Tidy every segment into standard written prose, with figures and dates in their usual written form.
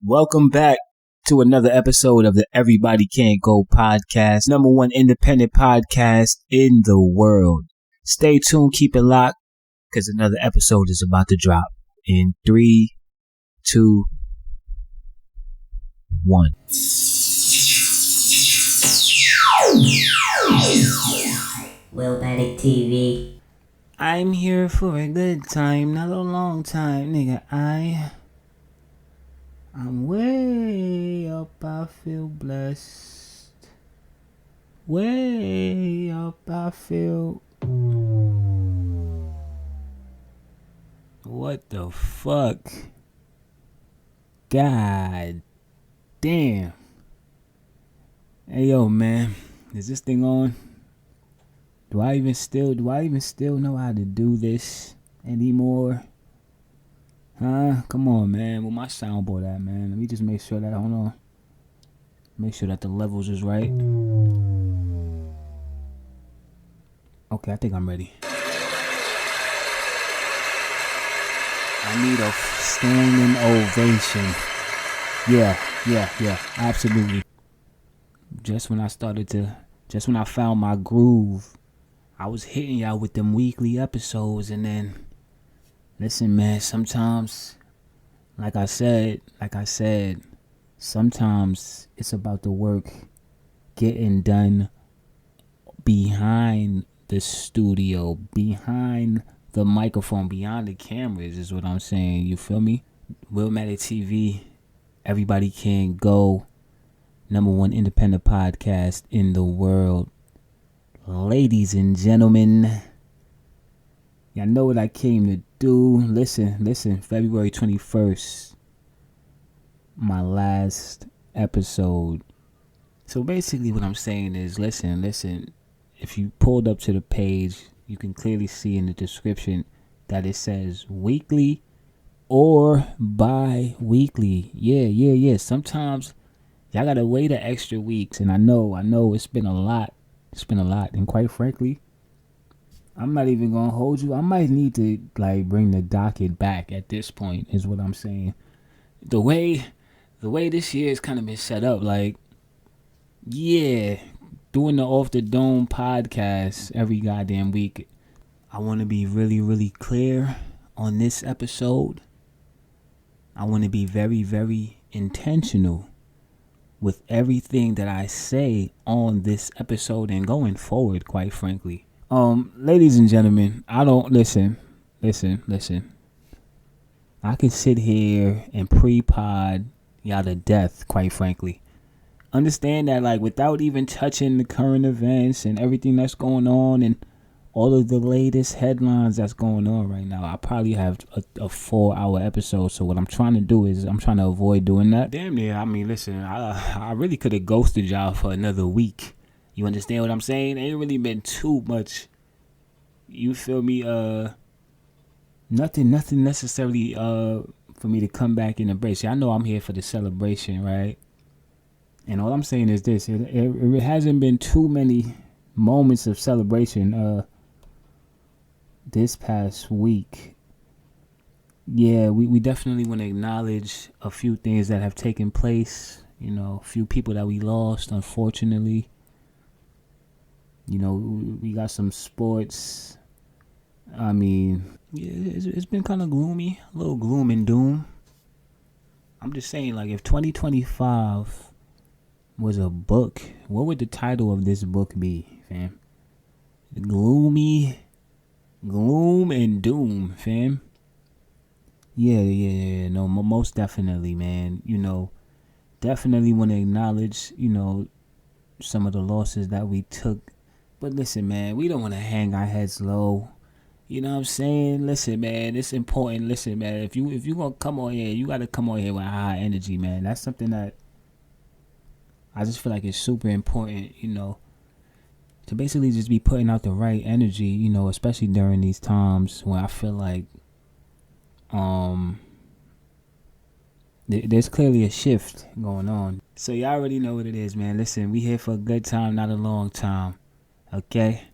Welcome back to another episode of the Everybody Can't Go podcast, number one independent podcast in the world. Stay tuned, keep it locked, because another episode is about to drop in 3, 2, 1. Willmatic TV. I'm here for a good time, not a long time, nigga. I'm way up, I feel blessed. Way up, I feel... What the fuck? God damn. Hey yo, man, is this thing on? Do I even still know how to do this anymore? Huh? Come on, man. Where my soundboard at, man? Let me just make sure that, hold on. Make sure that the levels is right. Okay, I think I'm ready. I need a standing ovation. Yeah, absolutely. Just when I found my groove, I was hitting y'all with them weekly episodes, and then, listen, man, sometimes, like I said, sometimes it's about the work getting done behind the studio, behind the microphone, behind the cameras is what I'm saying. You feel me? Willmatic TV, Everybody Can Go, number one independent podcast in the world. Ladies and gentlemen, y'all know what I came to do. Listen, February 21st, my last episode. So basically what I'm saying is, listen, if you pulled up to the page, you can clearly see in the description that it says weekly or bi-weekly. Yeah. Sometimes y'all gotta wait an extra weeks, and I know it's been a lot. And quite frankly, I'm not even gonna hold you. I might need to bring the docket back at this point, is what I'm saying. The way this year has kind of been set up, doing the Off the Dome podcast every goddamn week. I want to be really, really clear on this episode. I want to be very, very intentional with everything that I say on this episode and going forward, quite frankly. Ladies and gentlemen, I don't listen. I could sit here and pre-pod y'all to death, quite frankly. Understand that, without even touching the current events and everything that's going on and all of the latest headlines that's going on right now, I probably have a 4-hour episode. So what I'm trying to do is I'm trying to avoid doing that. Damn near. I mean, listen, I really could have ghosted y'all for another week. You understand what I'm saying? Ain't really been too much. You feel me? Nothing necessarily for me to come back and embrace. I know I'm here for the celebration, right? And all I'm saying is this: it hasn't been too many moments of celebration this past week. Yeah, we definitely want to acknowledge a few things that have taken place. You know, a few people that we lost, unfortunately. You know, we got some sports. I mean, yeah, it's been kind of gloomy, a little gloom and doom. I'm just saying, if 2025 was a book, what would the title of this book be, fam? Gloom and doom, fam. Yeah, no, most definitely, man. You know, definitely want to acknowledge, some of the losses that we took. But listen, man, we don't want to hang our heads low. You know what I'm saying? Listen, man, it's important. Listen, man, if you gonna come on here, you gotta come on here with high energy, man. That's something that I just feel like it's super important, to basically just be putting out the right energy, especially during these times where I feel like there's clearly a shift going on. So y'all already know what it is, man. Listen, we here for a good time, not a long time. Okay?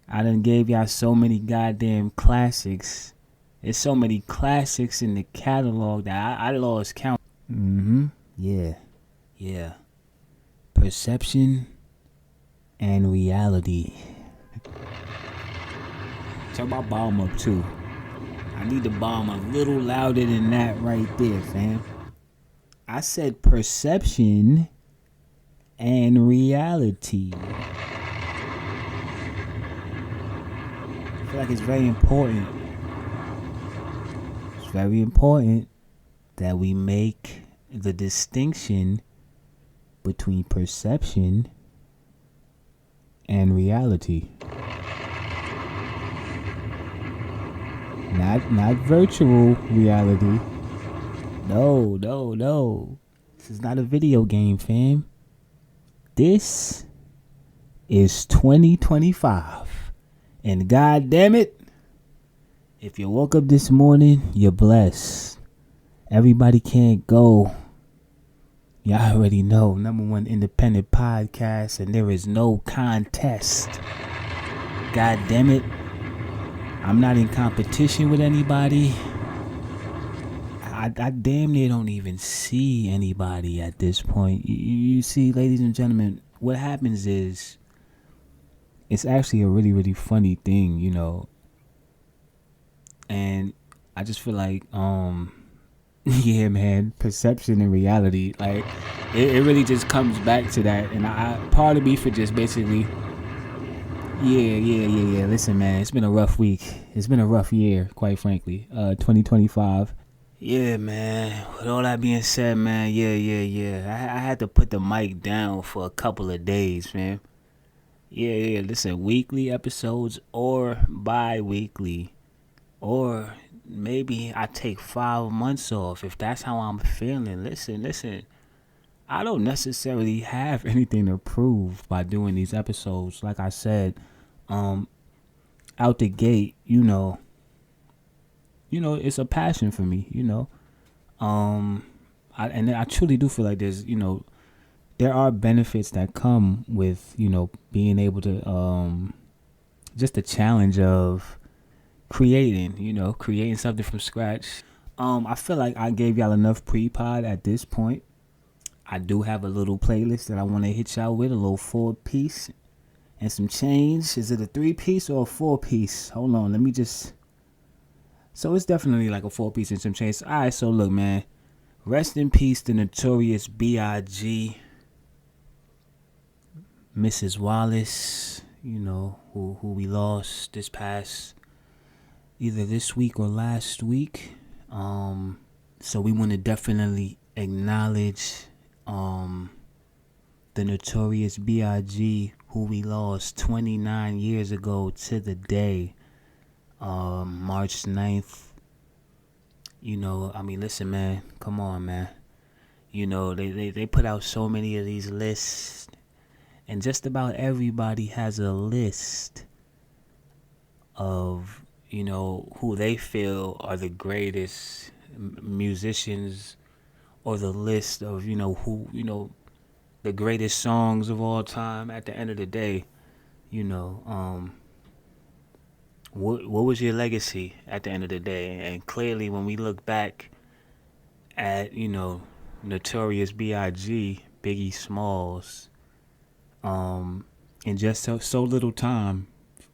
I done gave y'all so many goddamn classics. There's so many classics in the catalog that I lost count. Yeah. Perception and reality. Turn my bomb up too. I need the bomb a little louder than that right there, fam. I said perception and reality. I feel like it's very important. It's very important that we make the distinction between perception and reality. Not virtual reality. No. This is not a video game, fam. This is 2025. And god damn it, if you woke up this morning, you're blessed. Everybody can't go. Y'all already know, #1 independent podcast, and there is no contest. God damn it. I'm not in competition with anybody. I damn near don't even see anybody at this point. You see, ladies and gentlemen, what happens is, it's actually a really, really funny thing, you know. And I just feel like, yeah, man, perception and reality, like, it really just comes back to that. And part of me for just basically, yeah. Listen, man, it's been a rough week. It's been a rough year, quite frankly. 2025. Yeah, man. With all that being said, man, yeah. I had to put the mic down for a couple of days, man. Yeah. Listen, weekly episodes or bi-weekly, or maybe I take 5 months off if that's how I'm feeling. Listen. I don't necessarily have anything to prove by doing these episodes. Like I said, out the gate, you know, it's a passion for me, you know. I truly do feel like there's, you know, there are benefits that come with, you know, being able to, just the challenge of creating something from scratch. I feel like I gave y'all enough pre-pod at this point. I do have a little playlist that I want to hit y'all with, a little 4-piece and some change. Is it a 3-piece or a 4-piece? Hold on, let me just... So it's definitely like a 4-piece and some change. All right, so look, man. Rest in peace to Notorious B.I.G. Mrs. Wallace, you know, who we lost this past, either this week or last week. So we want to definitely acknowledge the Notorious B.I.G. who we lost 29 years ago to the day, March 9th. You know, I mean, listen, man, come on, man. You know, they put out so many of these lists, and just about everybody has a list of, you know, who they feel are the greatest musicians, or the list of, you know, who, you know, the greatest songs of all time. At the end of the day, you know, what was your legacy at the end of the day? And clearly, when we look back at, you know, Notorious B.I.G., Biggie Smalls, in just so little time,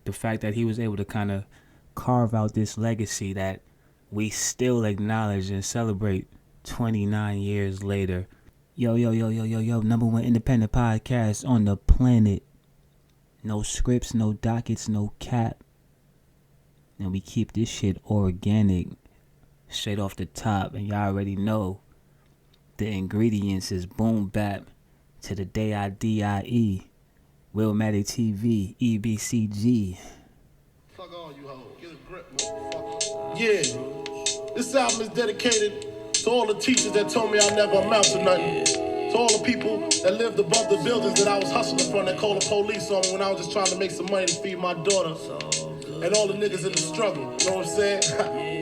the fact that he was able to kind of carve out this legacy that we still acknowledge and celebrate 29 years later. Yo, #1 independent podcast on the planet. No scripts, no dockets, no cap. And we keep this shit organic, straight off the top. And y'all already know the ingredients is boom bap to the day I D.I.E. Willmatic TV, EBCG. Fuck all you hoes. Get a grip, motherfucker. Yeah. This album is dedicated to all the teachers that told me I never amount to nothing. To all the people that lived above the buildings that I was hustling from, that called the police on me when I was just trying to make some money to feed my daughter. And all the niggas in the struggle. You know what I'm saying?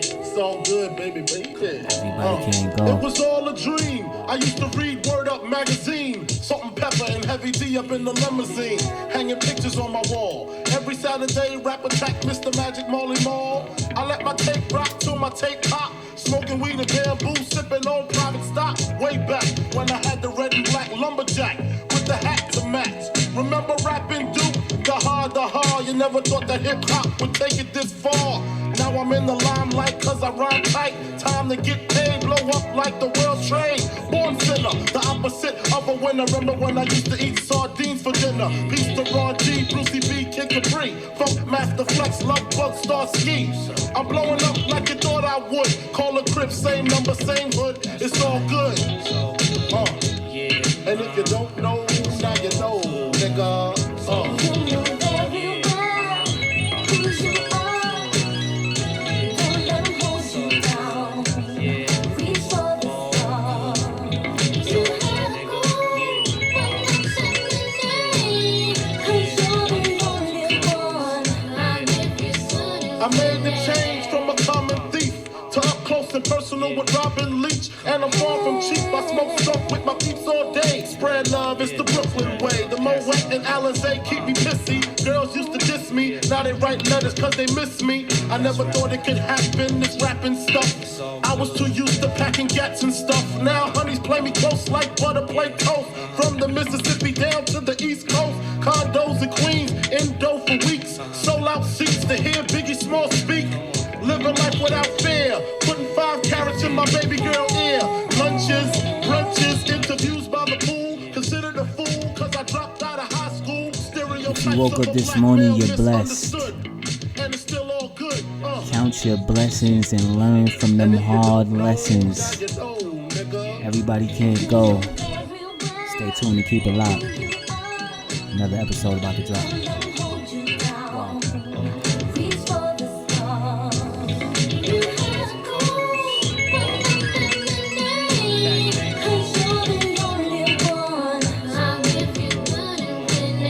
It's all good, baby. Everybody can't go. It was all a dream. I used to read Word Up magazine. Salt and Pepper and Heavy D up in the limousine. Hanging pictures on my wall. Every Saturday, rap attack Mr. Magic Molly Mall. I let my tape rock till my tape pop. smoking weed and bamboo, sipping on private stock. Way back when I had the red and black lumberjack with the hat to match. Remember rapping Duke? The hard, you never thought that hip-hop would take it this far. Now I'm in the limelight cause I rhyme tight. Time to get paid, blow up like the world trade. Born sinner, the opposite of a winner. Remember when I used to eat sardines for dinner? Peace to Ron G, Brucey B, Kid Capri, Funk Master Flex, Love Bug, Star Ski. I'm blowing up like you thought I would. Call a crib, same number, same hood. It's all good. And if you don't know, now you know, nigga. I made the change from a common thief to up close and personal with Robin Leach. And I'm far from cheap. I smoke stuff with my peeps all day. Spread love, it's the Brooklyn way. The Moet and Alizé keep me pissy. Girls used to diss me, now they write letters cause they miss me. I never thought it could happen, this rapping stuff. I was too used to packing gats and stuff. Now honeys play me close like butter play toast. From the Mississippi down to the East Coast. Condos in Queens, indo for weeks. Sold out seats to hear Biggie Small speak. Living life without fear. Putting 5 carats in my baby girl ear. Lunches, brunches, interviews by the pool. Considered a fool cause I dropped out of high school. If you woke up this morning, you're blessed. And it's still all good. Count your blessings and learn from them hard lessons. Everybody can't go. Stay tuned and keep it locked. Another episode about to drop. Wow.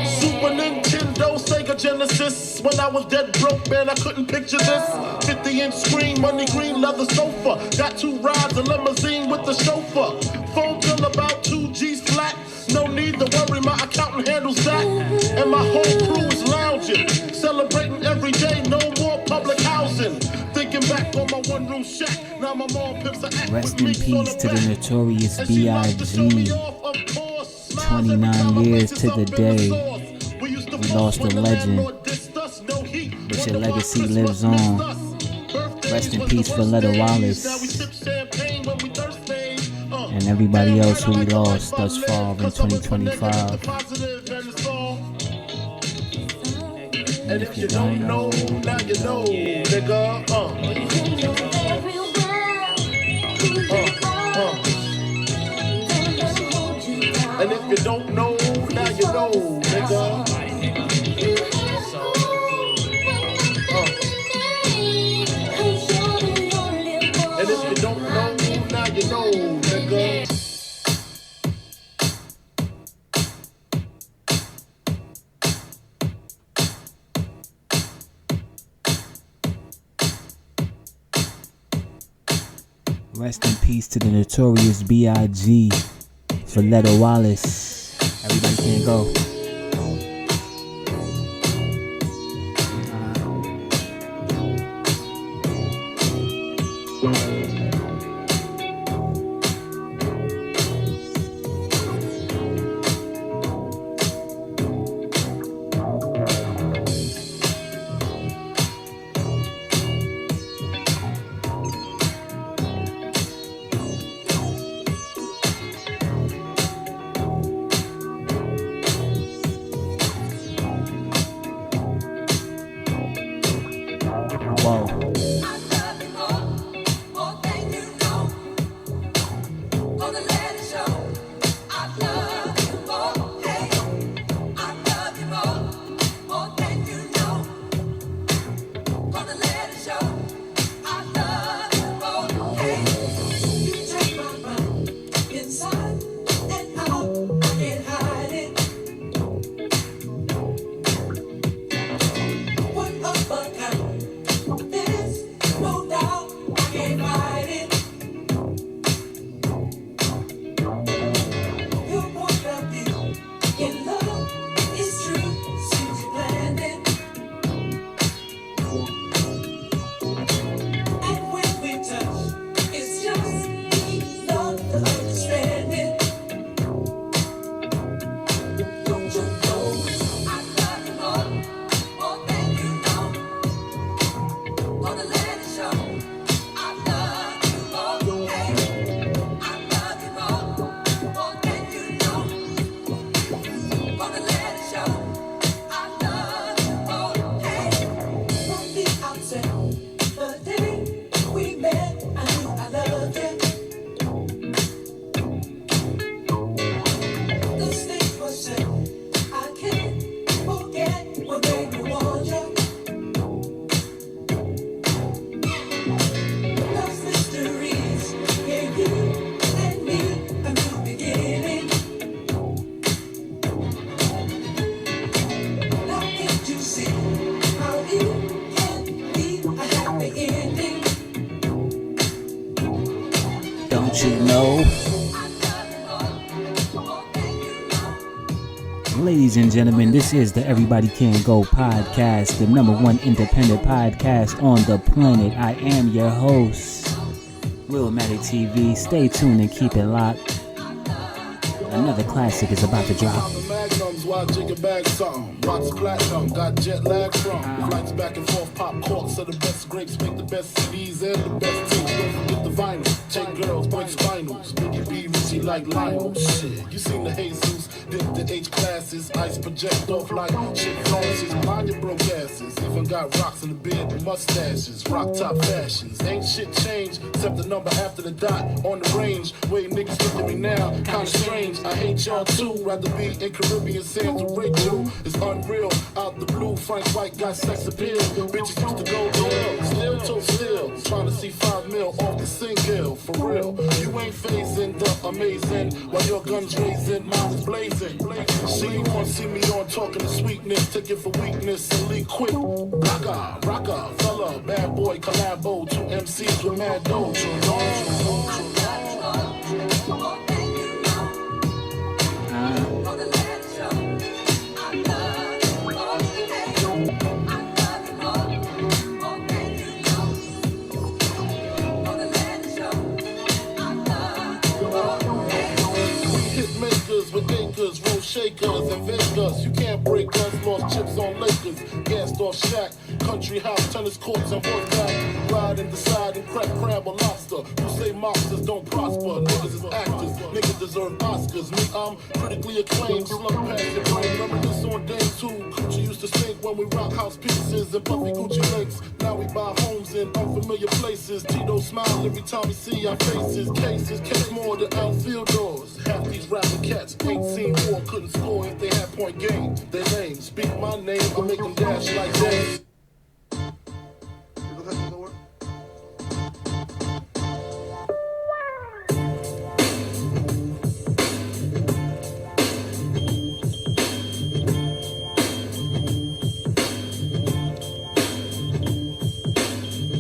Super Nintendo, Sega Genesis. When I was dead broke, man, I couldn't picture this. 50-inch screen, money green leather sofa. Got 2 rides, a limousine with the chauffeur. Phone bill about 2 G's flat. No need to worry, my accountant handles that. And my whole crew is lounging, celebrating every day, no more public housing. Thinking back on my one-room shack, now my mom pimps a act. Rest in peace to the Notorious B.I.G. 29 years to the day. We lost a legend, but your legacy lives on. Rest in peace, Voletta Wallace. And everybody else who we lost thus far in 2025. And if you don't know, now you know, nigga. And if you don't know, now you know, nigga. And if you don't know, now you know, nigga. Rest in peace to the Notorious B.I.G. Voletta Wallace. Everybody can't go. Ladies and gentlemen, this is the Everybody Can Go podcast, the #1 independent podcast on the planet. I am your host, Lil Matic TV. Stay tuned and keep it locked. Another classic is about to drop. Magnums, why jig a bag something? Watch platinum, got jet lag from. Flights back and forth, pop corks are the best grapes, make the best CDs and the best tapes. Don't forget the vinyl, take girls, break spinals. Biggie B, Richie like Lionel. Shit, you seen the Jesus, dip the H classes, ice project off like shit flounces. Mind your broke asses, even got rocks in the beard and mustaches. Rock top fashions, ain't shit changed except the number after the dot on the range. Way niggas look at me now, kinda strange. I hate y'all too, rather be in Caribbean sands with Rachel. It's unreal, out the blue, Frank White got sex appeal. Bitches used to go ill, still to still. Trying to see 5 mil off the single, for real. You ain't phasing the amazing, while your guns raising, mine is blazing. See you wanna see me on talking to sweetness, take it for weakness and leak quick. Rocker, fella, bad boy, collabo, 2 MCs with mad dough. With acres, roll shakers and Vegas. You can't break us, lost chips on Lakers. Gassed off Shaq, country house, tennis courts and horseback. Ride and decide and crack crab or lobster. Who say mobsters don't prosper? Niggas is actors, niggas deserve Oscars. Me, I'm critically acclaimed, slump past your brain. Reminisce on day 2. Gucci used to sink when we rock house pieces and puffy Gucci links. Now we buy homes in unfamiliar places. Tito smile every time we see our faces. Cases catch more than outfield doors. Half these rapping cats ain't seen war, couldn't score if they had point game. Their names, speak my name, I make them dash like James.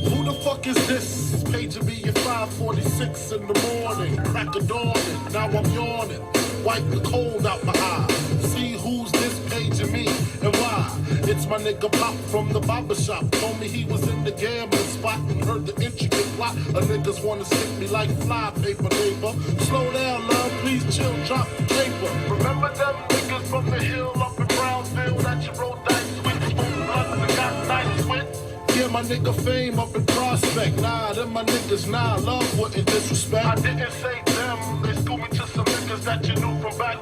Who the fuck is this? Paging me at 5:46 in the morning, crack of dawning, now I'm yawning. Wipe the cold out my eye. See who's this paging me and why. It's my nigga Pop from the barber shop. Told me he was in the gambling spot and heard the intricate plot. A niggas wanna stick me like fly paper, neighbor. Slow down, love, please chill, drop the paper. Remember them niggas from the hill up in Brownsville that you rolled dice with? Spoon blood and got nice with? Yeah, my nigga Fame up in Prospect. Nah, them my niggas, nah, love wouldn't disrespect. I didn't say them, they schooled me to some niggas that you knew from back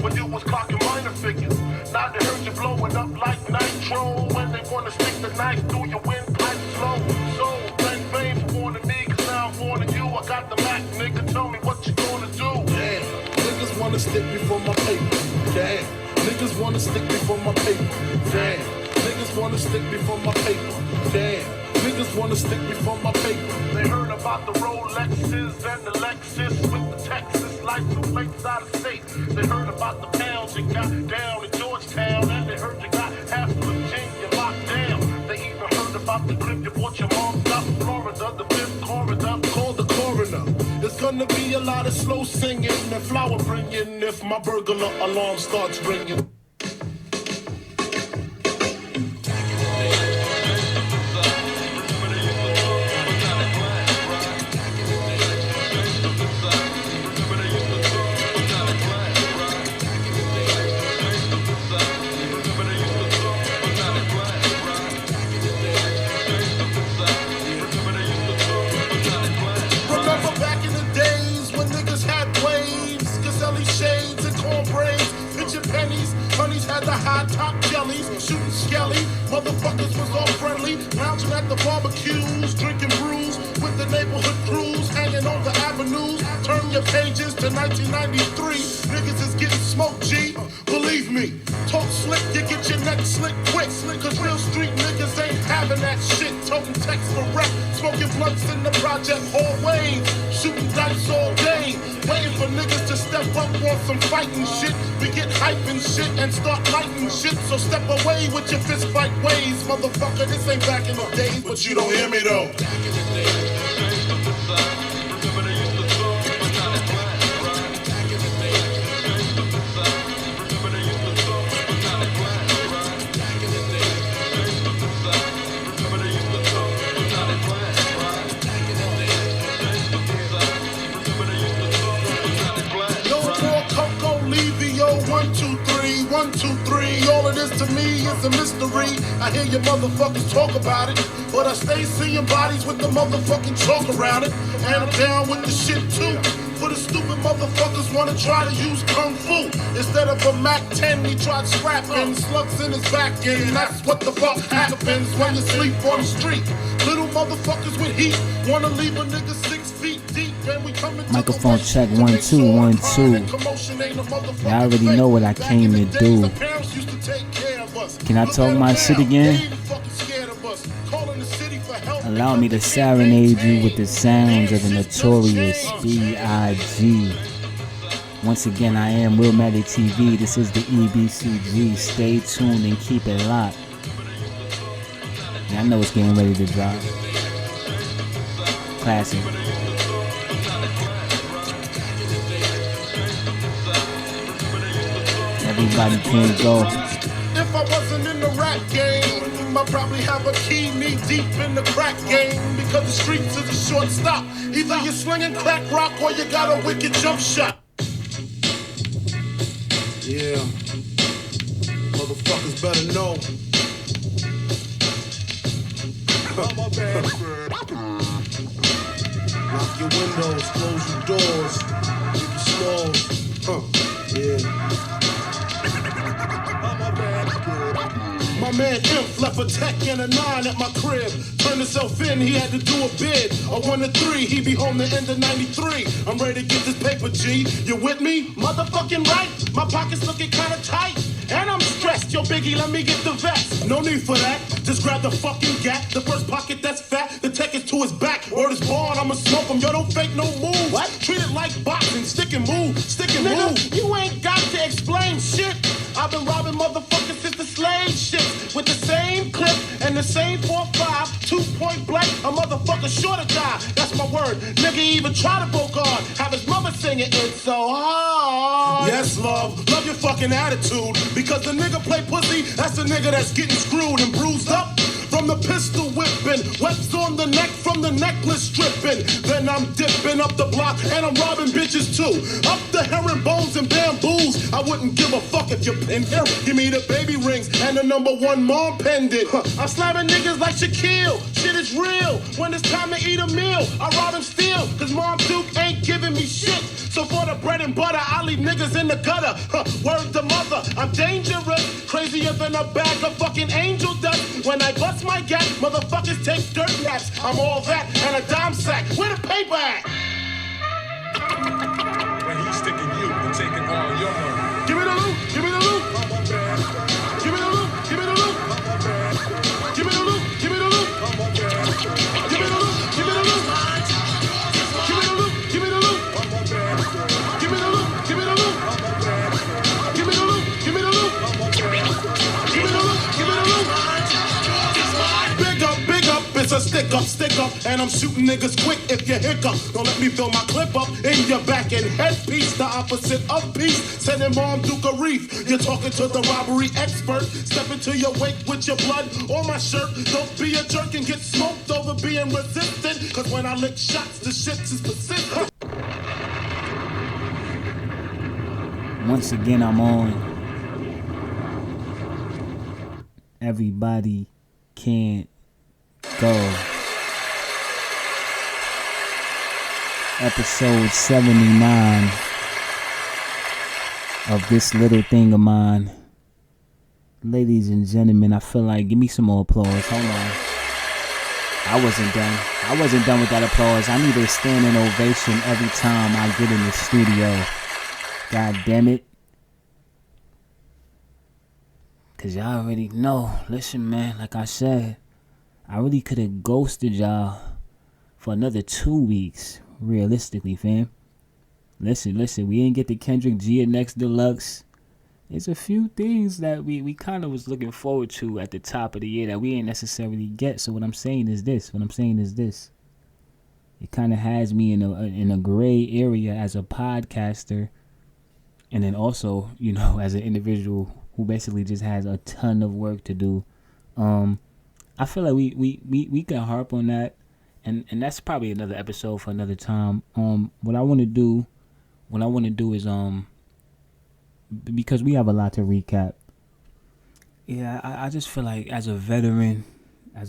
when you was clocking minor figures. Now they heard you blowing up like nitro. When they wanna stick the knife through your windpipe slow. So, thank Fame for warning me, cause now I'm warning you. I got the Mac, nigga, tell me what you gonna do. Damn, niggas wanna stick me for my paper. Damn, niggas wanna stick me for my paper. Damn, niggas wanna stick me for my paper. Damn, niggas wanna stick me for my paper. They heard about the Rolexes and the Lexus with the Texas license plates out of state. They heard about the pounds you got down in Georgetown, and they heard you got half of Virginia locked down. They even heard about the grip you bought your mom up in Florida, the 5th corridor. Call the coroner. There's gonna be a lot of slow singing and flower bringing if my burglar alarm starts ringing. Honeys had the high top jellies, shooting skelly. Motherfuckers was all friendly, lounging at the barbecues, drinking brews with the neighborhood crews, hanging on the avenues. Turn your pages to 1993. Niggas is getting smoked, G. Believe me, talk slick, you get your neck slick quick. Cause real street niggas ain't having that shit. Toting text for rep, smoking blunts in the project hallways, shooting dice all day. Waiting for niggas to step up on some fighting shit. We get hype and shit and start lighting shit. So step away with your fist fight ways. Motherfucker, this ain't back in the days, but you don't hear me though. Back in the days. to me is a mystery. I hear you motherfuckers talk about it, but I stay seeing bodies with the motherfucking chalk around it. And I'm down with the shit too. For the stupid motherfuckers wanna try to use Kung Fu. Instead of a Mac 10, he tried scrapping slugs in his back end. That's what the fuck happens when you sleep on the street. Little motherfuckers with heat wanna leave a nigga 6 feet deep. And we come into Microphone check 1 2 1 2. Y'all already know what I came to do. Can I talk my shit again? Allow me to serenade you with the sounds of the Notorious B.I.G. Once again, I am Real Magic TV. This is the EBCG. Stay tuned and keep it locked. Yeah, I know it's getting ready to drop. Classic. Everybody can't go. If I wasn't in the rap game, I'd probably have a key knee deep in the crack game. Because the streets is a short stop. Either you're slinging crack rock or you got a wicked jump shot. Yeah. Motherfuckers better know. Lock your windows, close your doors. Keep it small. Yeah. My man Imp left a tech and a 9 at my crib. Turned himself in, he had to do a bid. A 1 to 3, he be home the end of 93. I'm ready to get this paper, G. You with me? Motherfucking right. My pockets looking kinda tight. And I'm stressed, yo Biggie, let me get the vest. No need for that, just grab the fucking gap. The first pocket that's fat, the tech is to his back. Word is born, I'ma smoke him, yo don't fake no move. What? Treat it like boxing, stick and move, move. You ain't got to explain shit. I've been robbing motherfuckers since the slave shit. With the same clip and the same 4.5, 2-point blank, a motherfucker sure to die. That's my word, nigga even try to go guard. Have his mother singing It's So Hard. Yes, love your fucking attitude. Because the nigga play pussy, that's the nigga that's getting screwed and bruised up. From the pistol whipping, webs on the neck from the necklace stripping. Then I'm dipping up the block and I'm robbing bitches too. Up the herringbones and bamboos. I wouldn't give a fuck if you're in here. Give me the baby rings and the #1 mom pendant. I'm slamming niggas like Shaquille. Shit is real. When it's time to eat a meal, I rob and steal. Cause Mom Duke ain't giving me shit. So for the bread and butter, I leave niggas in the gutter. Word to mother, I'm dangerous. Crazier than a bag of fucking angel dust. When I bust my gap, motherfuckers take dirt naps. I'm all that and a dime sack. Where the paper at? When he's sticking you and taking all your money. Give me the loot, give me the loot. Give me the loot, give me the loot. Give me the loot, give me the loot. Give me the loot, give me the loot. Give me the loot, give me the loot. Give me the loot, give me the loot. Give me the loot, give me the loot. Give me the loot, give me the loot. Big up, it's a stick up, and I'm shooting niggas quick if you hiccup. Don't let me fill my clip up in your back and headpiece, the opposite of peace. Sending Mom Duke a reef. You're talking to the robbery expert. Step into your wake with your blood on my shirt. Don't be a jerk and get smoked over being resistant. Cause when I lick shots, the shit is persistent. Once again, I'm on. Everybody can't go. Episode 79 of this little thing of mine. Ladies and gentlemen, I feel like, give me some more applause. Hold on. I wasn't done with that applause. I need a standing ovation every time I get in the studio. God damn it. Cause y'all already know. Listen, man, like I said, I really could have ghosted y'all for another 2 weeks. Realistically, fam. Listen, we ain't get the Kendrick GNX Deluxe. There's a few things that we kind of was looking forward to at the top of the year that we ain't necessarily get. So what I'm saying is this. It kind of has me in a gray area as a podcaster. And then also, you know, as an individual who basically just has a ton of work to do. I feel like we can harp on that. And that's probably another episode for another time. What I want to do is because we have a lot to recap. Yeah, I just feel like as a veteran, I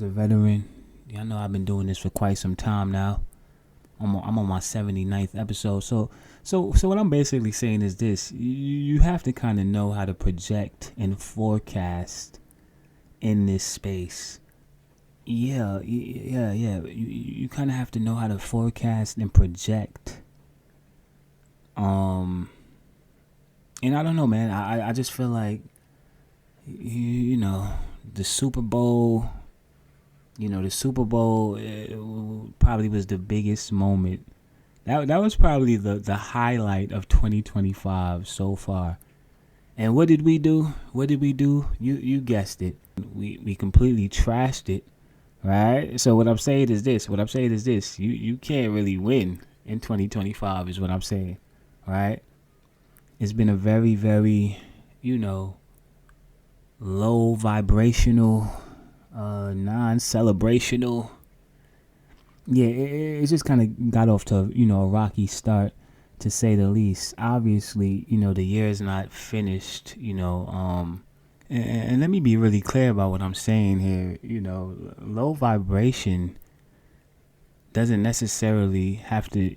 know I've been doing this for quite some time now. I'm on my 79th episode. So what I'm basically saying is this: you have to kind of know how to project and forecast in this space. Yeah. You kind of have to know how to forecast and project. And I don't know, man. I just feel like, you know, the Super Bowl. The Super Bowl probably was the biggest moment. That was probably the highlight of 2025 so far. And what did we do? You guessed it. We completely trashed it, right? So what I'm saying is this. You can't really win in 2025 is what I'm saying, right? It's been a very, very, low vibrational, non-celebrational. Yeah, it just kind of got off to, a rocky start, to say the least. Obviously, the year is not finished, and let me be really clear about what I'm saying here. Low vibration doesn't necessarily have to,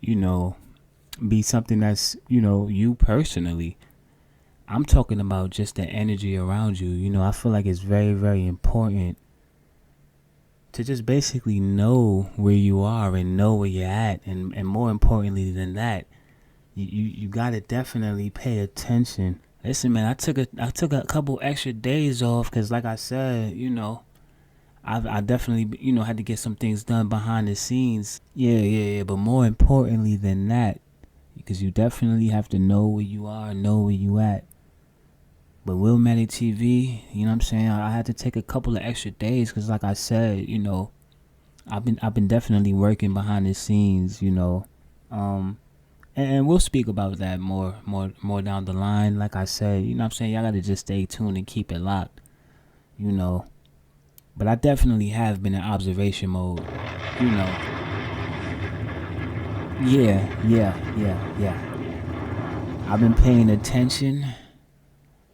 be something that's, you personally. I'm talking about just the energy around you. I feel like it's very, very important to just basically know where you are and know where you're at. And more importantly than that, you got to definitely pay attention. Listen, man, I took a couple extra days off because, like I said, I definitely, had to get some things done behind the scenes. Yeah. But more importantly than that, because you definitely have to know where you are, know where you at. But Willmatic TV, you know what I'm saying? I had to take a couple of extra days because, like I said, I've been definitely working behind the scenes, and we'll speak about that more down the line. Like I said, you know what I'm saying? Y'all got to just stay tuned and keep it locked, But I definitely have been in observation mode, Yeah. I've been paying attention.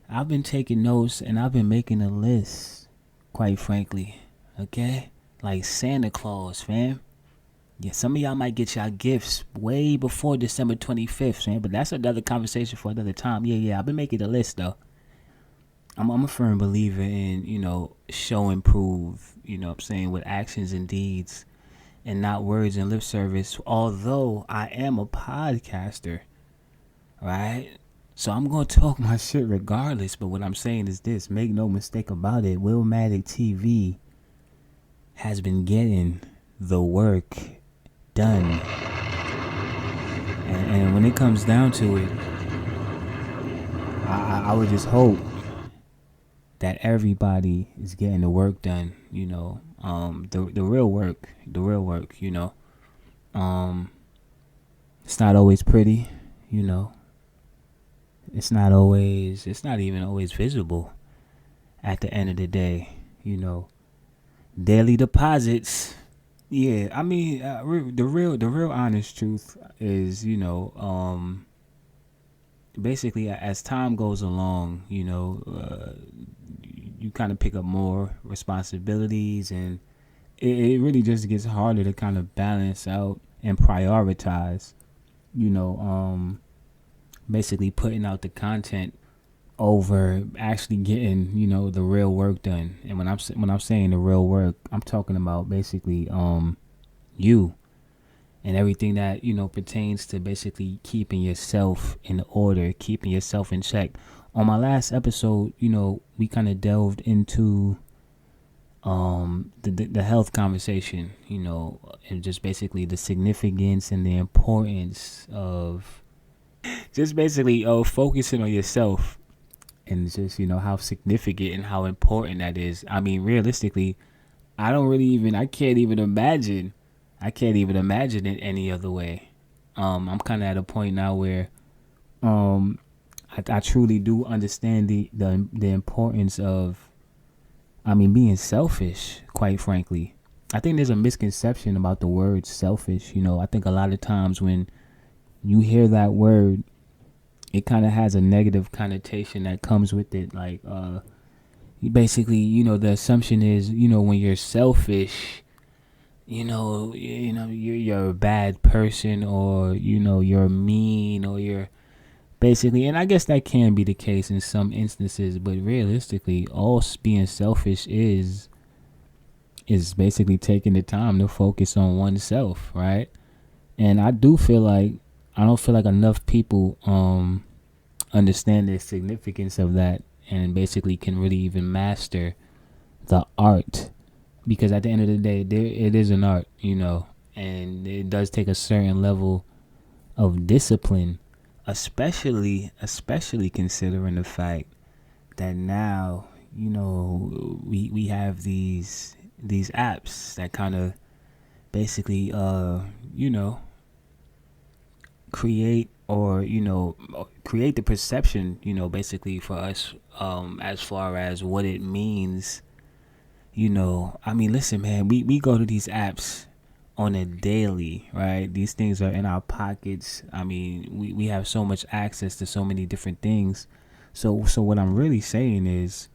I've been taking notes and I've been making a list, quite frankly, okay? Like Santa Claus, fam. Yeah, some of y'all might get y'all gifts way before December 25th, man, but that's another conversation for another time. Yeah, I've been making a list, though. I'm a firm believer in, show and prove, what I'm saying, with actions and deeds and not words and lip service, although I am a podcaster, right? So I'm going to talk my shit regardless, but what I'm saying is this. Make no mistake about it. Willmatic TV has been getting the work done. And when it comes down to it, I would just hope that everybody is getting the work done, the real work, It's not always pretty, It's not even always visible at the end of the day, Daily deposits. Yeah, I mean, the real honest truth is, basically as time goes along, you kind of pick up more responsibilities, and it really just gets harder to kind of balance out and prioritize, basically putting out the content over actually getting, the real work done. And when I'm saying the real work, I'm talking about basically you and everything that, pertains to basically keeping yourself in order, keeping yourself in check. On my last episode, we kind of delved into the health conversation, and just basically the significance and the importance of just basically focusing on yourself, and just, how significant and how important that is. I mean, realistically, I can't even imagine it any other way. I'm kind of at a point now where I truly do understand the importance of, being selfish, quite frankly. I think there's a misconception about the word selfish. I think a lot of times when you hear that word, it kind of has a negative connotation that comes with it. Like, basically, the assumption is, when you're selfish, you're a bad person, or you're mean, or you're basically, and I guess that can be the case in some instances, but realistically, all being selfish is basically taking the time to focus on oneself, right? And I don't feel like enough people understand the significance of that, and basically can really even master the art, because at the end of the day, it is an art, and it does take a certain level of discipline, especially considering the fact that now, we have these apps that kind of basically create, or create the perception, basically for us, as far as what it means. Listen, man, we go to these apps on a daily, right? These things are in our pockets. We have so much access to so many different things. So what I'm really saying is,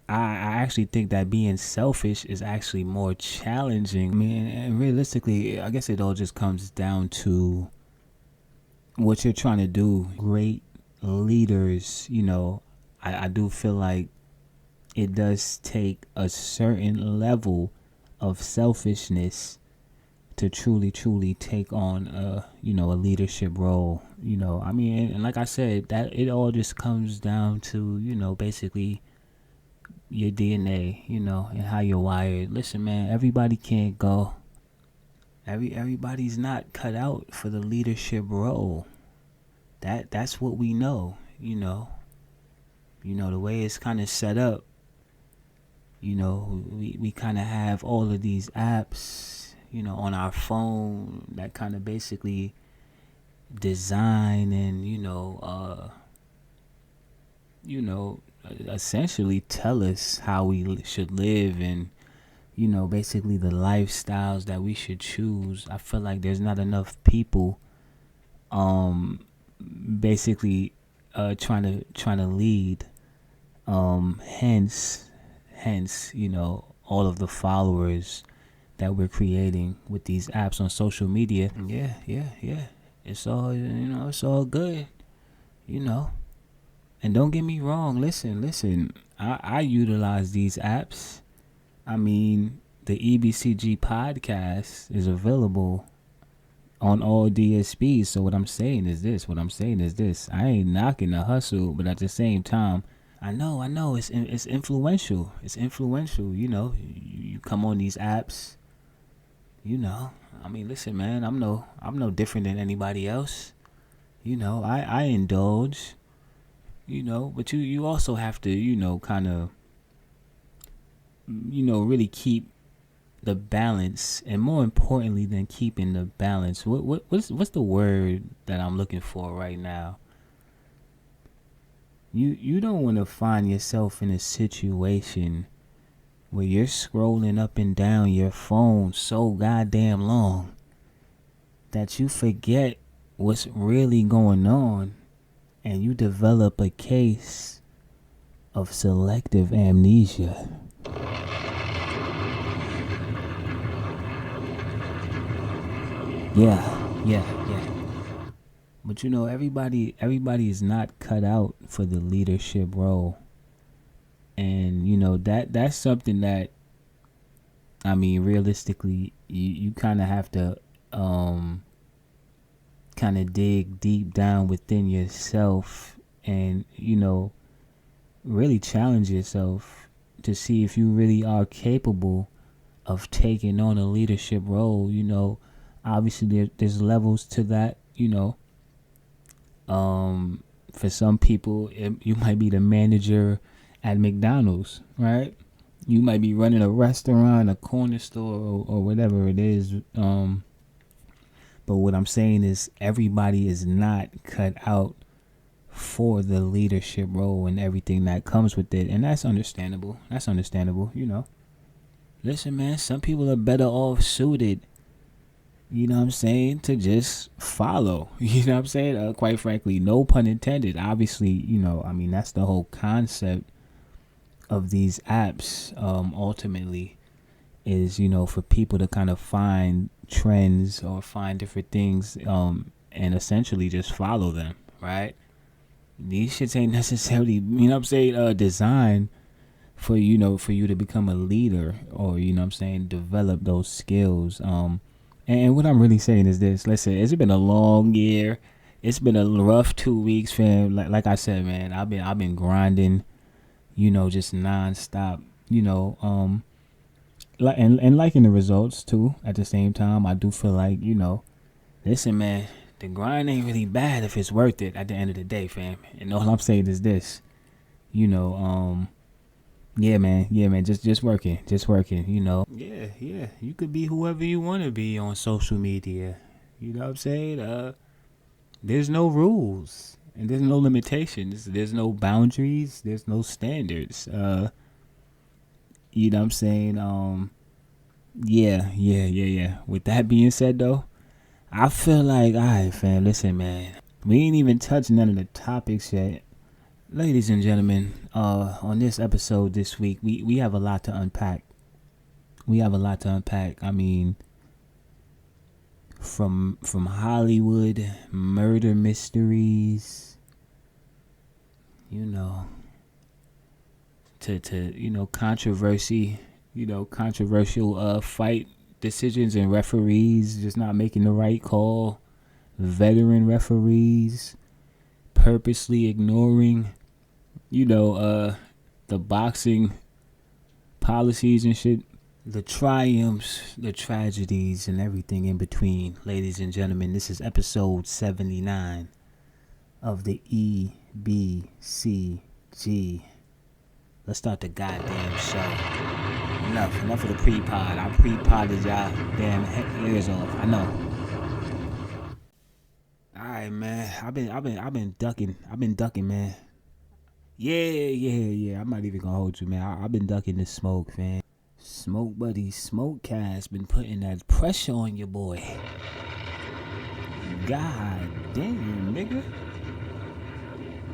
I actually think that being selfish is actually more challenging. And realistically, I guess it all just comes down to what you're trying to do. Great leaders, I do feel like it does take a certain level of selfishness to truly take on a leadership role. And like I said, that it all just comes down to, basically your DNA, and how you're wired. Listen, man, everybody can't go. Everybody's not cut out for the leadership role. That's what we know, the way it's kind of set up. We kind of have all of these apps, on our phone that kind of basically design and, essentially tell us how we should live, and, basically the lifestyles that we should choose. I feel like there's not enough people, basically, trying to lead, hence, all of the followers that we're creating with these apps on social media. Yeah. It's all, it's all good, And don't get me wrong. Listen. I utilize these apps. The EBCG Podcast is available on all DSPs. So what I'm saying is this. I ain't knocking the hustle, but at the same time, I know it's influential. It's influential, You come on these apps, listen, man, I'm no different than anybody else. I indulge, but you also have to, kind of, really keep the balance. And more importantly than keeping the balance, what's the word that I'm looking for right now? You don't want to find yourself in a situation where you're scrolling up and down your phone so goddamn long that you forget what's really going on, and you develop a case of selective amnesia. Yeah. But everybody is not cut out for the leadership role. And that's something that realistically you kind of have to kind of dig deep down within yourself, and really challenge yourself to see if you really are capable of taking on a leadership role. Obviously there's levels to that. For some people, you might be the manager at McDonald's, right? You might be running a restaurant, a corner store, or whatever it is. But what I'm saying is, everybody is not cut out for the leadership role and everything that comes with it, and that's understandable. Listen, man, some people are better off suited, to just follow. Quite frankly, no pun intended. Obviously, that's the whole concept of these apps, ultimately, is, for people to kind of find trends or find different things, and essentially just follow them, right? These shits ain't necessarily, designed for, for you to become a leader or, develop those skills. And what I'm really saying is this. Listen, it's been a long year. It's been a rough 2 weeks, fam. Like I said, man, I've been grinding, just nonstop, and liking the results too. At the same time, I do feel like, listen, man, the grind ain't really bad if it's worth it at the end of the day, fam. And all I'm saying is this, yeah, man, just working, Yeah, you could be whoever you want to be on social media. You know what I'm saying? There's no rules and there's no limitations. There's no boundaries. There's no standards. You know what I'm saying? Yeah. With that being said, though, I feel like, all right, fam, listen, man. We ain't even touched none of the topics yet. Ladies and gentlemen, on this episode this week, we have a lot to unpack. I mean, from Hollywood murder mysteries, to controversy, controversial fight decisions and referees just not making the right call, veteran referees purposely ignoring, the boxing policies and shit, the triumphs, the tragedies, and everything in between. Ladies and gentlemen, this is episode 79 of the EBCG. Let's start the goddamn show. Enough of the pre-pod. I pre-podded y'all damn ears off. I know. Alright, man. I've been ducking, man. Yeah. I'm not even gonna hold you, man. I've been ducking the smoke, man. Smoke buddy, Smokecast been putting that pressure on your boy. God damn, nigga.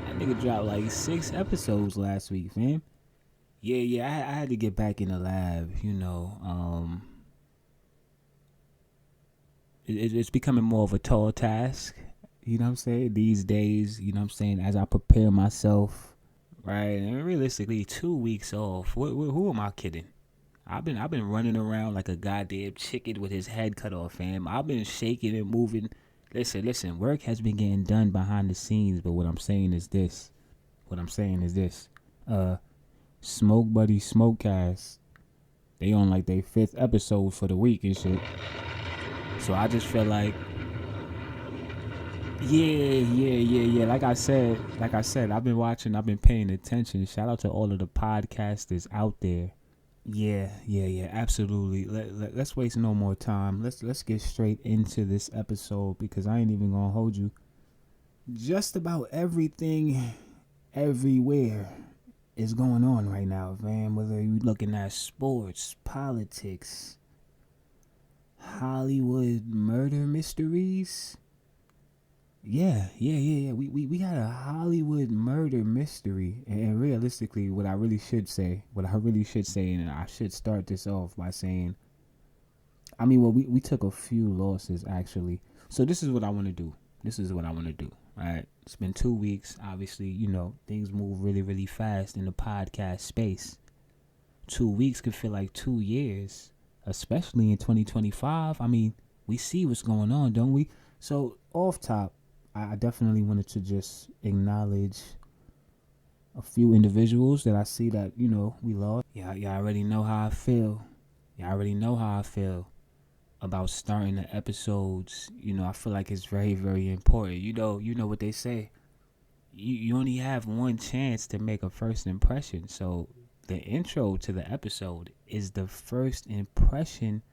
That nigga dropped like 6 episodes last week, fam. Yeah, I had to get back in the lab, It's becoming more of a tall task, you know what I'm saying, these days, as I prepare myself, right? And realistically, 2 weeks off, who am I kidding? I've been running around like a goddamn chicken with his head cut off, fam. I've been shaking and moving. Listen, work has been getting done behind the scenes, but what I'm saying is this. Smoke Buddy Smokecast, they on like their 5th episode for the week and shit. So I just feel like, yeah. Like I said, I've been watching, I've been paying attention. Shout out to all of the podcasters out there. Yeah, absolutely. Let's waste no more time. Let's get straight into this episode because I ain't even gonna hold you. Just about everything, everywhere is going on right now, man. Whether you're looking at sports, politics, Hollywood murder mysteries. Yeah. We got a Hollywood murder mystery, and realistically, what I really should say, and I should start this off by saying, we took a few losses actually. So this is what I want to do. All right, it's been 2 weeks. Obviously, things move really, really fast in the podcast space. 2 weeks could feel like 2 years, especially in 2025. We see what's going on, don't we? So off top, I definitely wanted to just acknowledge a few individuals that I see that, we lost. Y'all already know how I feel. About starting the episodes. I feel like it's very, very important. You know what they say. You only have one chance to make a first impression. So the intro to the episode is the first impression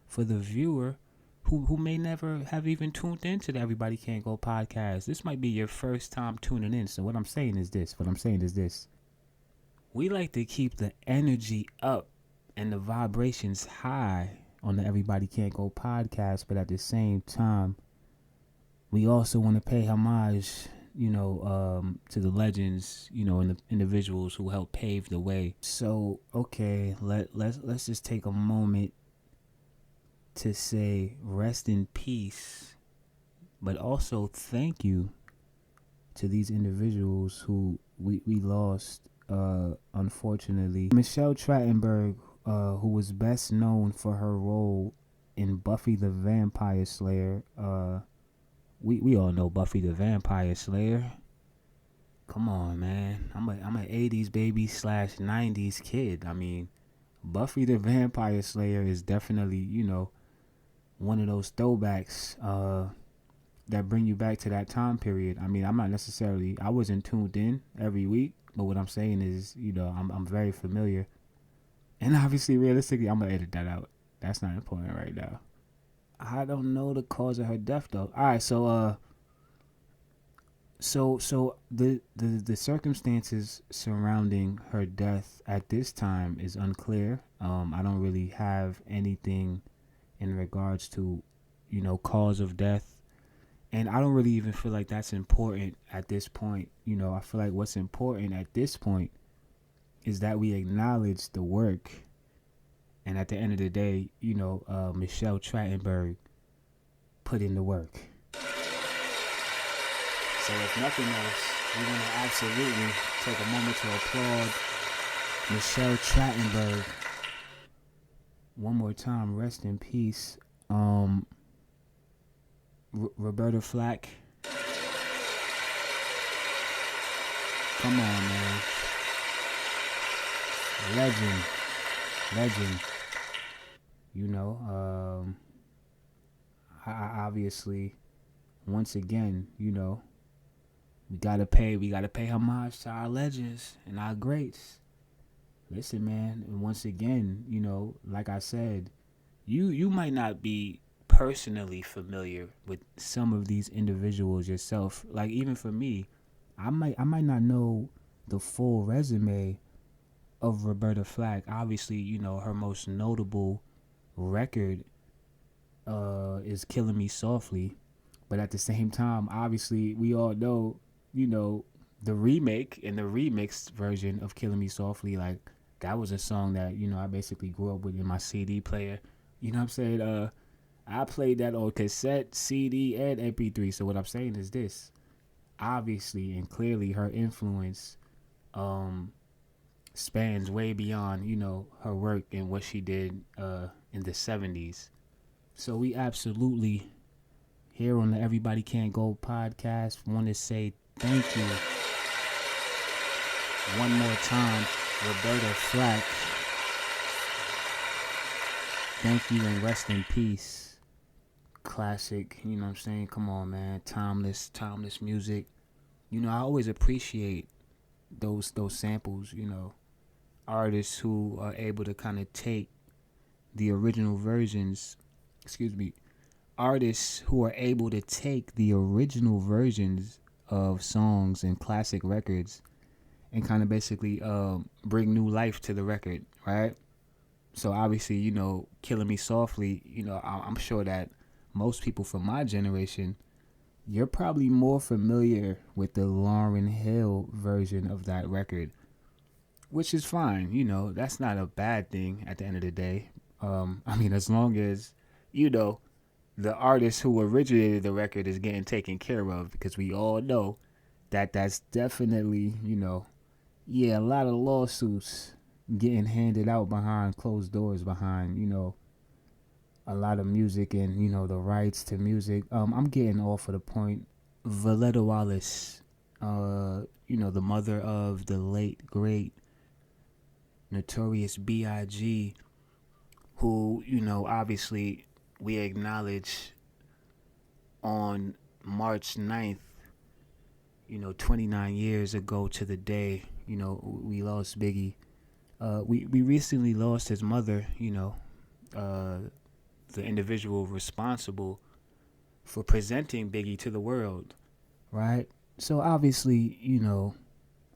for the viewer who may never have even tuned into the Everybody Can't Go podcast. This might be your first time tuning in. So what I'm saying is this. We like to keep the energy up and the vibrations high on the Everybody Can't Go podcast, but at the same time, we also want to pay homage to the legends, and the individuals who helped pave the way. So, okay, let's just take a moment to say rest in peace, but also thank you to these individuals who we lost, unfortunately. Michelle Trachtenberg, who was best known for her role in Buffy the Vampire Slayer. We all know Buffy the Vampire Slayer. Come on, man. I'm an 80s baby / 90s kid. I mean, Buffy the Vampire Slayer is definitely, one of those throwbacks that bring you back to that time period. I mean, I wasn't tuned in every week, but what I'm saying is, I'm very familiar. And obviously, realistically, I'm going to edit that out. That's not important right now. I don't know the cause of her death, though. All right, so the circumstances surrounding her death at this time is unclear. I don't really have anything in regards to, cause of death. And I don't really even feel like that's important at this point. I feel like what's important at this point is that we acknowledge the work. And at the end of the day, Michelle Trachtenberg put in the work. So if nothing else, we want to absolutely take a moment to applaud Michelle Trachtenberg. One more time, rest in peace. Roberta Flack. Come on, man. Legend. I obviously, once again, we gotta pay homage to our legends and our greats. Listen, man, and once again, like I said, you might not be personally familiar with some of these individuals yourself. Like, even for me, I might not know the full resume of Roberta Flack. Obviously, her most notable record is Killing Me Softly. But at the same time, obviously, we all know, the remake and the remixed version of Killing Me Softly, like, that was a song that, I basically grew up with in my CD player. You know what I'm saying? I played that on cassette, CD, and MP3. So what I'm saying is this. Obviously and clearly her influence spans way beyond, her work and what she did in the 70s. So we absolutely, here on the Everybody Can't Go podcast, want to say thank you one more time, Roberta Flack. Thank you and rest in peace. Classic, you know what I'm saying? Come on, man. Timeless music. I always appreciate those samples, artists who are able to kind of take the original versions, artists who are able to take the original versions of songs and classic records and kind of basically bring new life to the record, right? So obviously, Killing Me Softly, I'm sure that most people from my generation, you're probably more familiar with the Lauryn Hill version of that record, which is fine. That's not a bad thing at the end of the day. As long as, the artist who originated the record is getting taken care of, because we all know that that's definitely, a lot of lawsuits getting handed out behind closed doors, behind, a lot of music and, the rights to music. I'm getting off of the point. Voletta Wallace, the mother of the late, great Notorious B.I.G., who, obviously we acknowledge on March 9th, 29 years ago to the day, we lost Biggie. We recently lost his mother, the individual responsible for presenting Biggie to the world, right? So obviously,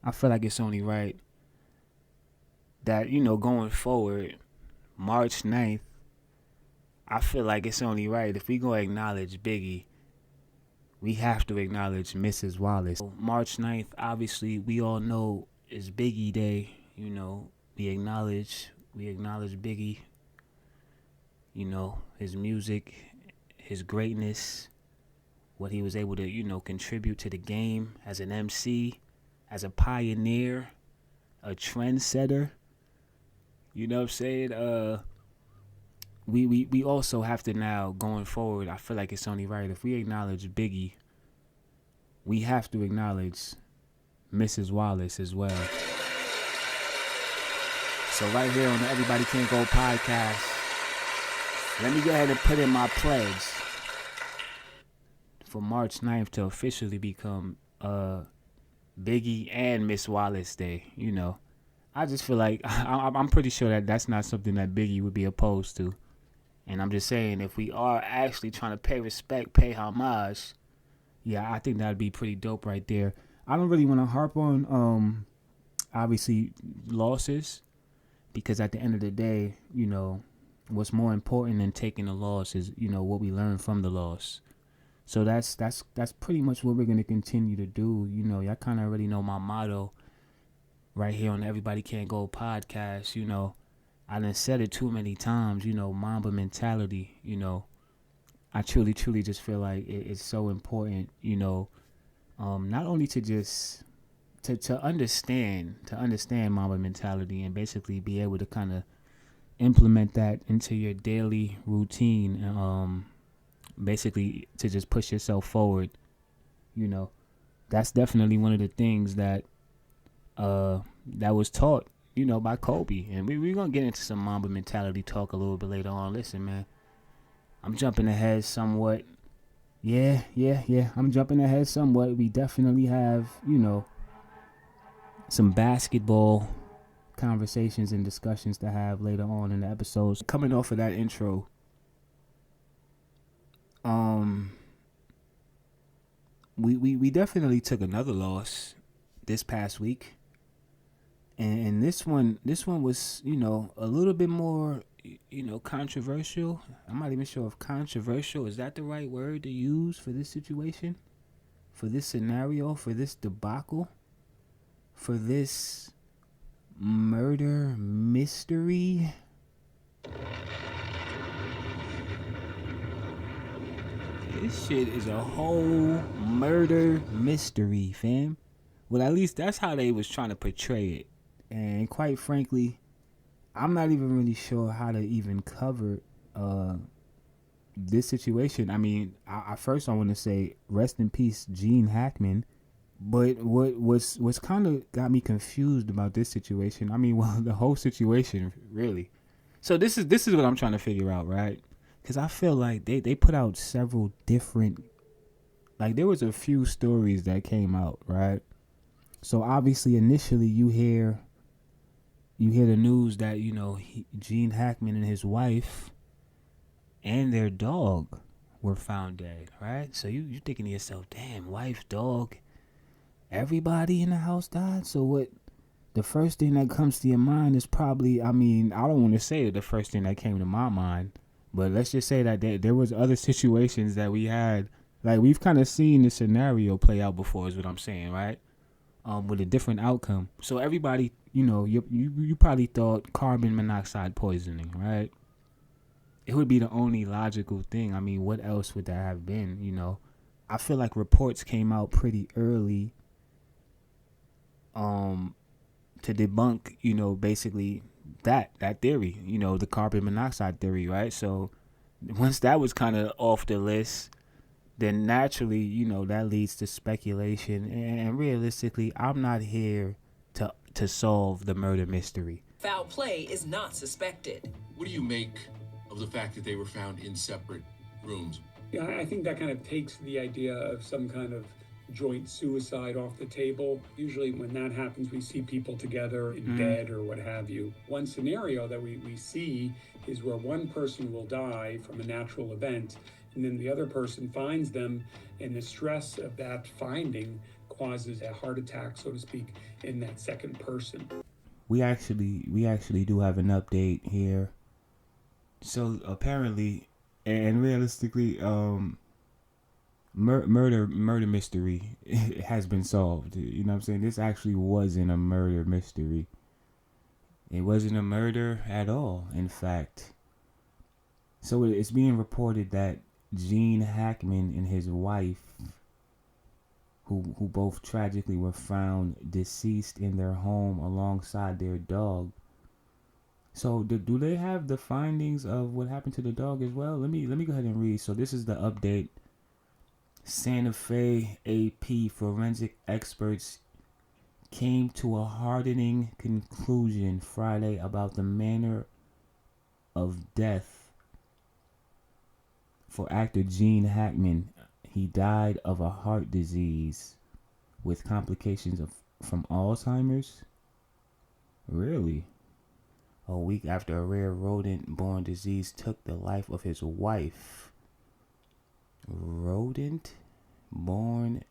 I feel like it's only right that, going forward, March 9th, I feel like it's only right if we go acknowledge Biggie we have to acknowledge Mrs. Wallace. March 9th, obviously, we all know is Biggie Day. You know, we acknowledge Biggie. You know, his music, his greatness, what he was able to, you know, contribute to the game as an MC, as a pioneer, a trendsetter. You know what I'm saying? We also have to now, going forward, I feel like it's only right, if we acknowledge Biggie, we have to acknowledge Mrs. Wallace as well. So right here on the Everybody Can't Go podcast, let me go ahead and put in my pledge for March 9th to officially become Biggie and Miss Wallace Day. You know, I just feel like I'm pretty sure that that's not something that Biggie would be opposed to. And I'm just saying, if we are actually trying to pay respect, pay homage, yeah, I think that'd be pretty dope right there. I don't really want to harp on, obviously, losses, because at the end of the day, you know, what's more important than taking a loss is, you know, what we learn from the loss. So that's pretty much what we're going to continue to do. You know, y'all kind of already know my motto right here on the Everybody Can't Go podcast. You know, I done said it too many times, you know, mamba mentality. You know, I truly just feel like it's so important, you know, not only to just to understand mamba mentality and basically be able to kind of implement that into your daily routine, basically to just push yourself forward. You know, that's definitely one of the things that that was taught, you know, by Kobe. And we're gonna get into some mamba mentality talk a little bit later on. Listen, man, I'm jumping ahead somewhat. Yeah, I'm jumping ahead somewhat. We definitely have, you know, some basketball conversations and discussions to have later on in the episodes. Coming off of that intro, we definitely took another loss this past week, and this one was, you know, a little bit more, you know, controversial. I'm not even sure if controversial is that the right word to use for this situation, for this scenario, for this debacle, for this murder mystery. This shit is a whole murder mystery, fam. Well, at least that's how they was trying to portray it. And quite frankly, I'm not even really sure how to even cover this situation. I mean, I first I want to say rest in peace, Gene Hackman. But what's kind of got me confused about this situation, I mean, well, the whole situation, really. So this is what I'm trying to figure out, right? Because I feel like they put out several different, like there was a few stories that came out, right? So obviously initially you hear the news that, you know, Gene Hackman and his wife and their dog were found dead, right? So you thinking to yourself, damn, wife, dog, everybody in the house died. So what? The first thing that comes to your mind is probably, I mean, I don't want to say the first thing that came to my mind, but let's just say that there was other situations that we had, like we've kind of seen the scenario play out before, is what I'm saying, right? With a different outcome. So everybody, you know, you probably thought carbon monoxide poisoning, right? It would be the only logical thing. I mean, what else would that have been, you know? I feel like reports came out pretty early to debunk, you know, basically that theory, you know, the carbon monoxide theory, right? So once that was kind of off the list, then naturally, you know, that leads to speculation. And realistically, I'm not here to solve the murder mystery. Foul play is not suspected. What do you make of the fact that they were found in separate rooms? Yeah, I think that kind of takes the idea of some kind of joint suicide off the table. Usually when that happens, we see people together in bed or what have you. One scenario that we see is where one person will die from a natural event, and then the other person finds them, and the stress of that finding causes a heart attack, so to speak, in that second person. We actually do have an update here. So apparently, and realistically, murder mystery has been solved. You know what I'm saying? This actually wasn't a murder mystery. It wasn't a murder at all, in fact. So it's being reported that Gene Hackman and his wife, who both tragically were found deceased in their home alongside their dog. So do they have the findings of what happened to the dog as well? Let me go ahead and read. So this is the update. Santa Fe AP forensic experts came to a hardening conclusion Friday about the manner of death for actor Gene Hackman. He died of a heart disease with complications from Alzheimer's. Really? A week after a rare rodent-borne disease took the life of his wife. Rodent-borne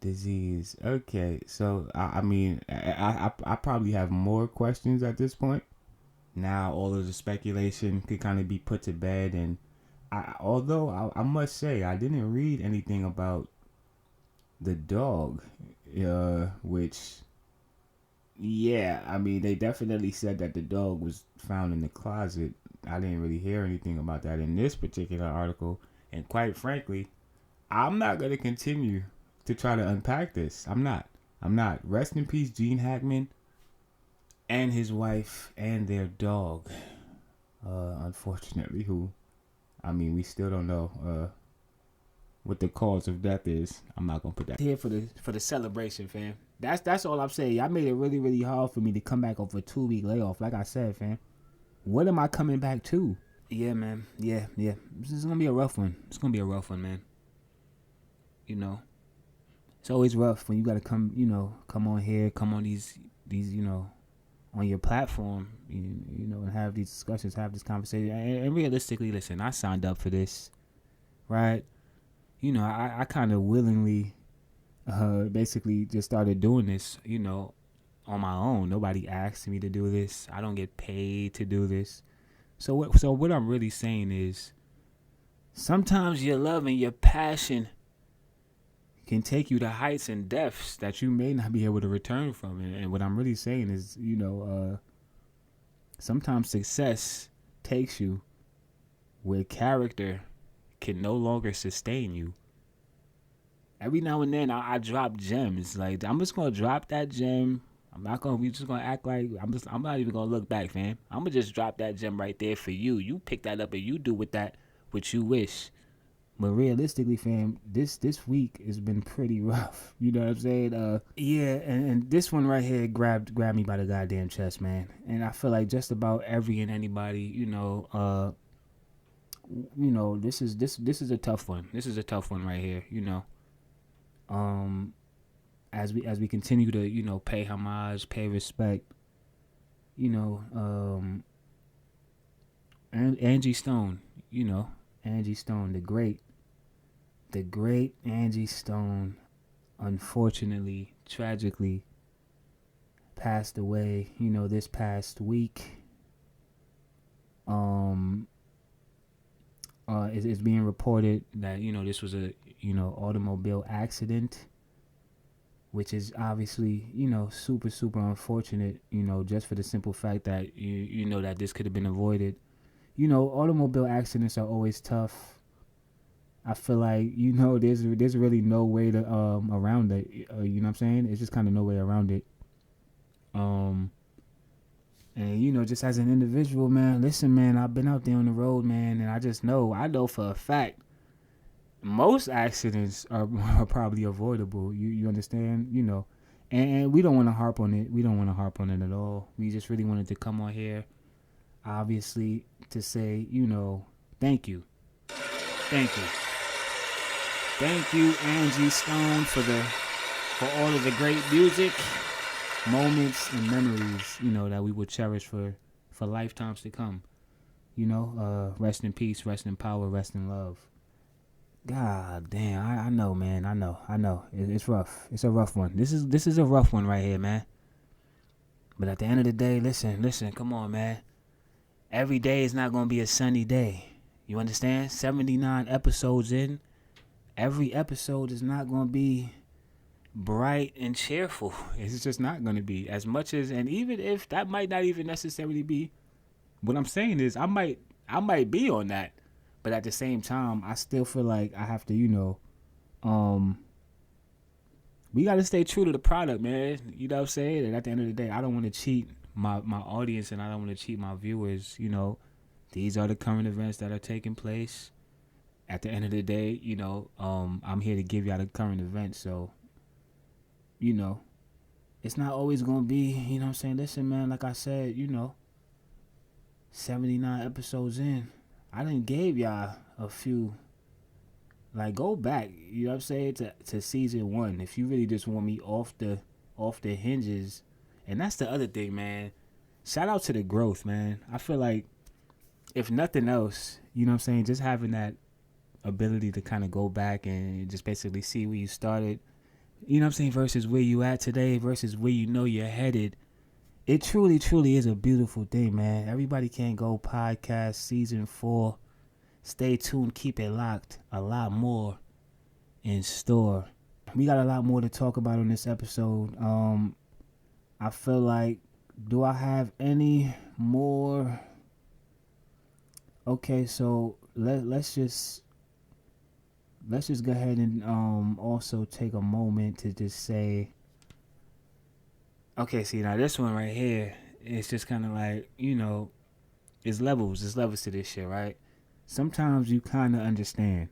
disease. Okay, so I mean, I probably have more questions at this point. Now all of the speculation could kind of be put to bed, and although I must say I didn't read anything about the dog, which, yeah, I mean, they definitely said that the dog was found in the closet. I didn't really hear anything about that in this particular article, and quite frankly, I'm not going to continue to try to unpack this. I'm not. Rest in peace, Gene Hackman and his wife and their dog. Unfortunately, we still don't know what the cause of death is. I'm not gonna put that here for the celebration, fam. That's all I'm saying. Y'all made it really, really hard for me to come back off a 2-week layoff. Like I said, fam, what am I coming back to? Yeah, man. Yeah. This is gonna be a rough one. It's gonna be a rough one, man. You know, it's always rough when you gotta come on here, come on these on your platform, and have these discussions, have this conversation. And realistically, listen, I signed up for this, right? I kind of willingly, basically just started doing this, on my own. Nobody asked me to do this. I don't get paid to do this. So what I'm really saying is, sometimes your love and your passion can take you to heights and depths that you may not be able to return from. And what I'm really saying is, sometimes success takes you where character can no longer sustain you. Every now and then I drop gems. Like, I'm just gonna drop that gem. We just gonna act like I'm not even gonna look back, fam. I'm gonna just drop that gem right there for you. You pick that up and you do with that what you wish. But realistically, fam, this week has been pretty rough. You know what I'm saying? Yeah, and this one right here grabbed me by the goddamn chest, man. And I feel like just about every and anybody, this is a tough one. This is a tough one right here. As we continue to pay homage, pay respect. And Angie Stone, Angie Stone, the great Angie Stone, unfortunately, tragically passed away, this past week. It's being reported that, this was a, automobile accident, which is obviously, super, super unfortunate, just for the simple fact that, that this could have been avoided. Automobile accidents are always tough. I feel like, there's really no way to around it. You know what I'm saying? It's just kind of no way around it. And, just as an individual, man, listen, man, I've been out there on the road, man, and I know for a fact most accidents are probably avoidable. You understand? And we don't want to harp on it. We don't want to harp on it at all. We just really wanted to come on here, obviously, to say, thank you. Thank you. Thank you, Angie Stone, for all of the great music, moments, and memories, that we will cherish for lifetimes to come. Rest in peace, rest in power, rest in love. God damn, I know, man. I know. It's rough. It's a rough one. This is a rough one right here, man. But at the end of the day, listen, come on, man. Every day is not going to be a sunny day. You understand? 79 episodes in. every episode is not going to be bright and cheerful. It's just not going to be as much as, and even if that might not even necessarily be what I'm saying is I might be on that, but at the same time I still feel like I have to, we got to stay true to the product, man. You know what I'm saying? And at the end of the day, I don't want to cheat my audience, and I don't want to cheat my viewers. These are the current events that are taking place. At the end of the day, I'm here to give y'all the current events. So, it's not always going to be, you know what I'm saying? Listen, man, like I said, 79 episodes in, I done gave y'all a few. Like, go back, you know what I'm saying, to season 1 if you really just want me off the hinges. And that's the other thing, man. Shout out to the growth, man. I feel like if nothing else, you know what I'm saying, just having that ability to kind of go back and just basically see where you started, you know what I'm saying, versus where you at today versus where you're headed. It truly, truly is a beautiful thing, man. Everybody Can Go podcast season 4. Stay tuned. Keep it locked. A lot more in store. We got a lot more to talk about on this episode. I feel like, do I have any more? Okay, so let's just go ahead and also take a moment to just say, okay, see, now this one right here, it's just kind of like, it's levels to this shit, right? Sometimes you kind of understand.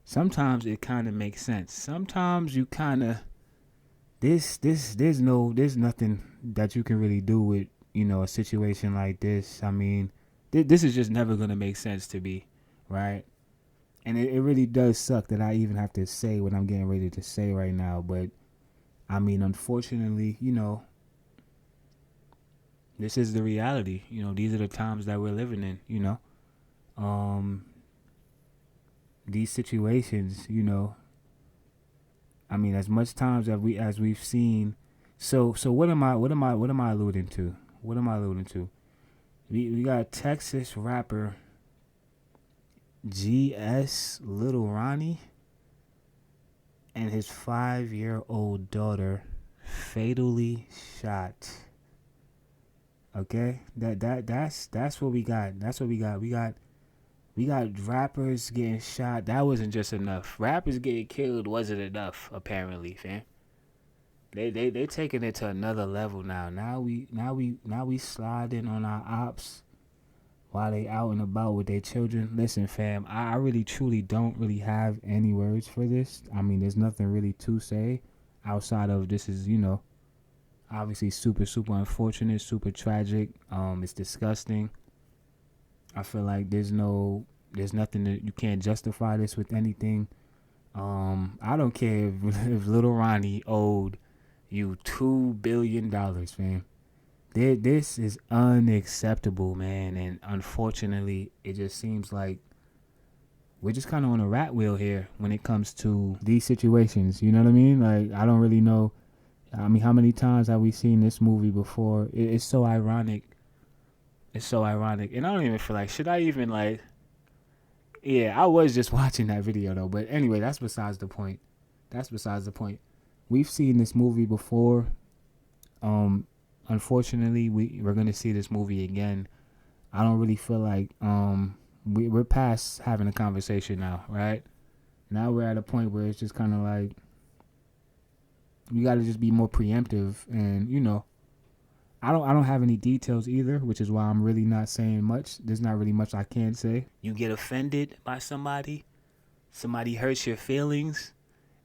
Sometimes it kind of makes sense. Sometimes you kind of, there's nothing that you can really do with, a situation like this. I mean, this is just never going to make sense to me, right? And it really does suck that I even have to say what I'm getting ready to say right now. But, I mean, unfortunately, this is the reality. These are the times that we're living in, these situations, I mean, as much times as we've seen. So what am I alluding to? What am I alluding to? We got Texas rapper Lil Ronnie and his 5-year-old daughter fatally shot. Okay, that's what we got. That's what we got. We got rappers getting shot. That wasn't just enough. Rappers getting killed wasn't enough, apparently, fam. They taking it to another level now. Now we sliding on our ops while they out and about with their children. Listen, fam, I really truly don't really have any words for this. I mean, there's nothing really to say outside of this is, obviously super, super unfortunate, super tragic. It's disgusting. I feel like there's nothing that you can't justify this with anything. I don't care if Lil Ronnie owed you $2 billion, fam. This is unacceptable, man. And unfortunately, it just seems like we're just kind of on a rat wheel here when it comes to these situations. You know what I mean? Like, I don't really know. I mean, how many times have we seen this movie before? It's so ironic. It's so ironic. And I don't even feel like, should I even like, yeah, I was just watching that video though. But anyway, that's besides the point. We've seen this movie before. Unfortunately, we're going to see this movie again. I don't really feel like, we're past having a conversation now, right? Now we're at a point where it's just kind of like, you got to just be more preemptive. And, I don't have any details either, which is why I'm really not saying much. There's not really much I can say. You get offended by somebody hurts your feelings,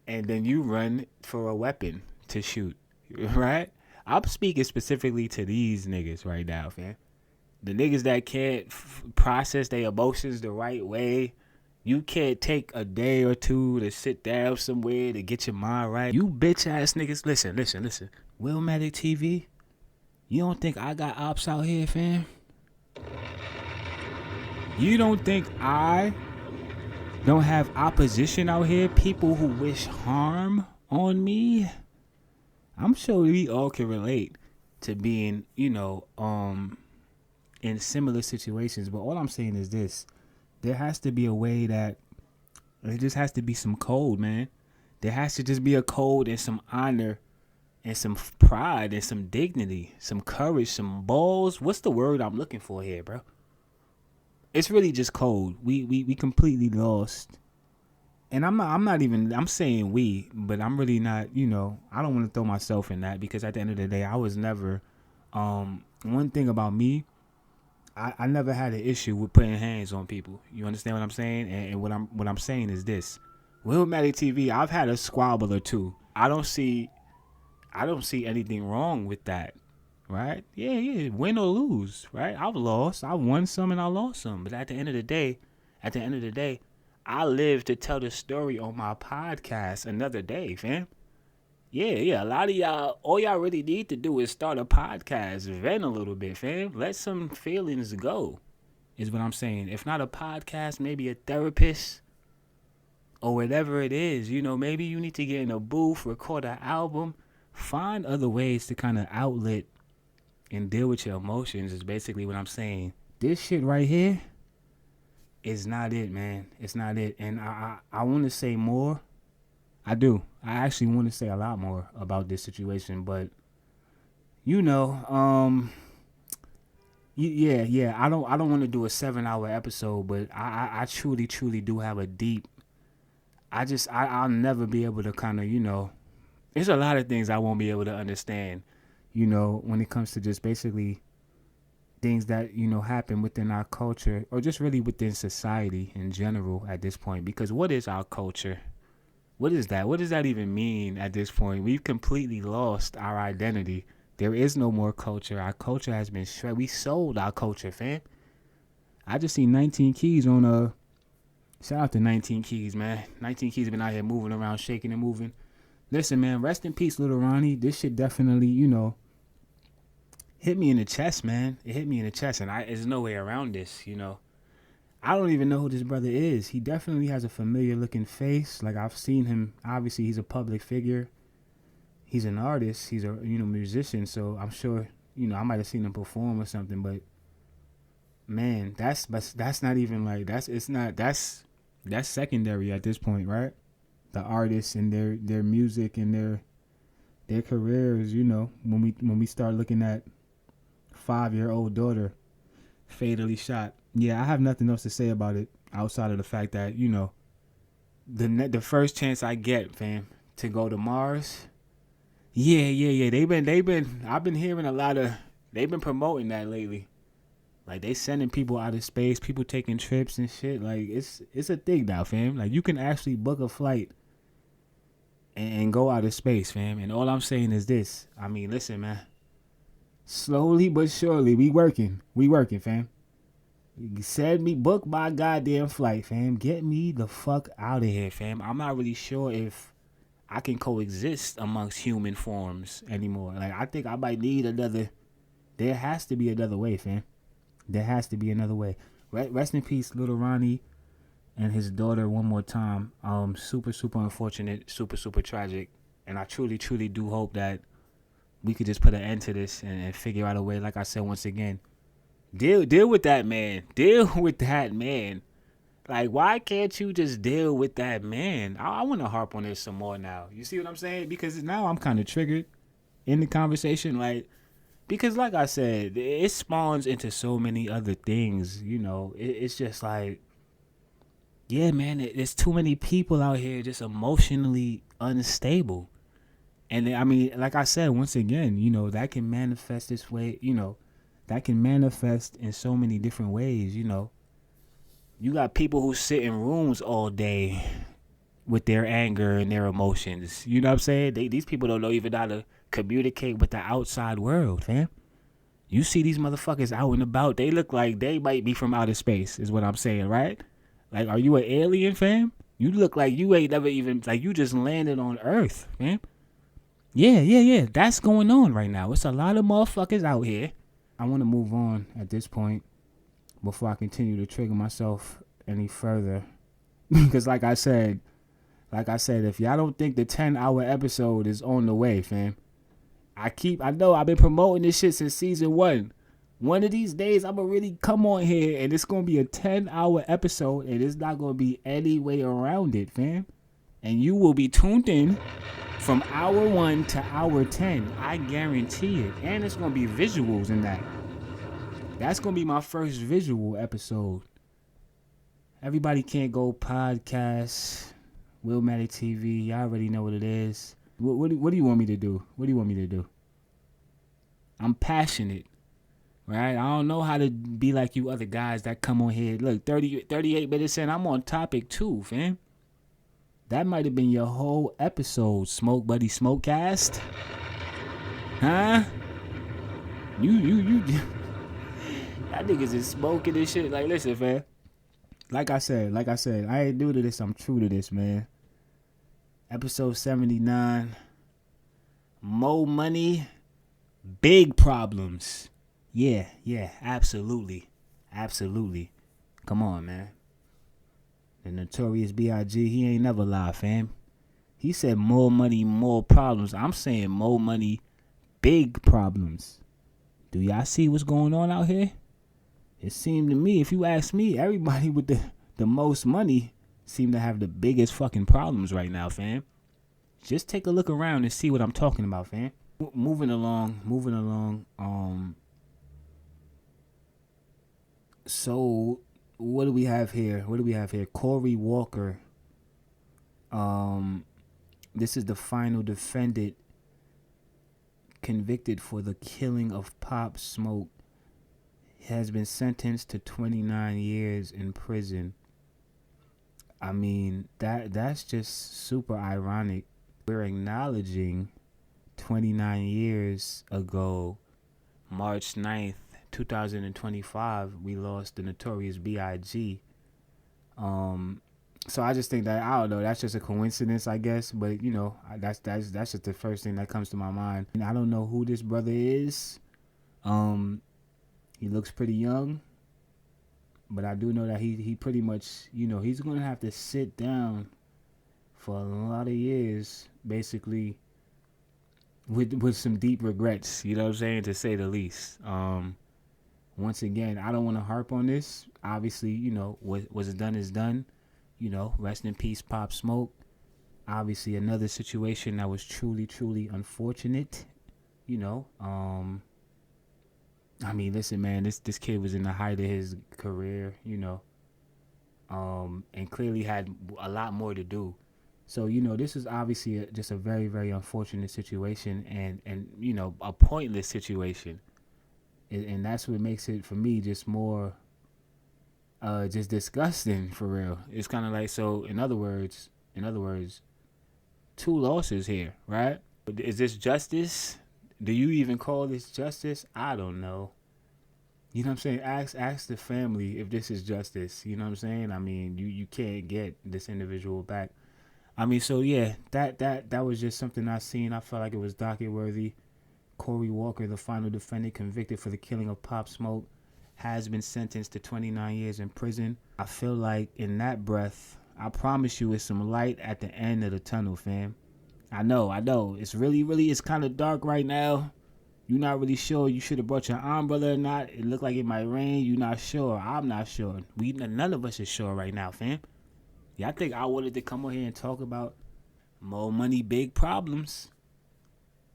and then you run for a weapon to shoot, right? I'm speaking specifically to these niggas right now, fam. The niggas that can't process their emotions the right way. You can't take a day or two to sit down somewhere to get your mind right. You bitch ass niggas, listen. Willmatic TV, you don't think I got ops out here, fam? You don't think I don't have opposition out here? People who wish harm on me? I'm sure we all can relate to being, in similar situations. But all I'm saying is this. There has to be a way that It just has to be some code, man. There has to just be a code and some honor and some pride and some dignity, some courage, some balls. What's the word I'm looking for here, bro? It's really just code. We completely lost. And I'm saying we, but I'm really not, you know, I don't want to throw myself in that, because at the end of the day, I was never, one thing about me, I never had an issue with putting hands on people. You understand what I'm saying? And what I'm saying is this. With Maddie TV, I've had a squabble or two. I don't see anything wrong with that. Right? Yeah. Win or lose, right? I've lost. I won some and I lost some. But at the end of the day, I live to tell the story on my podcast another day, fam. Yeah. A lot of y'all, all y'all really need to do is start a podcast, vent a little bit, fam. Let some feelings go, is what I'm saying. If not a podcast, maybe a therapist or whatever it is. You know, maybe you need to get in a booth, record an album, find other ways to kind of outlet and deal with your emotions, is basically what I'm saying. This shit right here is not it, man. It's not it. And I want to say more. I do. I actually want to say a lot more about this situation, but you know, yeah. I don't want to do a 7-hour episode, but I truly do have a deep. I'll never be able to kind of, you know, there's a lot of things I won't be able to understand, you know, when it comes to just basically things that, you know, happen within our culture, or just really within society in general at this point. Because what is our culture? What is that? What does that even mean at this point? We've completely lost our identity. There is no more culture. Our culture has been shredded. We sold our culture, fam. I just seen 19 Keys on shout out to 19 Keys, man. 19 Keys been out here moving around, shaking and moving. Listen, man, rest in peace, Little Ronnie. This shit definitely, you know, hit me in the chest, man. It hit me in the chest, and there's no way around this, you know. I don't even know who this brother is. He definitely has a familiar looking face. Like, I've seen him. Obviously, he's a public figure. He's an artist. He's a, you know, musician. So I'm sure, you know, I might have seen him perform or something. But man, that's not even like that's secondary at this point, right? The artists and their music and their careers. You know, when we start looking at 5-year-old daughter fatally shot. Yeah, I have nothing else to say about it outside of the fact that, you know, the first chance I get, fam, to go to Mars. Yeah. I've been hearing they've been promoting that lately. Like, they sending people out of space, people taking trips and shit. Like, it's a thing now, fam. Like, you can actually book a flight and go out of space, fam. And all I'm saying is this. I mean, listen, man. Slowly but surely, we working, fam. Send me, book my goddamn flight, fam. Get me the fuck out of here, fam. I'm not really sure if I can coexist amongst human forms anymore. Like, I think I might need there has to be another way, fam. There has to be another way. Rest in peace, Little Ronnie and his daughter one more time. Super unfortunate, super tragic. And I truly do hope that we could just put an end to this and figure out a way, like I said once again, Deal with that man. Deal with that man. Like, why can't you just deal with that man? I want to harp on this some more now. You see what I'm saying? Because now I'm kind of triggered in the conversation. Like, because like I said, it spawns into so many other things. You know, it's just like, yeah, man, there's too many people out here just emotionally unstable. And I mean, like I said, once again, you know, that can manifest this way, you know. That can manifest in so many different ways, you know. You got people who sit in rooms all day with their anger and their emotions. You know what I'm saying? These people don't know even how to communicate with the outside world, fam. You see these motherfuckers out and about, they look like they might be from outer space, is what I'm saying, right? Like, are you an alien, fam? You look like you ain't never even, like, you just landed on Earth, fam. Yeah. That's going on right now. It's a lot of motherfuckers out here. I want to move on at this point before I continue to trigger myself any further. Because like I said, if y'all don't think the 10-hour episode is on the way, fam, I know I've been promoting this shit since season 1. One of these days, I'm going to really come on here, and it's going to be a 10-hour episode, and it's not going to be any way around it, fam. And you will be tuned in from hour 1 to hour 10. I guarantee it. And it's going to be visuals in that. That's going to be my first visual episode. Everybody Can't Go podcast, Willmatic TV. Y'all already know what it is. What do you want me to do? What do you want me to do? I'm passionate. Right? I don't know how to be like you other guys that come on here. Look, 38 minutes in, I'm on topic too, fam. That might have been your whole episode, Smoke Buddy Smokecast. Huh? You that niggas is smoking this shit. Like, listen, fam. Like I said, I ain't new to this. I'm true to this, man. Episode 79. Mo money, big problems. Yeah, absolutely. Come on, man. The Notorious B.I.G., he ain't never lied, fam. He said more money, more problems. I'm saying more money, big problems. Do y'all see what's going on out here? It seemed to me, if you ask me, everybody with the most money seem to have the biggest fucking problems right now, fam. Just take a look around and see what I'm talking about, fam. Moving along. So, what do we have here? Corey Walker. This is the final defendant convicted for the killing of Pop Smoke. Has been sentenced to 29 years in prison. I mean, that's just super ironic. We're acknowledging 29 years ago, March 9th, 2025, we lost the Notorious B.I.G. So I just think that, I don't know, that's just a coincidence, I guess. But, you know, that's just the first thing that comes to my mind. And I don't know who this brother is. He looks pretty young. But I do know that he pretty much, you know, he's going to have to sit down for a lot of years, basically, with some deep regrets, you know what I'm saying, to say the least. Once again, I don't want to harp on this. Obviously, you know, what's done is done. You know, rest in peace, Pop Smoke. Obviously, another situation that was truly, truly unfortunate. You know, I mean, listen, man, this kid was in the height of his career, you know, and clearly had a lot more to do. So, you know, this is obviously just a very, very unfortunate situation and you know, a pointless situation. And that's what makes it, for me, just more just disgusting, for real. It's kind of like, so, in other words, 2 losses here, right? Is this justice? Do you even call this justice? I don't know. You know what I'm saying? Ask the family if this is justice. You know what I'm saying? I mean, you can't get this individual back. I mean, so yeah, that was just something I seen. I felt like it was docket worthy. Corey Walker, the final defendant convicted for the killing of Pop Smoke, has been sentenced to 29 years in prison. I feel like in that breath, I promise you, it's some light at the end of the tunnel, fam. I know. It's really, it's kind of dark right now. You're not really sure you should have brought your umbrella or not. It looked like it might rain. You're not sure. I'm not sure. None of us is sure right now, fam. Yeah, I think I wanted to come on here and talk about more money, big problems.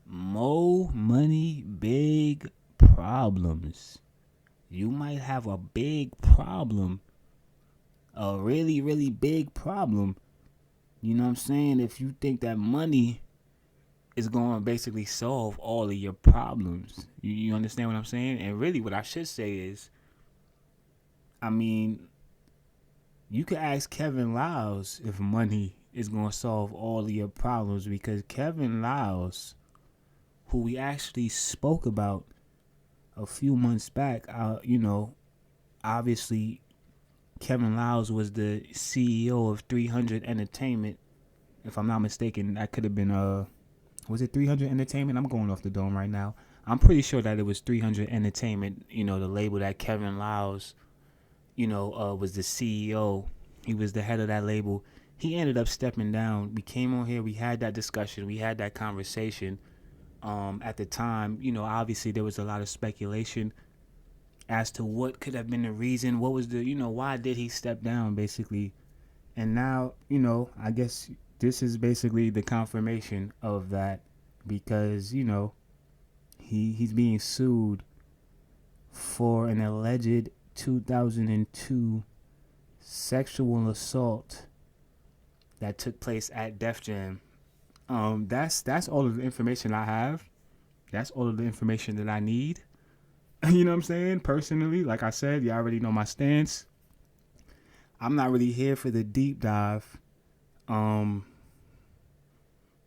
More money, big problems. You might have a big problem. A really, really big problem. You know what I'm saying? If you think that money is going to basically solve all of your problems. You understand what I'm saying? And really what I should say is, I mean, you could ask Kevin Liles if money is going to solve all of your problems, because Kevin Liles, who we actually spoke about a few months back, you know, obviously Kevin Liles was the CEO of 300 Entertainment. If I'm not mistaken, that could have been, was it 300 Entertainment? I'm going off the dome right now. I'm pretty sure that it was 300 Entertainment, you know, the label that Kevin Liles, you know, was the CEO. He was the head of that label. He ended up stepping down. We came on here. We had that discussion. We had that conversation. At the time, you know, obviously there was a lot of speculation as to what could have been the reason, what was the, why did he step down, basically. And now, I guess this is basically the confirmation of that, because, he's being sued for an alleged 2002 sexual assault that took place at Def Jam. That's all of the information I have. That's all of the information that I need. You know what I'm saying? Personally, like I said, you already know my stance. I'm not really here for the deep dive.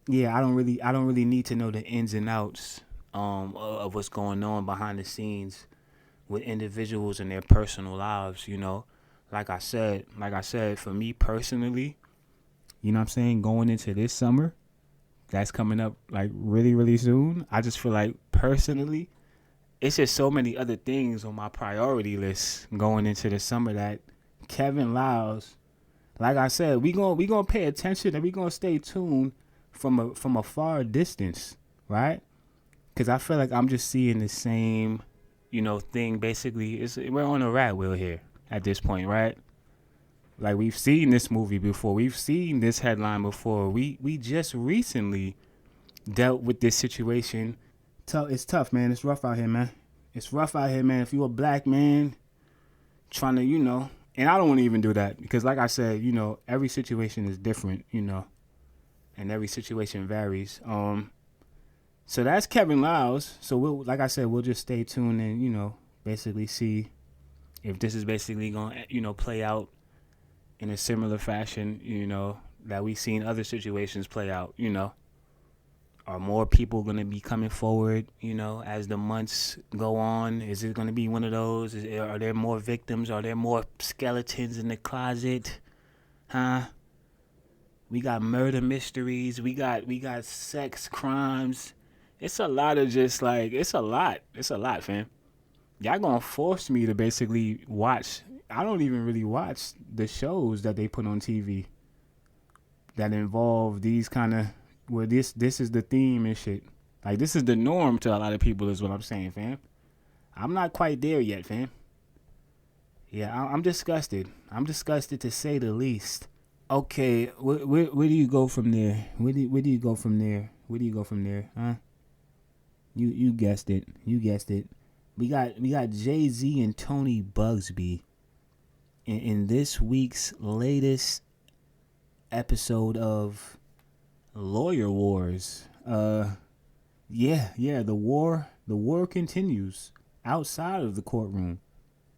Yeah, I don't really need to know the ins and outs of what's going on behind the scenes with individuals and their personal lives, Like I said, for me personally, you know what I'm saying, going into this summer, that's coming up like really, really soon. I just feel like personally, it's just so many other things on my priority list going into the summer that Kevin Liles, like I said, we gonna pay attention and we gonna stay tuned from a far distance, right? Because I feel like I'm just seeing the same, thing. Basically, we're on a rat wheel here at this point, right? Like, we've seen this movie before. We've seen this headline before. We just recently dealt with this situation. It's tough, man. It's rough out here, man. It's rough out here, man. If you're a black man trying to, and I don't want to even do that because, like I said, every situation is different, and every situation varies. So that's Kevin Liles. So we'll just stay tuned and, basically see if this is basically going to, play out in a similar fashion, that we've seen other situations play out, Are more people going to be coming forward, as the months go on? Is it going to be one of those? Are there more victims? Are there more skeletons in the closet? Huh? We got murder mysteries. We got sex crimes. It's a lot of just like, it's a lot, fam. Y'all gonna force me to basically watch. I don't even really watch the shows that they put on TV that involve these kind of, where this is the theme and shit. Like, this is the norm to a lot of people is what I'm saying, fam. I'm not quite there yet, fam. Yeah, I'm disgusted. I'm disgusted to say the least. Okay, where do you go from there? Where do you go from there? Where do you go from there? Huh? You guessed it. You guessed it. We got Jay-Z and Tony Bugsby in this week's latest episode of Lawyer Wars. Yeah, the war continues outside of the courtroom.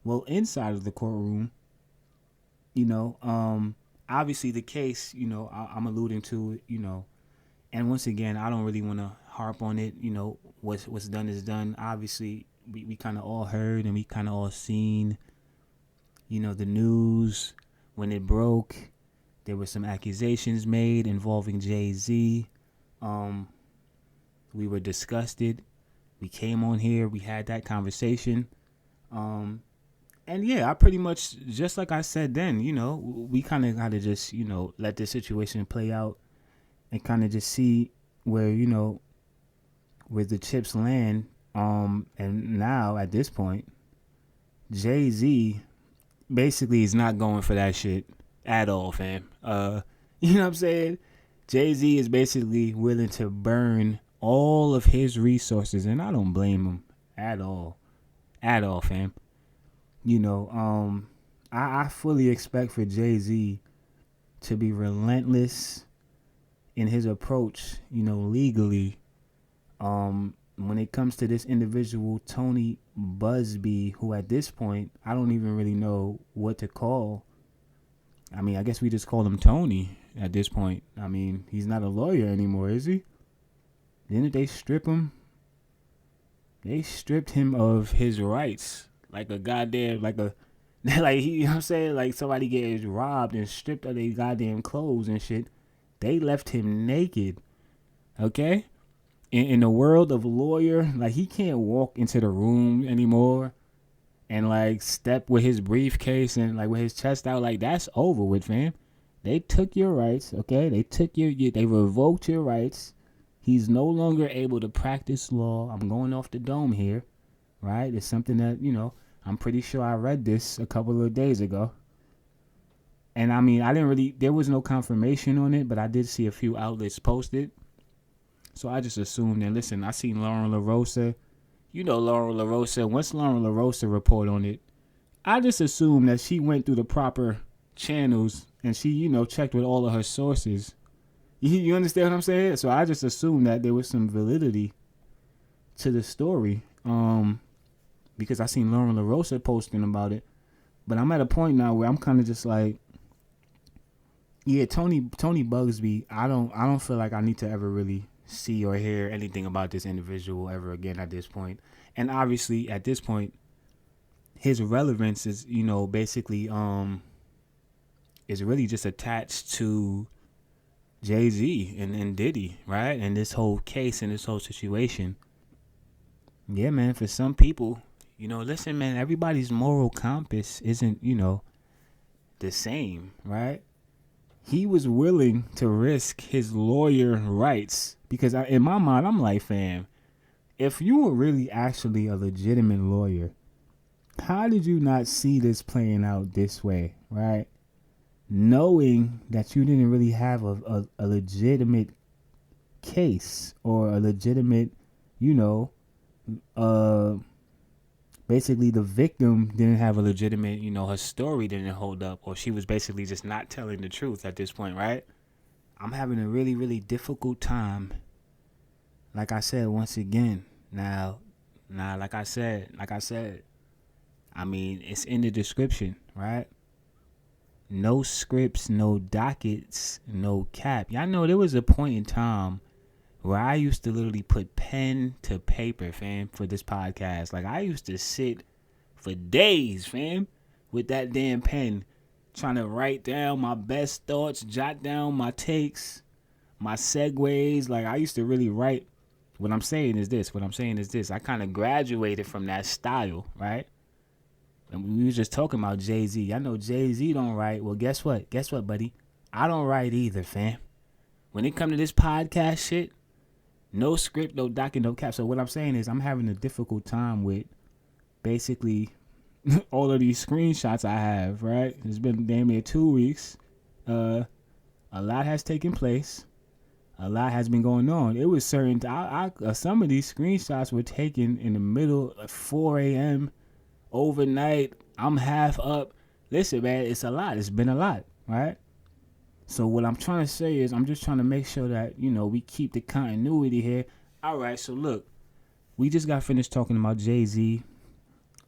Well, inside of the courtroom, obviously the case, I'm alluding to it, and once again, I don't really want to harp on it. What's done is done. Obviously, we kind of all heard and we kind of all seen, the news when it broke. There were some accusations made involving Jay-Z. We were disgusted. We came on here. We had that conversation. And yeah, I pretty much, just like I said then, we kind of got to just, let the situation play out and kind of just see where, where the chips land. And now at this point, Jay-Z basically is not going for that shit at all, fam. You know what I'm saying? Jay-Z is basically willing to burn all of his resources, and I don't blame him at all, fam. I fully expect for Jay-Z to be relentless in his approach, legally. When it comes to this individual, Tony Bugsby, who at this point, I don't even really know what to call. I mean, I guess we just call him Tony at this point. I mean, he's not a lawyer anymore, is he? Didn't they strip him? They stripped him of his rights. Like a goddamn, like you know what I'm saying? Like somebody gets robbed and stripped of their goddamn clothes and shit. They left him naked. Okay? In the world of lawyer, like, he can't walk into the room anymore and like step with his briefcase and like with his chest out. Like, that's over with, fam. They took your rights, okay? They revoked your rights. He's no longer able to practice law. I'm going off the dome here, right? It's something that, I'm pretty sure I read this a couple of days ago. And I mean, there was no confirmation on it, but I did see a few outlets post it. So I just assumed that, listen, I seen Lauren LaRosa. You know Lauren LaRosa. Once Lauren LaRosa report on it, I just assumed that she went through the proper channels and she, checked with all of her sources. You understand what I'm saying? So I just assumed that there was some validity to the story. Because I seen Lauren LaRosa posting about it. But I'm at a point now where I'm kind of just like, yeah, Tony Bugsby, I don't feel like I need to ever really see or hear anything about this individual ever again at this point. And obviously at this point, his relevance is, basically is really just attached to Jay-Z and Diddy, right? And this whole case and this whole situation. Yeah, man, for some people, listen, man, everybody's moral compass isn't, the same, right? He was willing to risk his lawyer rights because in my mind, I'm like, fam, if you were really actually a legitimate lawyer, how did you not see this playing out this way, right? Knowing that you didn't really have a legitimate case or a legitimate, basically the victim didn't have a legitimate, her story didn't hold up, or she was basically just not telling the truth at this point, right? I'm having a really, really difficult time. Like I said, once again, now, like I said, I mean, it's in the description, right? No scripts, no dockets, no cap. Y'all know there was a point in time where I used to literally put pen to paper, fam, for this podcast. Like, I used to sit for days, fam, with that damn pen, trying to write down my best thoughts, jot down my takes, my segues. Like, I used to really write. What I'm saying is this. I kind of graduated from that style, right? And we was just talking about Jay-Z. I know Jay-Z don't write. Well, guess what? Guess what, buddy? I don't write either, fam. When it come to this podcast shit, no script, no docket, no cap. So what I'm saying is I'm having a difficult time with basically all of these screenshots I have, right? It's been damn near 2 weeks. A lot has taken place. A lot has been going on. It was certain. Some of these screenshots were taken in the middle of 4 a.m. overnight. I'm half up. Listen, man, it's a lot. It's been a lot, right? So what I'm trying to say is I'm just trying to make sure that, we keep the continuity here. All right, so look, we just got finished talking about Jay-Z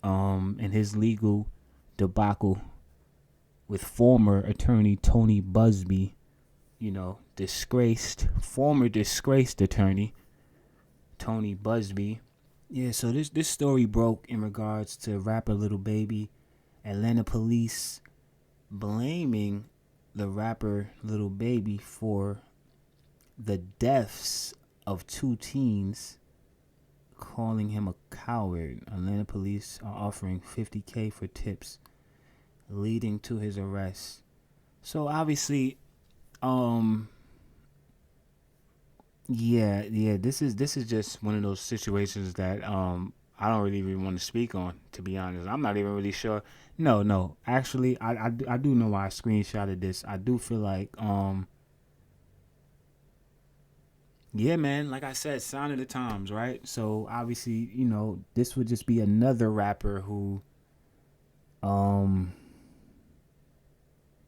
and his legal debacle with former attorney Tony Busby, former disgraced attorney Tony Busby. Yeah, so this story broke in regards to rapper Lil Baby. Atlanta police blaming the rapper Lil Baby for the deaths of 2 teens, calling him a coward. Atlanta police are offering $50K for tips, leading to his arrest. So obviously, this is just one of those situations that I don't really even want to speak on, to be honest. I'm not even really sure. No. Actually, I do know why I screenshotted this. I do feel like, yeah, man, like I said, sign of the times, right? So, obviously, this would just be another rapper who,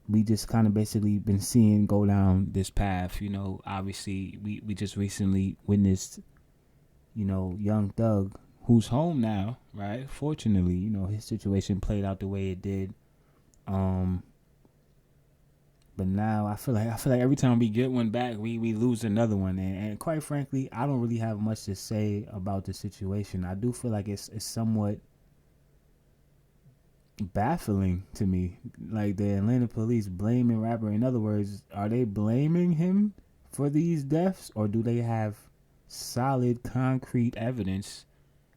we just kind of basically been seeing go down this path. Obviously, we just recently witnessed, Young Thug, who's home now, right? Fortunately, his situation played out the way it did. But now I feel like every time we get one back, we lose another one. And quite frankly, I don't really have much to say about the situation. I do feel like it's somewhat baffling to me. Like, the Atlanta police blaming rapper. In other words, are they blaming him for these deaths, or do they have solid, concrete evidence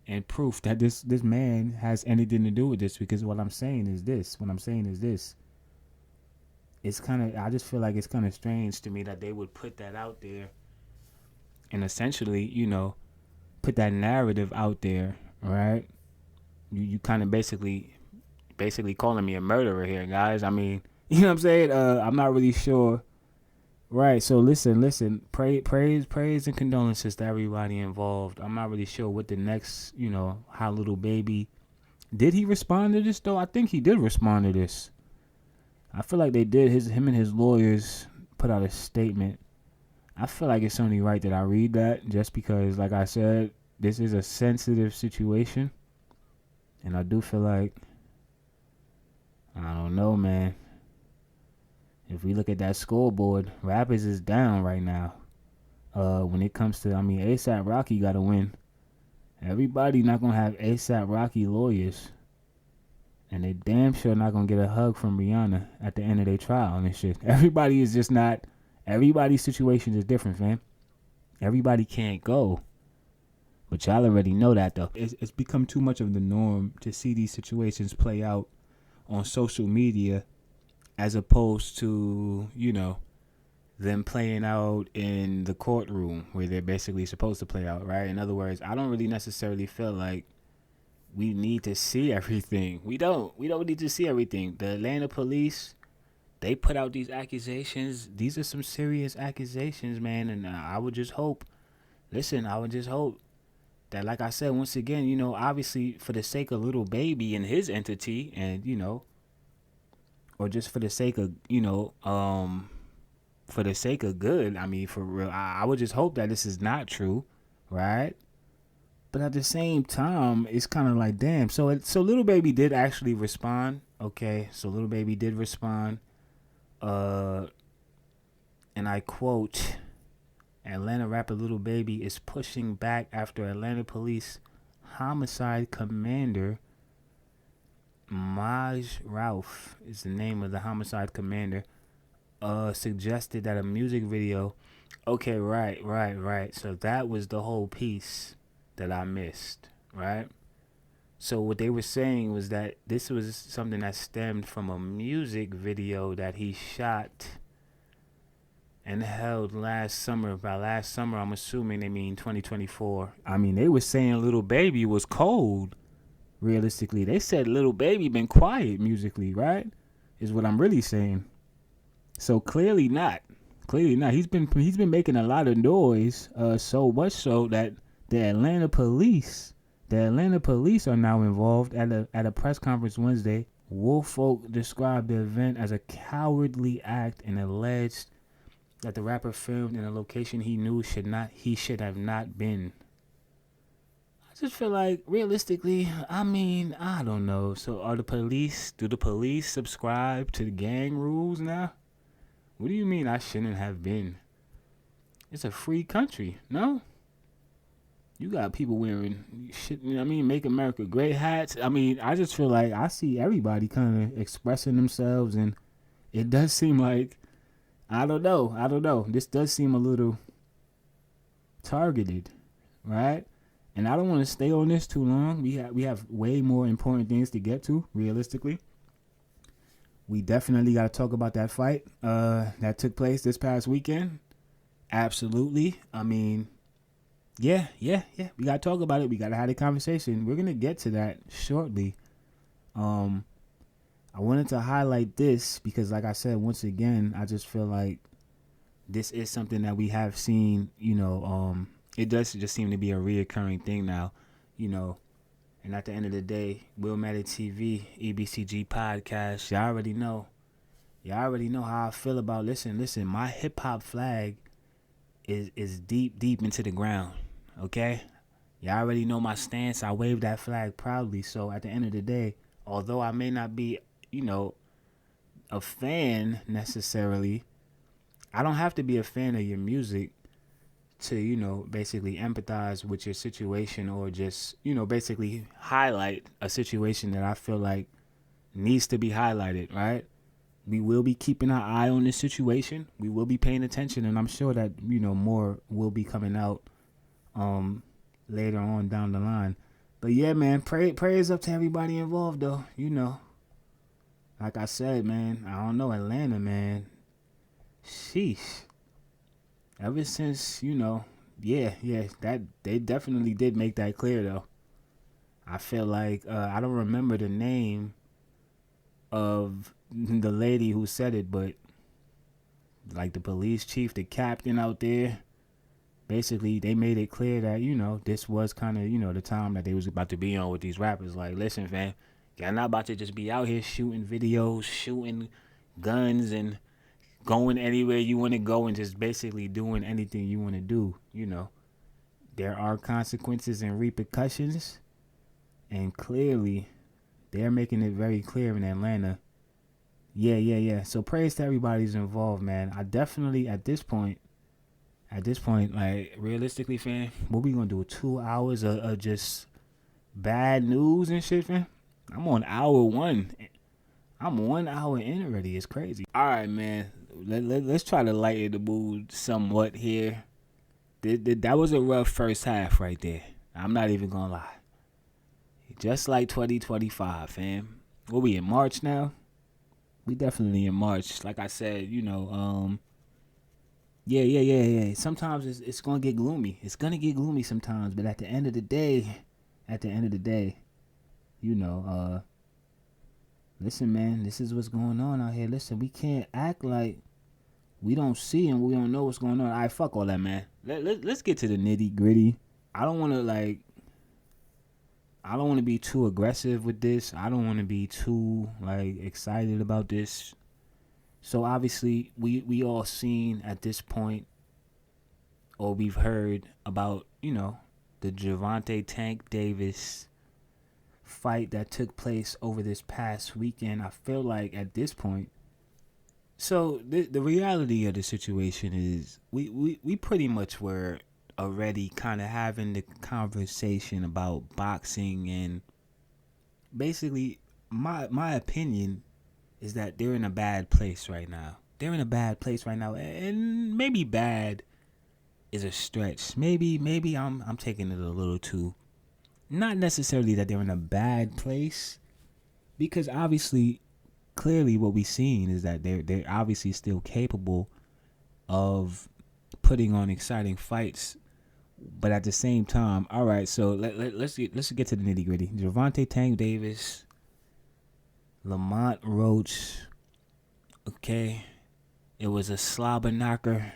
and proof that this man has anything to do with this? Because what I'm saying is this. I just feel like it's kind of strange to me that they would put that out there and essentially, put that narrative out there, right? you kind of basically calling me a murderer here, guys. I mean, you know what I'm saying? I'm not really sure. Right. So listen. Praise and condolences to everybody involved. I'm not really sure what the next, how Little Baby. Did he respond to this though? I think he did respond to this. I feel like they did. Him and his lawyers put out a statement. I feel like it's only right that I read that, just because, like I said, this is a sensitive situation. And I do feel like, I don't know, man. If we look at that scoreboard, Rappers is down right now. When it comes to, A$AP Rocky got to win. Everybody not going to have A$AP Rocky lawyers. And they damn sure not going to get a hug from Rihanna at the end of their trial and shit. Everybody is just not, everybody's situation is different, fam. Everybody can't go. But y'all already know that, though. It's become too much of the norm to see these situations play out on social media as opposed to, them playing out in the courtroom where they're basically supposed to play out, right? In other words, I don't really necessarily feel like we need to see everything. We don't need to see everything. The Atlanta police, they put out these accusations. These are some serious accusations, man. And I would just hope that, like I said, once again, obviously for the sake of Little Baby and his entity and, or just for the sake of, for the sake of good, for real, I would just hope that this is not true, right? But at the same time, it's kind of like, damn. So Little Baby did actually respond. Okay, so Little Baby did respond. And I quote, Atlanta rapper Little Baby is pushing back after Atlanta police homicide commander, Maj Ralph is the name of the homicide commander, suggested that a music video. Okay, right. So that was the whole piece that I missed, right? So what they were saying was that this was something that stemmed from a music video that he shot and held last summer. By last summer, I'm assuming they mean 2024. They were saying Little Baby was cold. Realistically, they said Little Baby been quiet musically, right? Is what I'm really saying. So clearly not. He's been making a lot of noise, so much so that the Atlanta police are now involved. At a press conference Wednesday, Woolfolk described the event as a cowardly act and alleged that the rapper filmed in a location he knew he should have not been. I just feel like, realistically, I don't know. So do the police subscribe to the gang rules now? What do you mean I shouldn't have been? It's a free country, no? You got people wearing shit, Make America Great hats. I just feel like I see everybody kind of expressing themselves, and it does seem like, I don't know. This does seem a little targeted, right? And I don't want to stay on this too long. We have way more important things to get to, realistically. We definitely got to talk about that fight that took place this past weekend. Absolutely. Yeah. We got to talk about it. We got to have a conversation. We're going to get to that shortly. I wanted to highlight this because, like I said, once again, I just feel like this is something that we have seen, it does just seem to be a reoccurring thing now, And at the end of the day, Will Matter TV, EBCG Podcast, y'all already know how I feel about, listen, my hip-hop flag is deep into the ground, okay? Y'all already know my stance. I wave that flag proudly. So at the end of the day, although I may not be, a fan necessarily, I don't have to be a fan of your music to, basically empathize with your situation or just, basically highlight a situation that I feel like needs to be highlighted, right? We will be keeping our eye on this situation. We will be paying attention, and I'm sure that, more will be coming out later on down the line. But yeah, man, prayers up to everybody involved, though, Like I said, man, I don't know, Atlanta, man. Sheesh. Ever since, that they definitely did make that clear, though. I feel like I don't remember the name of the lady who said it, but like the police chief, the captain out there, basically they made it clear that, you know, this was kind of, you know, the time that they was about to be on with these rappers. Like, listen, fam, y'all not about to just be out here shooting videos, shooting guns, and going anywhere you want to go and just basically doing anything you want to do. You know, there are consequences and repercussions, and clearly they're making it very clear in Atlanta. Yeah. So praise to everybody who's involved, man. I definitely, at this point, like, realistically, fam, what we gonna do? 2 hours of just bad news and shit, fam? I'm on hour 1. I'm 1 hour in already. It's crazy. All right, man. Let's try to lighten the mood somewhat here. That was a rough first half right there. I'm not even gonna lie. Just like 2025, fam. What we in March now? We definitely in March. Like I said, you know, yeah. Sometimes it's gonna get gloomy. It's gonna get gloomy sometimes, but at the end of the day, you know, listen, man, this is what's going on out here. Listen, we can't act like we don't see and we don't know what's going on. All right, fuck all that, man. Let's get to the nitty gritty. I don't want to be too aggressive with this. I don't want to be too, like, excited about this. So obviously we all seen at this point, or we've heard about, you know, the Gervonta Tank Davis fight that took place over this past weekend. I feel like at this point, so the reality of the situation is we pretty much were already kind of having the conversation about boxing, and basically my opinion is that they're in a bad place right now. And maybe bad is a stretch. Maybe I'm taking it a little too. Not necessarily that they're in a bad place, because obviously, clearly what we've seen is that they're obviously still capable of putting on exciting fights. But at the same time, all right, so let's get to the nitty gritty. Gervonta Tank Davis, Lamont Roach. Okay, it was a slobber knocker.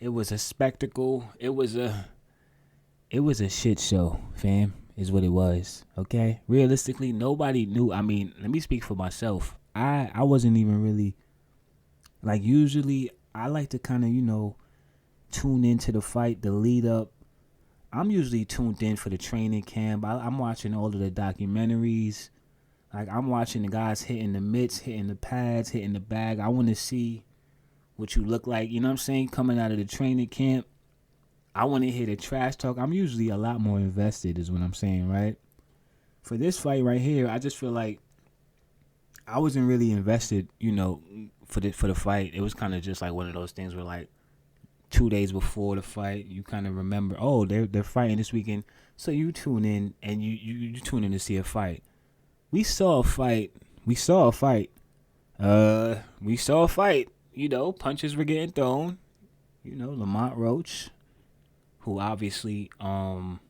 It was a spectacle. It was a shit show, fam, is what it was. Okay, realistically, nobody knew. I mean, let me speak for myself. I wasn't even really, like, usually I like to kind of, you know, tune into the fight, the lead up. I'm usually tuned in for the training camp. I'm watching all of the documentaries. Like, I'm watching the guys hitting the mitts, hitting the pads, hitting the bag. I want to see what you look like, you know what I'm saying, coming out of the training camp. I want to hear the trash talk. I'm usually a lot more invested, is what I'm saying, right? For this fight right here, I just feel like I wasn't really invested, you know, for the fight. It was kind of just like one of those things where, like, 2 days before the fight, you kind of remember, oh, they're fighting this weekend, so you tune in and you tune in to see a fight. We saw a fight. You know, punches were getting thrown. You know, Lamont Roach, who obviously wasn't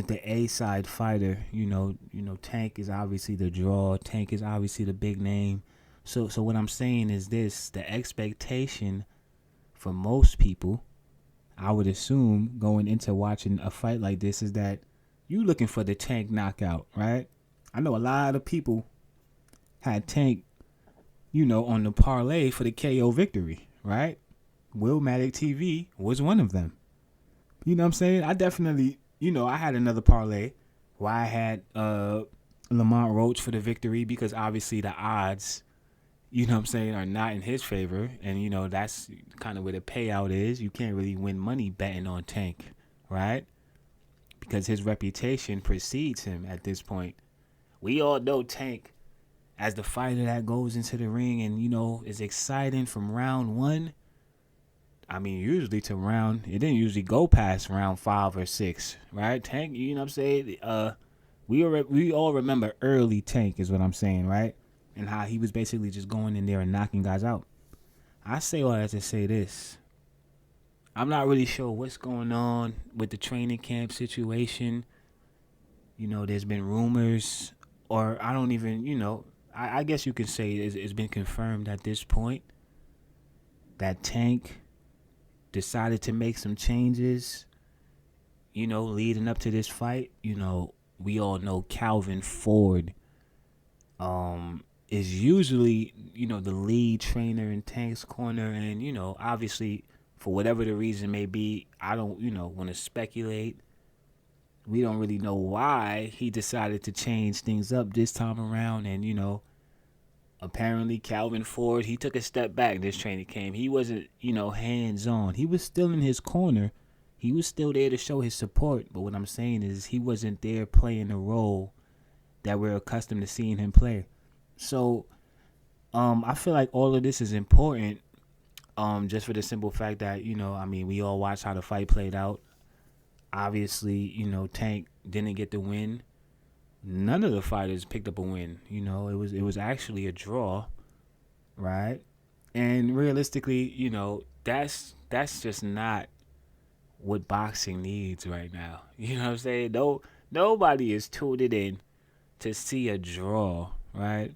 the A-side fighter. You know, Tank is obviously the draw. Tank is obviously the big name. So what I'm saying is this: the expectation for most people, I would assume, going into watching a fight like this, is that you looking for the Tank knockout, right? I know a lot of people had Tank, you know, on the parlay for the KO victory, right? Willmatic TV was one of them. You know what I'm saying? I definitely, you know, I had another parlay where I had Lamont Roach for the victory, because obviously the odds, you know what I'm saying, are not in his favor. And, you know, that's kind of where the payout is. You can't really win money betting on Tank, right? Because his reputation precedes him at this point. We all know Tank as the fighter that goes into the ring and, you know, is exciting from round 1. I mean, usually to round, it didn't usually go past round 5 or 6, right? Tank, you know what I'm saying? We all remember early Tank, is what I'm saying, right? And how he was basically just going in there and knocking guys out. I say all that to say this. I'm not really sure what's going on with the training camp situation. There's been rumors, or I don't even, I guess you could say it's been confirmed at this point that Tank decided to make some changes, leading up to this fight. We all know Calvin Ford is usually, the lead trainer in Tank's corner. And, obviously, for whatever the reason may be, I don't, want to speculate. We don't really know why he decided to change things up this time around. And, apparently Calvin Ford, he took a step back this training camp. He wasn't, hands-on. He was still in his corner. He was still there to show his support. But what I'm saying is he wasn't there playing the role that we're accustomed to seeing him play. So I feel like all of this is important just for the simple fact that, we all watched how the fight played out. Obviously, Tank didn't get the win. None of the fighters picked up a win. It was actually a draw, right? And realistically, that's just not what boxing needs right now. You know what I'm saying? Nobody is tuned in to see a draw, right?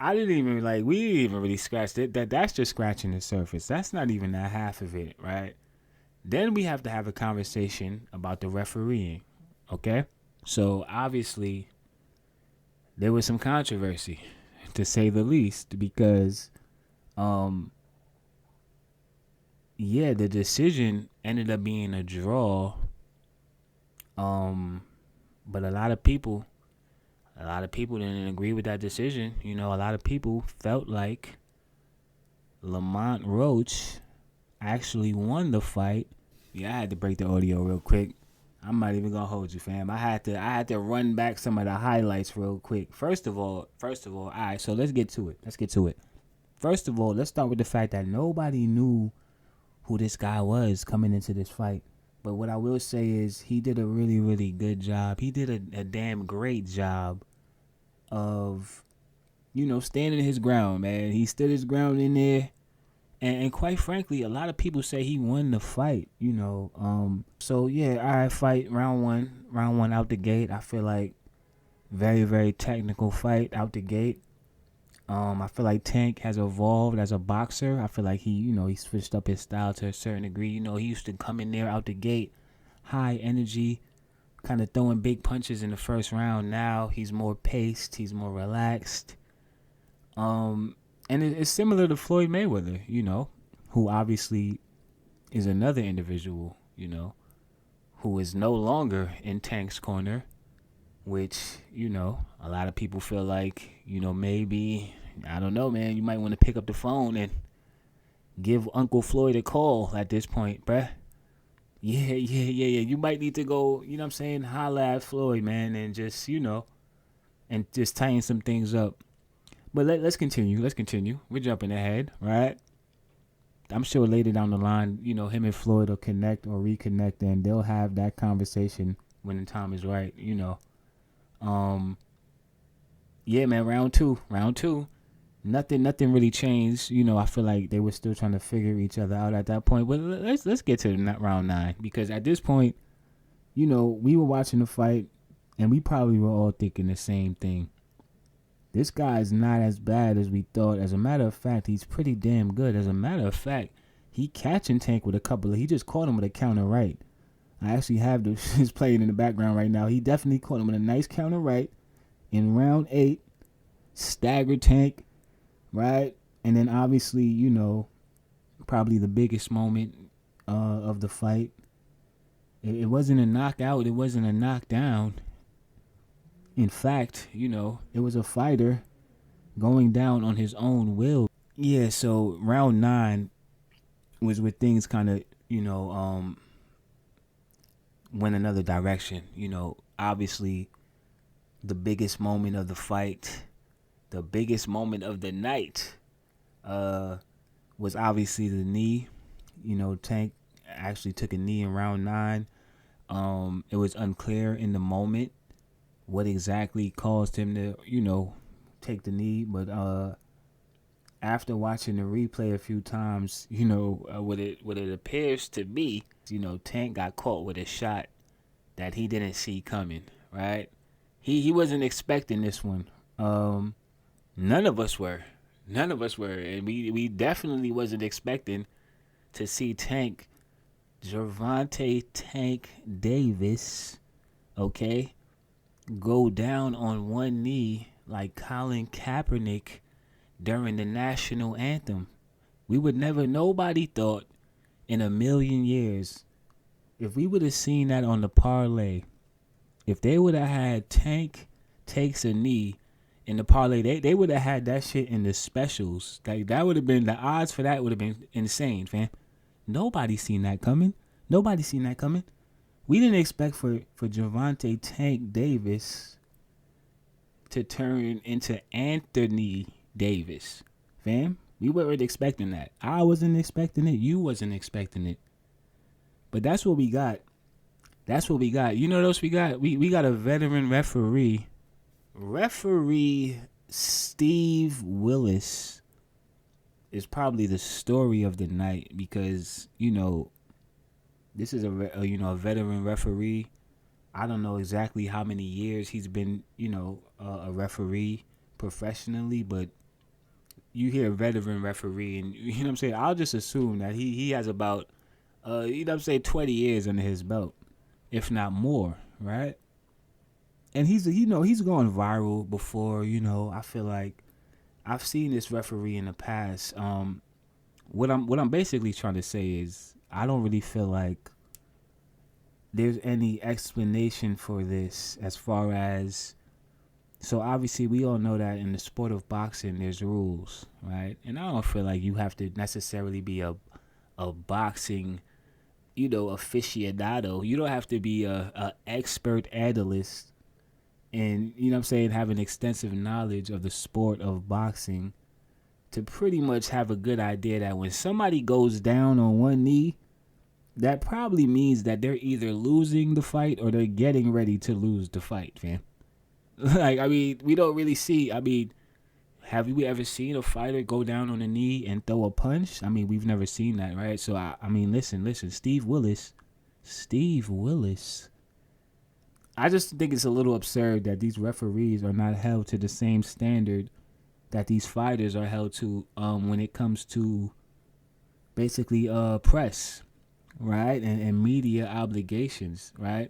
We didn't even really scratch it. That's just scratching the surface. That's not even that half of it, right? Then we have to have a conversation about the refereeing, okay? So obviously, there was some controversy, to say the least, because, the decision ended up being a draw. But a lot of people didn't agree with that decision. A lot of people felt like Lamont Roach actually won the fight. Yeah, I had to break the audio real quick. I'm not even gonna hold you, fam. I had to run back some of the highlights real quick. First of all, all right, so let's get to it. First of all, let's start with the fact that nobody knew who this guy was coming into this fight. But what I will say is he did a really, really good job. He did a damn great job of, standing his ground, man. He stood his ground in there. And quite frankly, a lot of people say he won the fight, So, yeah, all right, fight, round one out the gate. I feel like very, very technical fight out the gate. I feel like Tank has evolved as a boxer. I feel like he switched up his style to a certain degree. He used to come in there out the gate, high energy, kind of throwing big punches in the first round. Now he's more paced. He's more relaxed. And it's similar to Floyd Mayweather, who obviously is another individual, who is no longer in Tank's corner, which, a lot of people feel like, maybe, I don't know, man, you might want to pick up the phone and give Uncle Floyd a call at this point, bruh. Yeah. You might need to go, holla at Floyd, man, and just, and just tighten some things up. But let's continue. We're jumping ahead, right? I'm sure later down the line, him and Floyd will connect or reconnect, and they'll have that conversation when the time is right, Yeah, man, round two. Nothing really changed. I feel like they were still trying to figure each other out at that point. But let's get to round 9, because at this point, we were watching the fight, and we probably were all thinking the same thing. This guy is not as bad as we thought. As a matter of fact, he's pretty damn good. As a matter of fact, he catching Tank with he just caught him with a counter right. I actually have his playing in the background right now. He definitely caught him with a nice counter right in round 8. Staggered Tank, right? And then obviously, probably the biggest moment of the fight. It wasn't a knockout. It wasn't a knockdown. In fact, it was a fighter going down on his own will. Yeah, so round 9 was where things kind of, went another direction. Obviously, the biggest moment of the fight, the biggest moment of the night, was obviously the knee. Tank actually took a knee in round 9. It was unclear in the moment what exactly caused him to, take the knee. But after watching the replay a few times, what it appears to be, Tank got caught with a shot that he didn't see coming, right? He wasn't expecting this one. None of us were. And we definitely wasn't expecting to see Gervonta Tank Davis, okay, go down on one knee like Colin Kaepernick during the national anthem. Nobody thought in a million years, if we would have seen that on the parlay, if they would have had Tank takes a knee in the parlay, they would have had that shit in the specials. That would have been, the odds for that would have been insane, fam. Nobody seen that coming. We didn't expect for Gervonta Tank Davis to turn into Anthony Davis, fam. We weren't expecting that. I wasn't expecting it. You wasn't expecting it. But that's what we got. You know what else we got? We got a veteran referee. Referee Steve Willis is probably the story of the night because, this is a veteran referee. I don't know exactly how many years he's been, a referee professionally, but you hear veteran referee and, you know what I'm saying? I'll just assume that he has about, 20 years under his belt, if not more, right? And he's going viral before, I feel like I've seen this referee in the past. What I'm basically trying to say is I don't really feel like there's any explanation for this as far as, so obviously we all know that in the sport of boxing there's rules, right? And I don't feel like you have to necessarily be a boxing, aficionado. You don't have to be a expert analyst and, have an extensive knowledge of the sport of boxing to pretty much have a good idea that when somebody goes down on one knee, that probably means that they're either losing the fight or they're getting ready to lose the fight, fam. We don't really see, have we ever seen a fighter go down on a knee and throw a punch? We've never seen that, right? So, listen, Steve Willis, I just think it's a little absurd that these referees are not held to the same standard that these fighters are held to when it comes to basically press, right? And media obligations, right?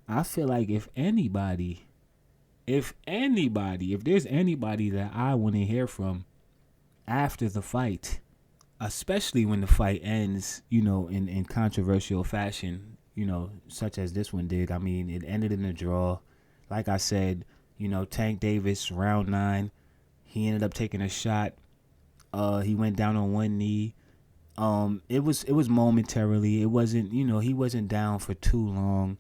I feel like if there's anybody that I want to hear from after the fight, especially when the fight ends, in controversial fashion, such as this one did. It ended in a draw. Like I said, Tank Davis, round 9, he ended up taking a shot. He went down on one knee. It was momentarily. It wasn't, he wasn't down for too long.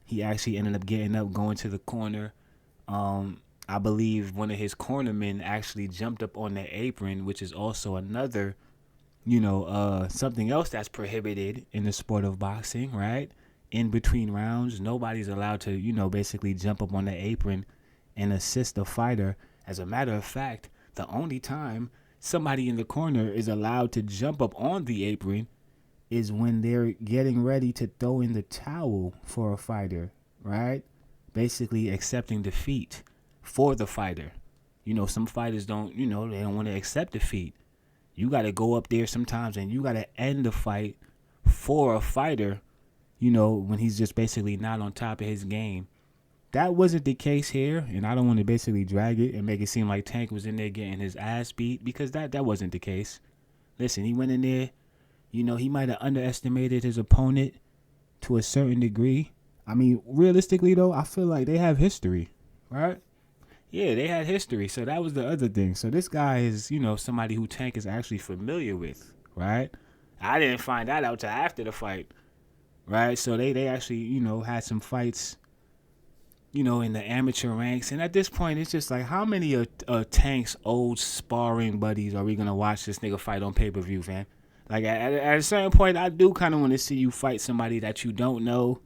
He actually ended up getting up, going to the corner. I believe one of his cornermen actually jumped up on the apron, which is also another, something else that's prohibited in the sport of boxing, right? In between rounds, nobody's allowed to, basically jump up on the apron and assist a fighter. As a matter of fact, the only time somebody in the corner is allowed to jump up on the apron is when they're getting ready to throw in the towel for a fighter, right? Basically accepting defeat for the fighter. Some fighters don't, they don't want to accept defeat. You got to go up there sometimes and you got to end the fight for a fighter, when he's just basically not on top of his game. That wasn't the case here, and I don't want to basically drag it and make it seem like Tank was in there getting his ass beat, because that wasn't the case. Listen, he went in there, he might have underestimated his opponent to a certain degree. Realistically, though, I feel like they have history, right? Yeah, they had history, so that was the other thing. So this guy is, somebody who Tank is actually familiar with, right? I didn't find that out till after the fight, right? So they actually, had some fights, in the amateur ranks. And at this point, it's just like, how many of Tank's old sparring buddies are we going to watch this nigga fight on pay-per-view, fam? Like, at a certain point, I do kind of want to see you fight somebody that you don't know.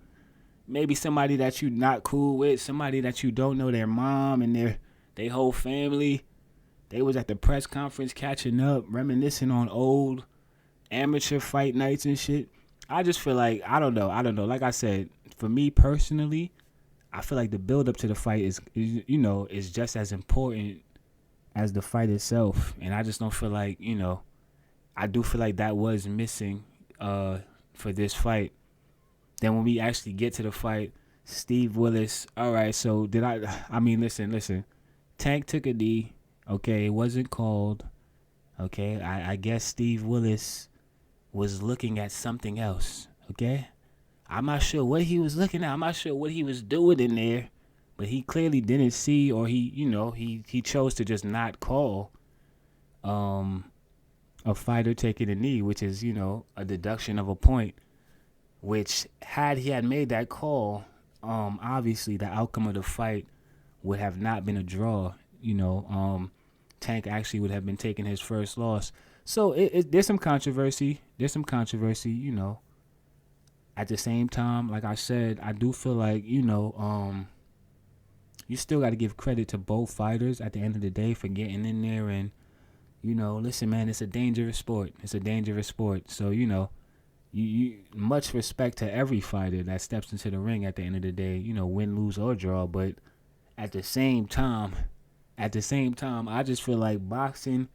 Maybe somebody that you're not cool with, somebody that you don't know their mom and their whole family. They was at the press conference catching up, reminiscing on old amateur fight nights and shit. I just feel like, I don't know. Like I said, for me personally, I feel like the build up to the fight is just as important as the fight itself. And I just don't feel like, I do feel like that was missing for this fight. Then when we actually get to the fight, Steve Willis, all right, so listen. Tank took a knee, okay, it wasn't called, okay. I guess Steve Willis was looking at something else, okay. I'm not sure what he was looking at. I'm not sure what he was doing in there, but he clearly didn't see, or he chose to just not call a fighter taking a knee, which is, a deduction of a point, which had he had made that call, obviously the outcome of the fight would have not been a draw. Tank actually would have been taking his first loss. So there's some controversy. At the same time, like I said, I do feel like, you still got to give credit to both fighters at the end of the day for getting in there and, listen, man, it's a dangerous sport. So, you much respect to every fighter that steps into the ring at the end of the day, win, lose, or draw. But at the same time, I just feel like boxing,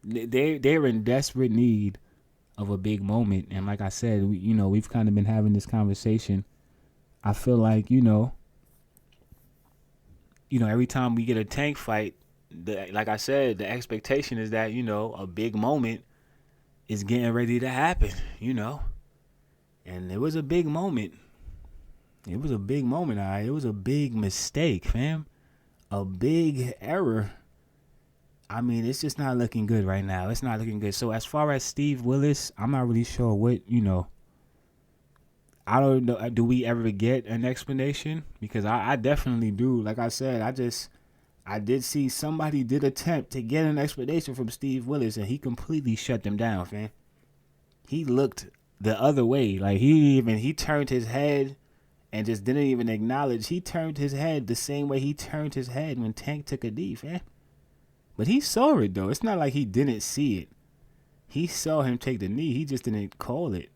they're in desperate need of a big moment. And like I said, we've kind of been having this conversation. I feel like, every time we get a Tank fight, like I said, the expectation is that, a big moment is getting ready to happen, And it was a big moment. It was a big moment, all right? It was a big mistake, fam. A big error. I mean, it's just not looking good right now. It's not looking good. So as far as Steve Willis, I'm not really sure what, I don't know. Do we ever get an explanation? Because I definitely do. Like I said, I did see somebody did attempt to get an explanation from Steve Willis, and he completely shut them down, fam. He looked the other way. Like, he turned his head and just didn't even acknowledge. He turned his head the same way he turned his head when Tank took a knee, fam. But he saw it, though. It's not like he didn't see it. He saw him take the knee. He just didn't call it,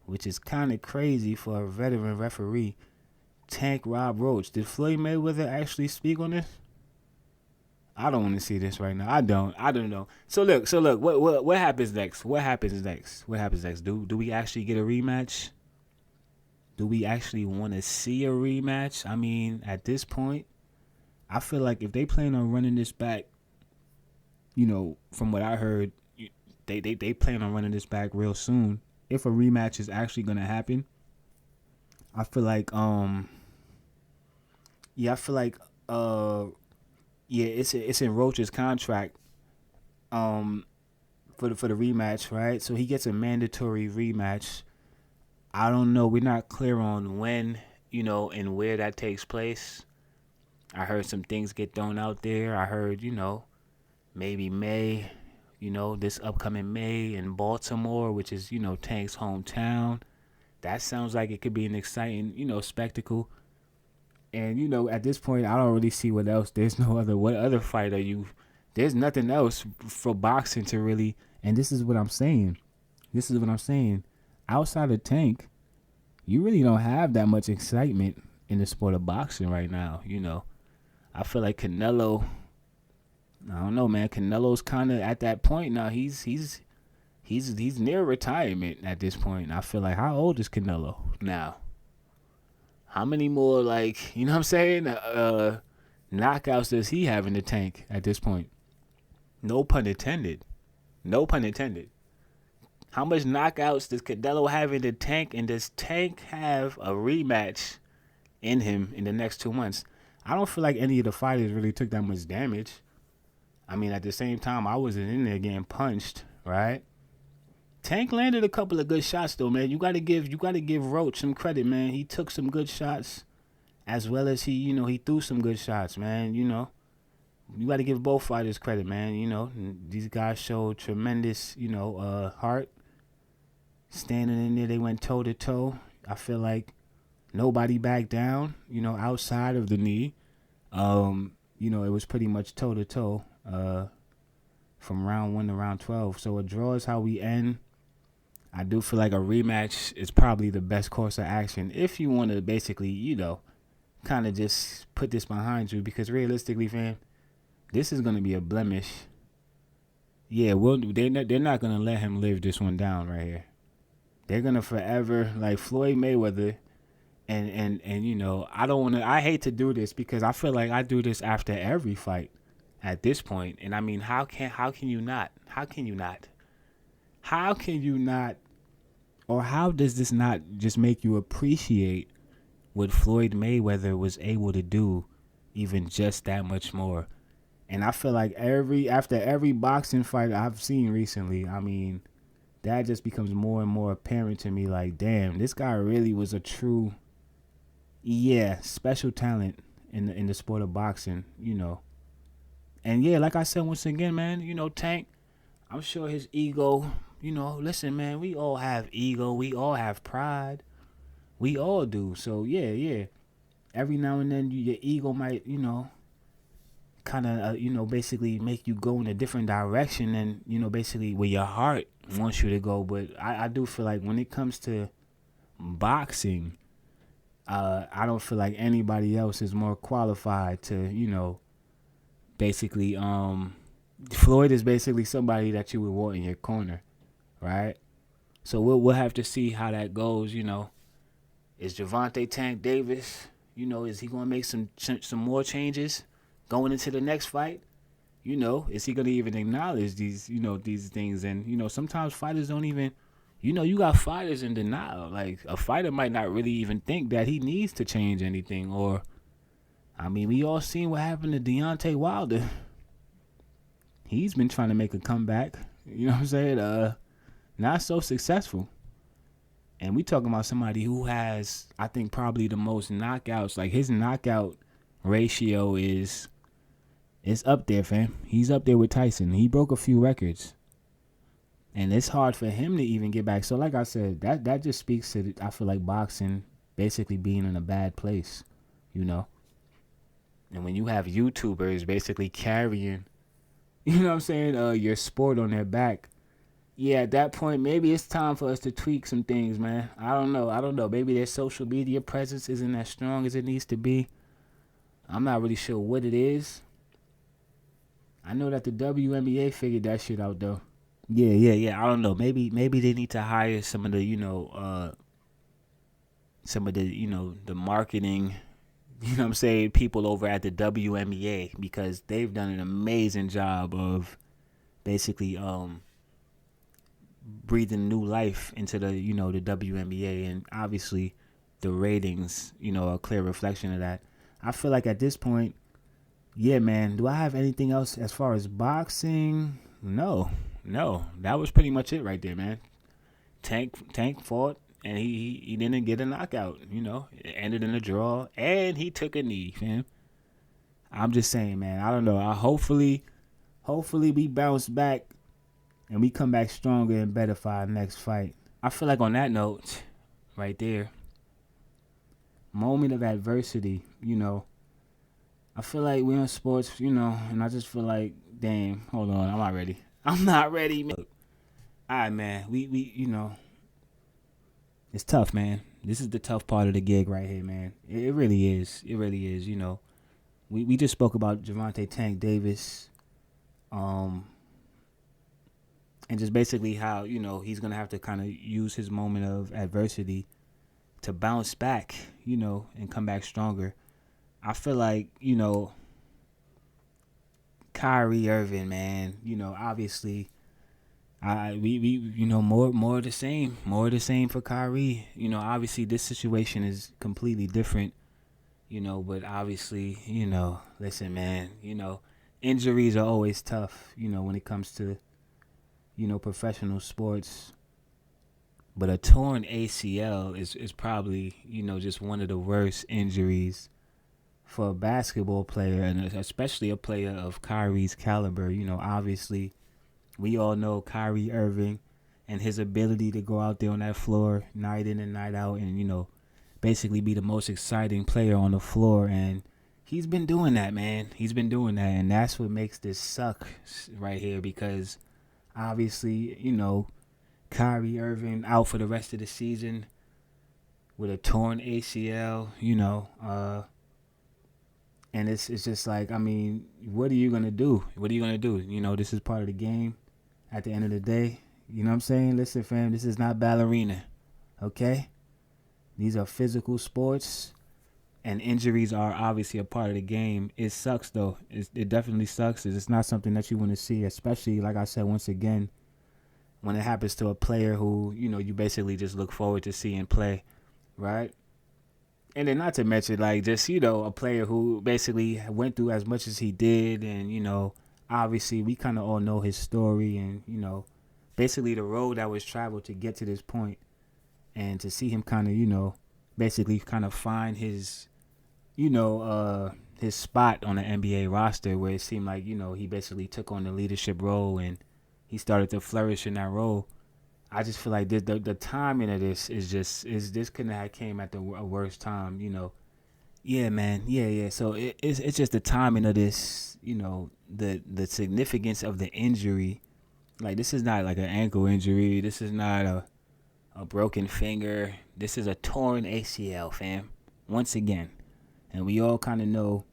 which is kind of crazy for a veteran referee. Tank Rob Roach. Did Floyd Mayweather actually speak on this? I don't want to see this right now. I don't know. So look. What happens next? What happens next? Do we actually get a rematch? Do we actually want to see a rematch? I mean, at this point, I feel like if they plan on running this back, from what I heard, they plan on running this back real soon. If a rematch is actually going to happen, I feel like it's in Roach's contract for the rematch, right? So he gets a mandatory rematch. I don't know. We're not clear on when, and where that takes place. I heard some things get thrown out there. I heard, maybe May, this upcoming May in Baltimore, which is, Tank's hometown. That sounds like it could be an exciting, spectacle. And, at this point, I don't really see what else. What other fight are you? There's nothing else for boxing to really, and this is what I'm saying. Outside of Tank, you really don't have that much excitement in the sport of boxing right now, I feel like Canelo, I don't know, man. Canelo's kind of at that point now. He's near retirement at this point. I feel like, how old is Canelo now? How many more, knockouts does he have in the tank at this point? No pun intended. How much knockouts does Canelo have in the tank, and does Tank have a rematch in him in the next 2 months? I don't feel like any of the fighters really took that much damage. I mean, at the same time, I wasn't in there getting punched, right? Tank landed a couple of good shots, though, man. You gotta give Roach some credit, man. He took some good shots, as well as he threw some good shots, man. You gotta give both fighters credit, man. These guys showed tremendous, heart. Standing in there, they went toe to toe. I feel like nobody backed down, outside of the knee. It was pretty much toe to toe. from round 1 to round 12. So a draw is how we end. I do feel like a rematch is probably the best course of action if you want to basically, kind of just put this behind you, because realistically, fam, this is going to be a blemish. Yeah, they're not going to let him live this one down right here. They're going to forever, like Floyd Mayweather, and I don't want to, I hate to do this because I feel like I do this after every fight at this point. And I mean, how can you not? Or how does this not just make you appreciate what Floyd Mayweather was able to do even just that much more? And I feel like after every boxing fight I've seen recently, I mean, that just becomes more and more apparent to me. Like, damn, this guy really was a true, special talent in the sport of boxing, And yeah, like I said, once again, man, Tank, I'm sure his ego, listen, man, we all have ego. We all have pride. We all do. So, yeah. Every now and then, your ego might, kind of, basically make you go in a different direction than, basically where your heart wants you to go. But I do feel like when it comes to boxing, I don't feel like anybody else is more qualified to, basically, Floyd is basically somebody that you would want in your corner, right? So we'll have to see how that goes, Is Gervonta Tank Davis, is he going to make some more changes going into the next fight? Is he going to even acknowledge these, these things? And, sometimes fighters don't even, you got fighters in denial. Like, a fighter might not really even think that he needs to change anything. Or, I mean, we all seen what happened to Deontay Wilder. He's been trying to make a comeback. You know what I'm saying? Not so successful. And we talking about somebody who has, I think, probably the most knockouts. Like, his knockout ratio is up there, fam. He's up there with Tyson. He broke a few records. And it's hard for him to even get back. So, like I said, that just speaks to, I feel like, boxing basically being in a bad place, And when you have YouTubers basically carrying, your sport on their back, yeah, at that point, maybe it's time for us to tweak some things, man. I don't know. Maybe their social media presence isn't as strong as it needs to be. I'm not really sure what it is. I know that the WNBA figured that shit out, though. Yeah. I don't know. Maybe they need to hire some of the, the marketing, people over at the WNBA, because they've done an amazing job of basically breathing new life into the, the WNBA, and obviously the ratings, a clear reflection of that. I feel like at this point, yeah, man, do I have anything else as far as boxing? No, that was pretty much it right there, man. Tank fought, and he didn't get a knockout, it ended in a draw, and he took a knee, fam. I'm just saying, man, I don't know. Hopefully we bounce back and we come back stronger and better for our next fight. I feel like on that note, right there, moment of adversity, I feel like we're in sports, and I just feel like, damn, hold on, I'm not ready. Look, all right, man, we it's tough, man. This is the tough part of the gig right here, man. It really is. We just spoke about Gervonta Tank Davis, and just basically how, he's going to have to kind of use his moment of adversity to bounce back, and come back stronger. I feel like, Kyrie Irving, man, obviously, we more of the same for Kyrie. Obviously this situation is completely different, but obviously, listen, man, injuries are always tough, when it comes to, professional sports. But a torn ACL is probably, just one of the worst injuries for a basketball player, and especially a player of Kyrie's caliber. Obviously, we all know Kyrie Irving and his ability to go out there on that floor night in and night out and, basically be the most exciting player on the floor. And he's been doing that, man. He's been doing that, and that's what makes this suck right here because obviously, Kyrie Irving out for the rest of the season with a torn ACL, and it's just like, I mean, what are you going to do? What are you going to do? This is part of the game at the end of the day. You know what I'm saying? Listen, fam, this is not ballerina, okay? These are physical sports, and injuries are obviously a part of the game. It sucks, though. It definitely sucks. It's not something that you want to see, especially, like I said, once again, when it happens to a player who, you basically just look forward to seeing play, right? And then not to mention, like, just, a player who basically went through as much as he did. And, obviously we kind of all know his story and, basically the road that was traveled to get to this point. And to see him kind of, basically kind of find his, his spot on the NBA roster where it seemed like, he basically took on the leadership role and he started to flourish in that role. I just feel like the timing of this this couldn't have came at the worst time, Yeah, man. Yeah. So it's just the timing of this, the significance of the injury. Like, this is not like an ankle injury. This is not a broken finger. This is a torn ACL, fam. Once again. And we all kind of know.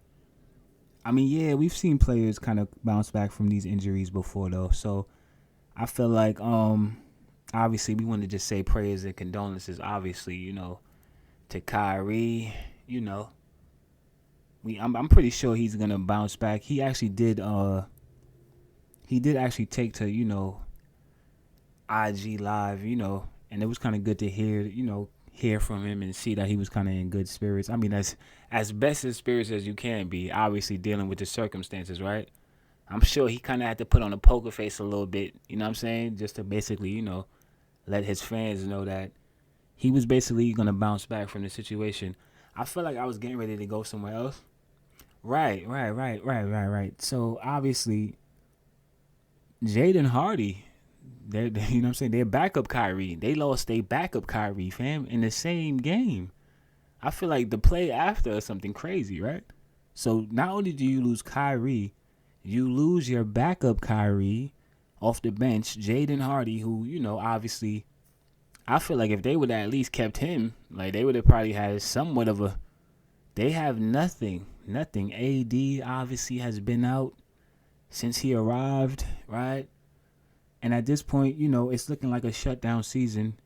I mean, yeah, we've seen players kind of bounce back from these injuries before, though. So I feel like, obviously, we want to just say prayers and condolences, obviously, to Kyrie, I'm pretty sure he's going to bounce back. He actually did actually take to, IG Live, and it was kind of good to hear from him and see that he was kind of in good spirits. I mean, as best as spirits as you can be, obviously dealing with the circumstances, right? I'm sure he kind of had to put on a poker face a little bit, you know what I'm saying? Just to basically, let his fans know that he was basically going to bounce back from the situation. I feel like I was getting ready to go somewhere else. Right. So, obviously, Jaden Hardy, you know what I'm saying? They're backup Kyrie. They lost their backup Kyrie, fam, in the same game. I feel like the play after is something crazy, right? So, not only do you lose Kyrie, you lose your backup Kyrie off the bench, Jaden Hardy, who, obviously, I feel like if they would have at least kept him, like, they would have probably had somewhat of a, they have nothing. AD obviously has been out since he arrived, right? And at this point, it's looking like a shutdown season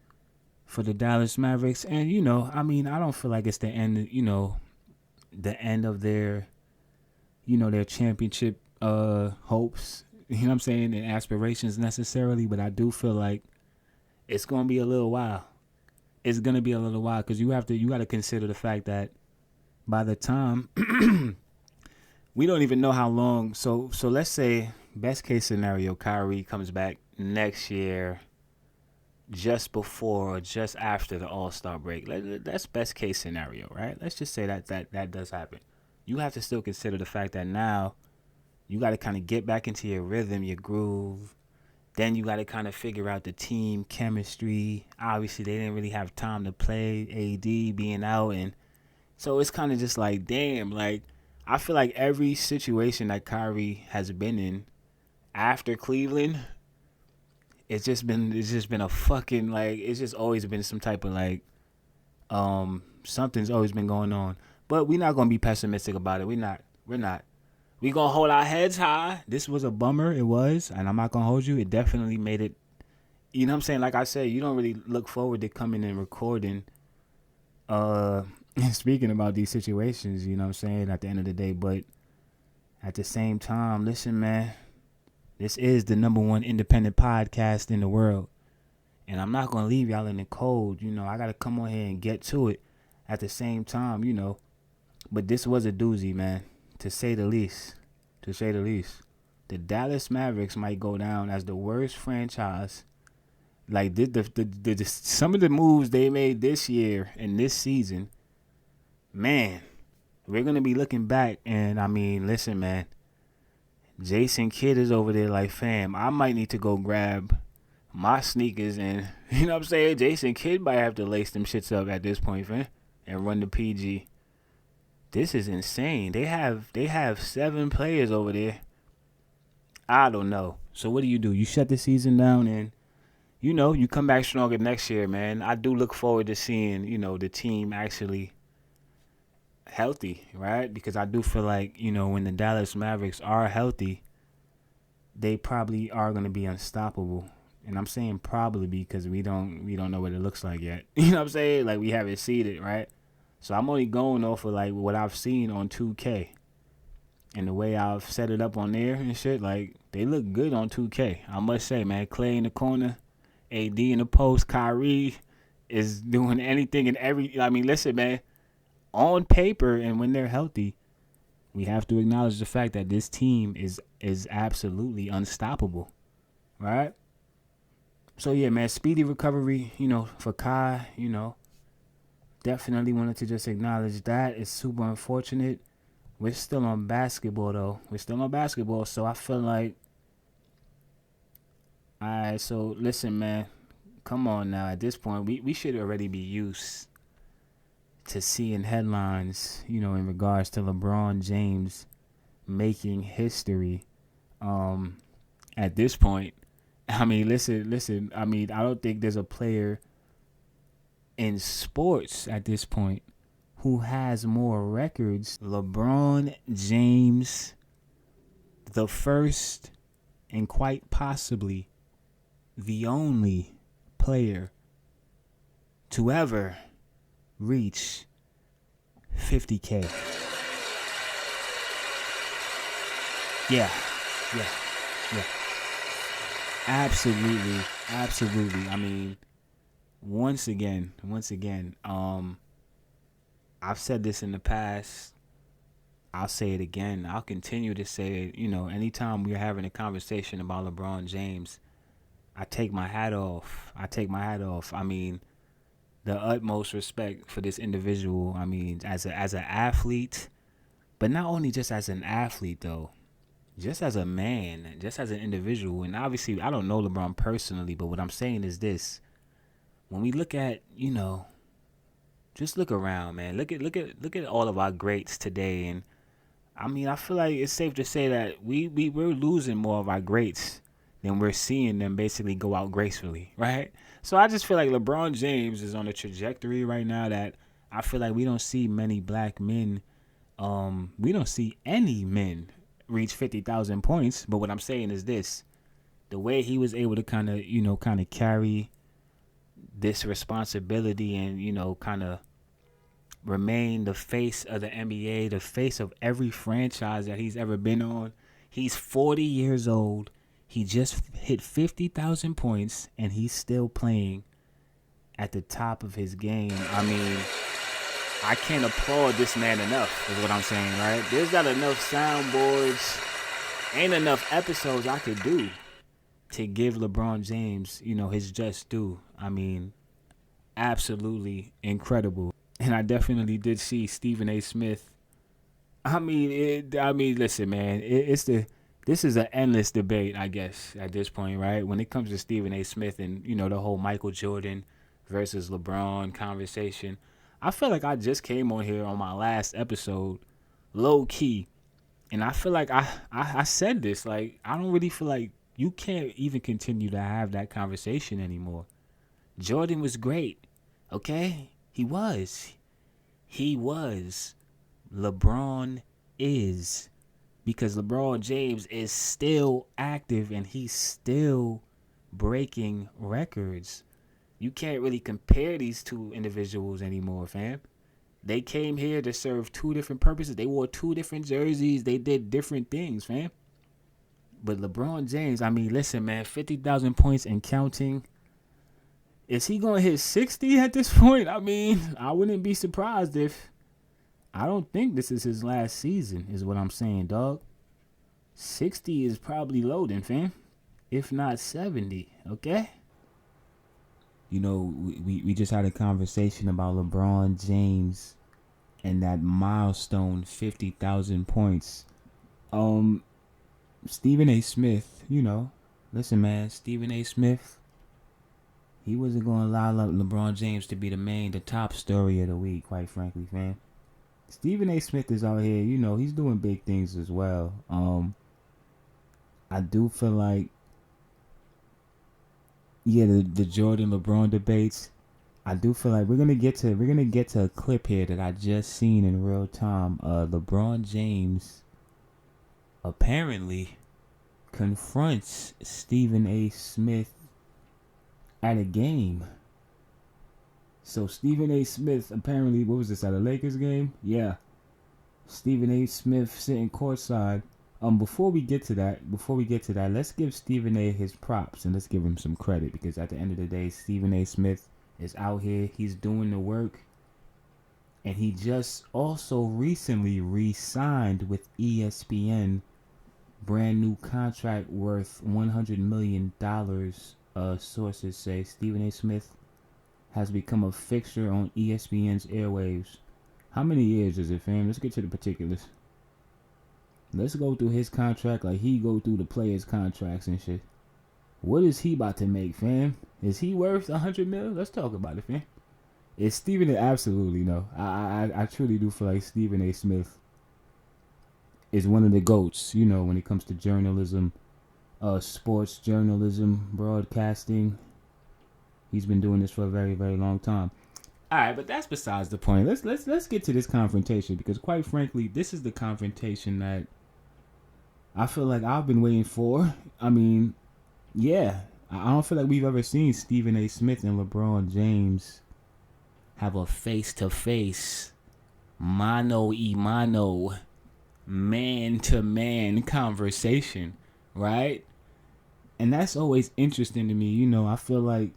for the Dallas Mavericks. And, I mean, I don't feel like it's the end, the end of their, their championship hopes, you know what I'm saying, and aspirations necessarily, but I do feel like it's going to be a little while. It's going to be a little while because you got to consider the fact that by the time we don't even know how long. So let's say best case scenario, Kyrie comes back next year just before or just after the All-Star break. That's best case scenario, right? Let's just say that does happen. You have to still consider the fact that now you got to kind of get back into your rhythm, your groove. Then you got to kind of figure out the team chemistry. Obviously, they didn't really have time to play, AD being out. And so it's kind of just like, damn, like, I feel like every situation that Kyrie has been in after Cleveland, it's just been a fucking, like, it's just always been some type of, like, something's always been going on. But we're not going to be pessimistic about it. We're not. We going to hold our heads high. This was a bummer. It was. And I'm not going to hold you. It definitely made it. You know what I'm saying? Like I said, you don't really look forward to coming and recording. Speaking about these situations, you know what I'm saying, at the end of the day. But at the same time, listen, man. This is the #1 independent podcast in the world. And I'm not going to leave y'all in the cold. I got to come on here and get to it at the same time, But this was a doozy, man. To say the least. The Dallas Mavericks might go down as the worst franchise. Like, the some of the moves they made this year and this season, man, we're going to be looking back. And, I mean, listen, man. Jason Kidd is over there like, fam, I might need to go grab my sneakers and, you know what I'm saying? Jason Kidd might have to lace them shits up at this point, fam, and run the PG. This is insane. They have 7 players over there. I don't know. So what do? You shut the season down and you come back stronger next year, man. I do look forward to seeing, the team actually healthy, right? Because I do feel like, when the Dallas Mavericks are healthy, they probably are going to be unstoppable. And I'm saying probably because we don't know what it looks like yet. You know what I'm saying? Like, we haven't seen it, right? So I'm only going off of like what I've seen on 2K. And the way I've set it up on there and shit, like, they look good on 2K. I must say, man, Clay in the corner, AD in the post, Kyrie is doing anything and every. I mean, listen, man, on paper and when they're healthy, we have to acknowledge the fact that this team is absolutely unstoppable, right? So yeah, man, speedy recovery, for Kai, definitely wanted to just acknowledge that. It's super unfortunate. We're still on basketball, though. So I feel like, all right, so listen, man, come on now. At this point, we should already be used to seeing headlines, in regards to LeBron James making history. At this point, I mean, listen. I mean, I don't think there's a player in sports at this point who has more records. LeBron James, the first and quite possibly the only player to ever reach 50K. Yeah. Absolutely. I mean, once again, I've said this in the past. I'll say it again. I'll continue to say it. Anytime we're having a conversation about LeBron James, I take my hat off. I mean, the utmost respect for this individual. I mean, as an athlete, but not only just as an athlete though, just as a man, just as an individual. And obviously, I don't know LeBron personally, but what I'm saying is this: when we look at, just look around, man. Look at all of our greats today, and I mean, I feel like it's safe to say that we're losing more of our greats than we're seeing them basically go out gracefully, right? So I just feel like LeBron James is on a trajectory right now that I feel like we don't see many black men. We don't see any men reach 50,000 points. But what I'm saying is this: the way he was able to kind of carry this responsibility and kind of remain the face of the NBA, the face of every franchise that he's ever been on. He's 40 years old. He just hit 50,000 points, and he's still playing at the top of his game. I mean, I can't applaud this man enough, is what I'm saying, right? There's not enough soundboards, ain't enough episodes I could do to give LeBron James, his just due. I mean, absolutely incredible. And I definitely did see Stephen A. Smith. I mean, listen, man, this is an endless debate, I guess, at this point, right? When it comes to Stephen A. Smith and, the whole Michael Jordan versus LeBron conversation, I feel like I just came on here on my last episode, low key, and I feel like I said this, like, I don't really feel like you can't even continue to have that conversation anymore. Jordan was great, okay? He was. LeBron is. Because LeBron James is still active and he's still breaking records. You can't really compare these two individuals anymore, fam. They came here to serve two different purposes. They wore two different jerseys. They did different things, fam. But LeBron James, I mean, listen, man, 50,000 points and counting. Is he going to hit 60 at this point? I mean, I wouldn't be surprised if. I don't think this is his last season, is what I'm saying, dog. 60 is probably loading, fam. If not 70, okay? We just had a conversation about LeBron James and that milestone 50,000 points. Stephen A. Smith, listen, man, Stephen A. Smith, he wasn't going to allow LeBron James to be the top story of the week, quite frankly, fam. Stephen A. Smith is out here, he's doing big things as well. I do feel like, the Jordan LeBron debates. I do feel like we're gonna get to a clip here that I just seen in real time. LeBron James apparently confronts Stephen A. Smith at a game. So Stephen A. Smith apparently, what was this, at a Lakers game? Yeah. Stephen A. Smith sitting courtside. Before we get to that, let's give Stephen A. his props and let's give him some credit, because at the end of the day, Stephen A. Smith is out here. He's doing the work, and he just also recently re-signed with ESPN. Brand new contract worth $100 million. Sources say Stephen A. Smith has become a fixture on ESPN's airwaves. How many years is it, fam? Let's get to the particulars. Let's go through his contract like he go through the players' contracts and shit. What is he about to make, fam? Is he worth $100 million? Let's talk about it, fam. Is Stephen A. Absolutely no. I truly do feel like Stephen A. Smith is one of the GOATs, when it comes to journalism, sports journalism, broadcasting. He's been doing this for a very, very long time. All right, but that's besides the point. Let's get to this confrontation, because quite frankly, this is the confrontation that I feel like I've been waiting for. I mean, yeah, I don't feel like we've ever seen Stephen A. Smith and LeBron James have a face-to-face, mano-y-mano, man-to-man conversation, right? And that's always interesting to me. I feel like,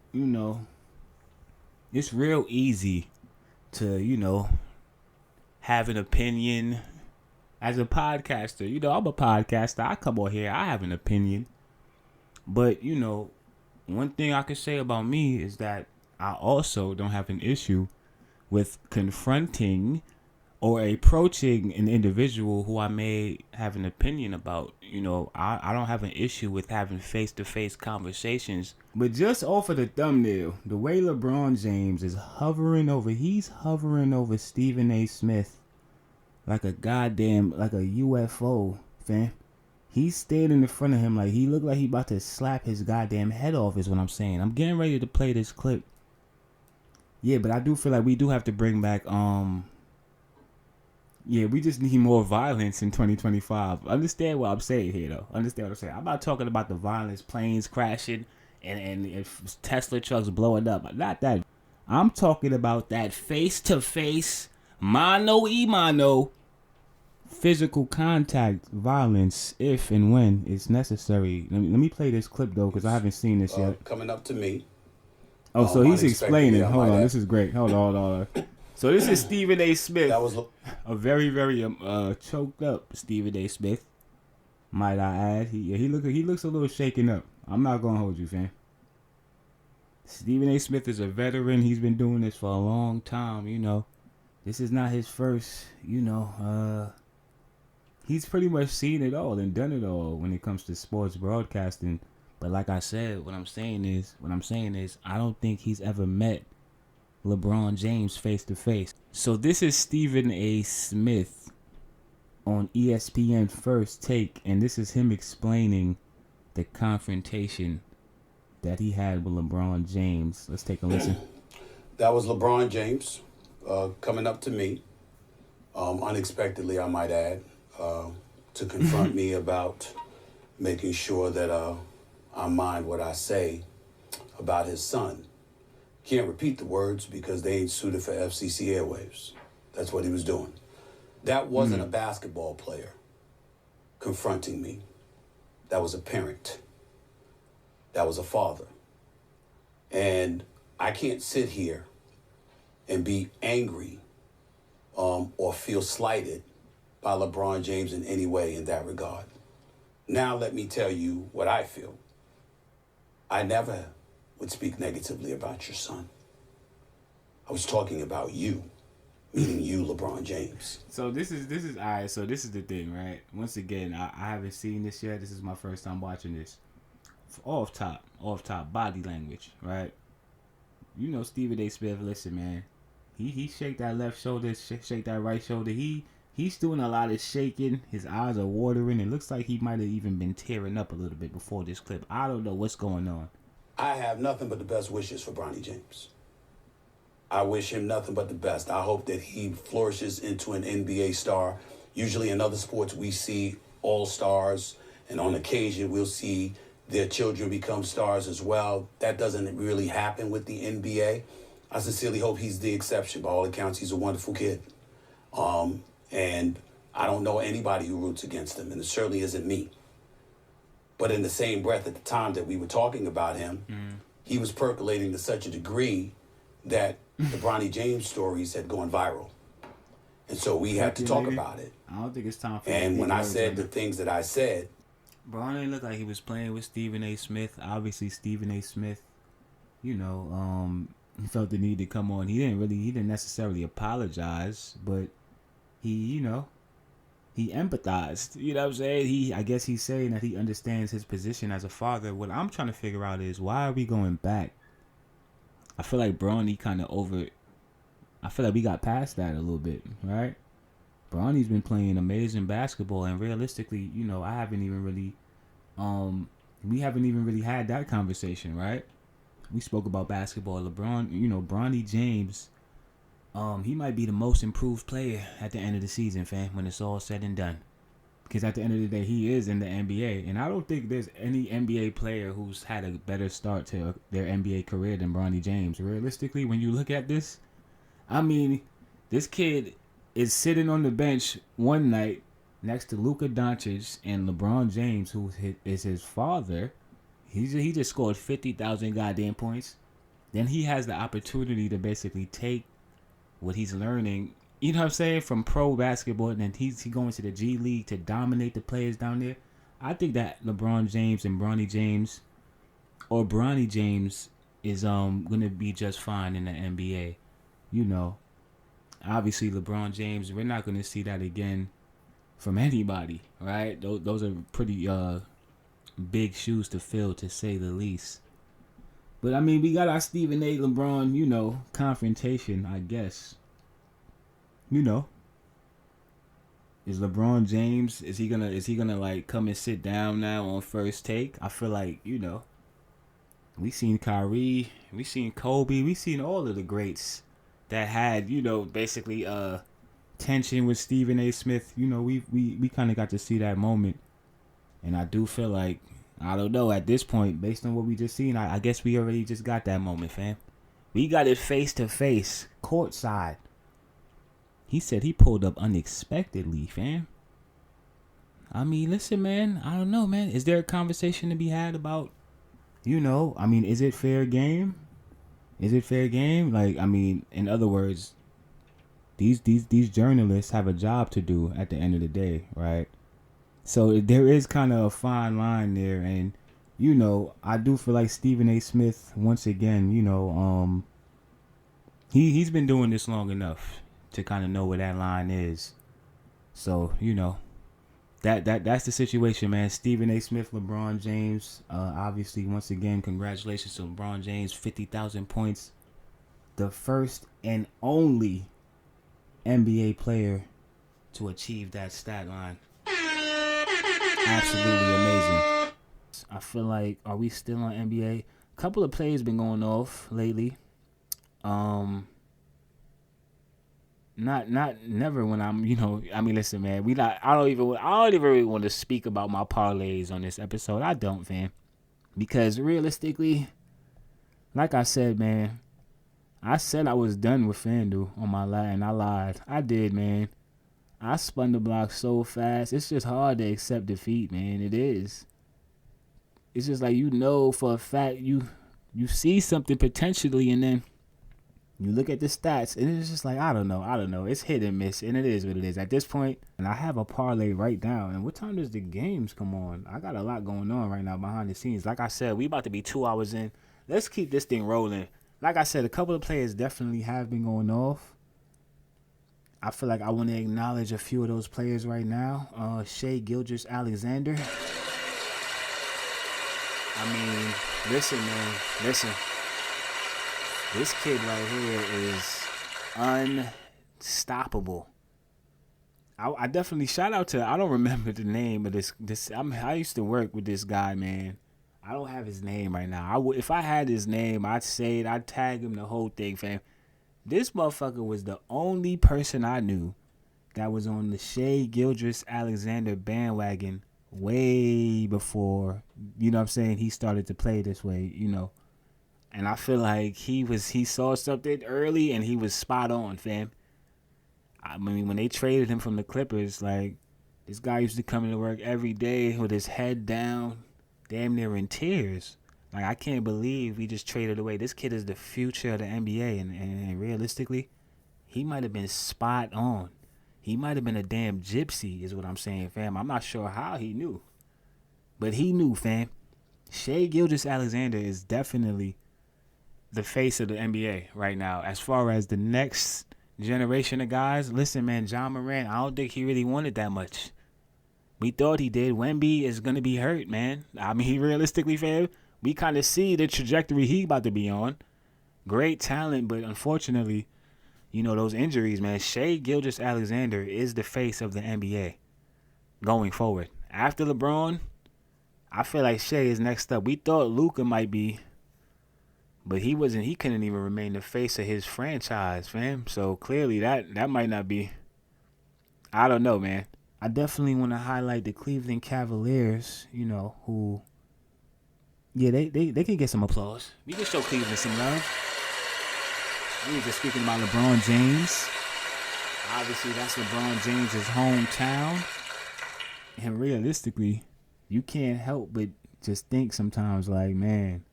it's real easy to, have an opinion as a podcaster. I'm a podcaster. I come on here. I have an opinion. But, one thing I can say about me is that I also don't have an issue with confronting or approaching an individual who I may have an opinion about. I don't have an issue with having face-to-face conversations. But just off of the thumbnail, the way LeBron James is hovering over Stephen A. Smith like a UFO, fam. He's standing in front of him like he looked like he about to slap his goddamn head off, is what I'm saying. I'm getting ready to play this clip. Yeah, but I do feel like we do have to bring back, we just need more violence in 2025. Understand what I'm saying here, though. Understand what I'm saying. I'm not talking about the violence, planes crashing, and Tesla trucks blowing up. Not that. I'm talking about that face-to-face, mano-y-mano, physical contact violence, if and when it's necessary. Let me play this clip, though, because I haven't seen this yet. Coming up to me. Oh, so he's explaining. Hold on, this is great. Hold on. So this is Stephen A. Smith. That was a very, very choked up Stephen A. Smith, might I add. He looks a little shaken up. I'm not gonna hold you, fam. Stephen A. Smith is a veteran. He's been doing this for a long time. This is not his first. He's pretty much seen it all and done it all when it comes to sports broadcasting. But like I said, what I'm saying is, I don't think he's ever met LeBron James face to face. So this is Stephen A. Smith on ESPN First Take, and this is him explaining the confrontation that he had with LeBron James. Let's take a listen. That was LeBron James coming up to me, unexpectedly, I might add, to confront me about making sure that I mind what I say about his son. Can't repeat the words because they ain't suited for FCC airwaves. That's what he was doing. That wasn't a basketball player confronting me. That was a parent. That was a father. And I can't sit here and be angry or feel slighted by LeBron James in any way in that regard. Now let me tell you what I feel. I never would speak negatively about your son. I was talking about you, meaning you, LeBron James. So this is all right. So this is the thing, right? Once again, I haven't seen this yet. This is my first time watching this. Off top body language, right? Stephen A. Smith. Listen, man, He shake that left shoulder, shake that right shoulder. He's doing a lot of shaking. His eyes are watering. It looks like he might have even been tearing up a little bit before this clip. I don't know what's going on. I have nothing but the best wishes for Bronny James. I wish him nothing but the best. I hope that he flourishes into an NBA star. Usually in other sports, we see all-stars, and on occasion, we'll see their children become stars as well. That doesn't really happen with the NBA. I sincerely hope he's the exception. By all accounts, he's a wonderful kid. And I don't know anybody who roots against him, and it certainly isn't me. But in the same breath, at the time that we were talking about him, he was percolating to such a degree that the Bronny James stories had gone viral. And so we had to talk about it. I don't think it's time for And when I said the things that I said, Bronny looked like he was playing with Stephen A. Smith. Obviously, Stephen A. Smith, you know, he felt the need to come on. He didn't necessarily apologize, but he empathized. You know what I'm saying? I guess he's saying that he understands his position as a father. What I'm trying to figure out is, why are we going back? I feel like Bronny I feel like we got past that a little bit, right? Bronny's been playing amazing basketball, and realistically, you know, we haven't even really had that conversation, right? We spoke about basketball. LeBron, you know, Bronny James, he might be the most improved player at the end of the season, fam, when it's all said and done. Because at the end of the day, he is in the NBA. And I don't think there's any NBA player who's had a better start to their NBA career than Bronny James. Realistically, when you look at this, I mean, this kid is sitting on the bench one night next to Luka Doncic and LeBron James, who is his father. He just scored 50,000 goddamn points. Then he has the opportunity to basically take what he's learning, you know what I'm saying, from pro basketball, and then he's going to the G League to dominate the players down there. I think that LeBron James and Bronny James, or Bronny James, is gonna be just fine in the NBA. You know, obviously LeBron James, we're not gonna see that again from anybody, right? Those are pretty big shoes to fill, to say the least. But I mean, we got our Stephen A. LeBron, you know, confrontation, I guess. You know, is LeBron James, is he gonna like come and sit down now on First Take? I feel like, you know, we seen Kyrie, we seen Kobe, we seen all of the greats that had, you know, basically tension with Stephen A. Smith. You know, we kind of got to see that moment, and I do feel like, I don't know, at this point, based on what we just seen, I guess we already just got that moment, fam. We got it face to face, courtside. He said he pulled up unexpectedly, fam. I mean, listen, man, I don't know, man. Is there a conversation to be had about, you know, I mean, is it fair game? Is it fair game? Like, I mean, in other words, these journalists have a job to do at the end of the day, right? So there is kind of a fine line there, and, you know, I do feel like Stephen A. Smith, once again, you know, he's been doing this long enough to kind of know where that line is. So, you know, that's the situation, man. Stephen A. Smith, LeBron James, obviously, once again, congratulations to LeBron James, 50,000 points. The first and only NBA player to achieve that stat line. Absolutely amazing. I feel like, are we still on NBA? A couple of plays been going off lately. Never when I'm, you know, I mean, listen, man, I don't even really want to speak about my parlays on this episode. I don't, fam. Because realistically, like I said, man, I said I was done with FanDuel on my lie, and I lied. I did, man. I spun the block so fast. It's just hard to accept defeat, man. It is. It's just like, you know, for a fact, you see something potentially, and then you look at the stats, and it's just like, I don't know. It's hit and miss, and it is what it is at this point. And I have a parlay right now. And what time does the games come on? I got a lot going on right now behind the scenes. Like I said, we about to be 2 hours in. Let's keep this thing rolling. Like I said, a couple of players definitely have been going off. I feel like I want to acknowledge a few of those players right now. Shai Gilgeous-Alexander. I mean, listen, man. Listen. This kid right here is unstoppable. I definitely shout out to, I don't remember the name of this. I used to work with this guy, man. I don't have his name right now. If I had his name, I'd say it. I'd tag him, the whole thing, fam. This motherfucker was the only person I knew that was on the Shai Gilgeous-Alexander bandwagon way before, you know what I'm saying, he started to play this way, you know. And I feel like he saw something early and he was spot on, fam. I mean, when they traded him from the Clippers, like, this guy used to come into work every day with his head down, damn near in tears. Like, I can't believe we just traded away. This kid is the future of the NBA, and realistically, he might have been spot on. He might have been a damn gypsy, is what I'm saying, fam. I'm not sure how he knew. But he knew, fam. Shai Gilgeous-Alexander is definitely the face of the NBA right now. As far as the next generation of guys, listen, man, John Morant, I don't think he really wanted that much. We thought he did. Wemby is going to be hurt, man. I mean, realistically, fam, we kind of see the trajectory he about to be on. Great talent, but unfortunately, you know, those injuries, man. Shai Gilgeous-Alexander is the face of the NBA going forward. After LeBron, I feel like Shai is next up. We thought Luka might be, but he wasn't. He couldn't even remain the face of his franchise, fam. So clearly that might not be. I don't know, man. I definitely want to highlight the Cleveland Cavaliers, you know, who, yeah, they can get some applause. We can show Cleveland some love. We were just speaking about LeBron James. Obviously, that's LeBron James' hometown. And realistically, you can't help but just think sometimes, like, man,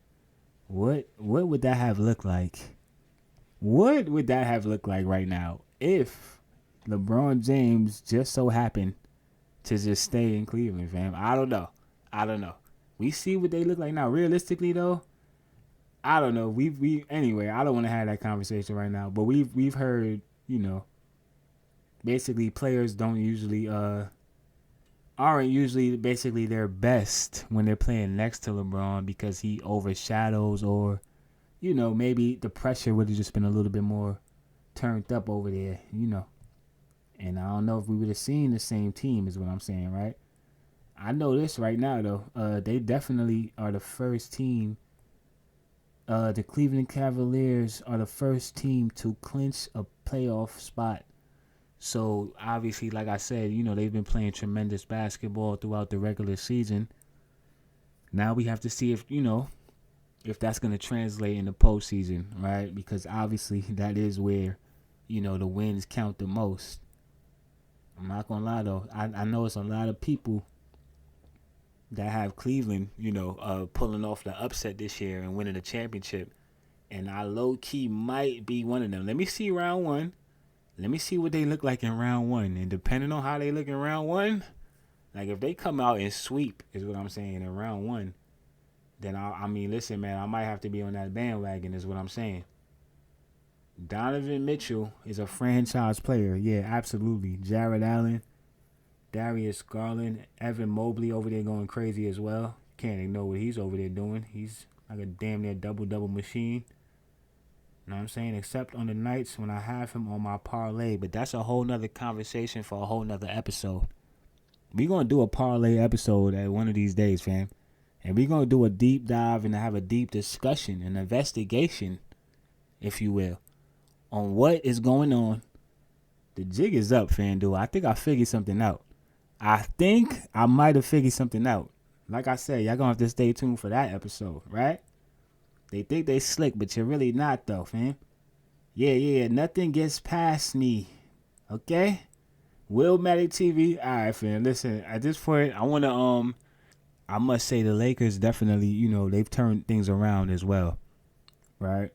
what would that have looked like? What would that have looked like right now if LeBron James just so happened to just stay in Cleveland, fam? I don't know. We see what they look like now. Realistically, though, I don't know. Anyway, I don't want to have that conversation right now. But we've heard, you know, basically players aren't usually basically their best when they're playing next to LeBron because he overshadows, or, you know, maybe the pressure would have just been a little bit more turned up over there, you know. And I don't know if we would have seen the same team, is what I'm saying, right? I know this right now, though. They definitely are the first team. The Cleveland Cavaliers are the first team to clinch a playoff spot. So, obviously, like I said, you know, they've been playing tremendous basketball throughout the regular season. Now we have to see if, you know, if that's going to translate in the postseason, right? Because, obviously, that is where, you know, the wins count the most. I'm not going to lie, though. I know it's a lot of people that have Cleveland, you know, pulling off the upset this year and winning the championship. And I low-key might be one of them. Let me see round one. Let me see what they look like in round one. And depending on how they look in round one, like if they come out and sweep, is what I'm saying, in round one, then I mean, listen, man, I might have to be on that bandwagon, is what I'm saying. Donovan Mitchell is a franchise player. Yeah, absolutely. Jared Allen, Darius Garland, Evan Mobley over there going crazy as well. Can't ignore what he's over there doing. He's like a damn near double-double machine. You know what I'm saying? Except on the nights when I have him on my parlay. But that's a whole nother conversation for a whole nother episode. We're going to do a parlay episode at one of these days, fam. And we're going to do a deep dive and have a deep discussion, an investigation, if you will, on what is going on. The jig is up, FanDuel. I think I figured something out. I think I might have figured something out. Like I said, y'all going to have to stay tuned for that episode, right? They think they slick, but you're really not, though, fam. Yeah. Nothing gets past me. Okay? Willmatic TV. All right, fam. Listen, at this point, I want to, I must say the Lakers definitely, you know, they've turned things around as well. Right?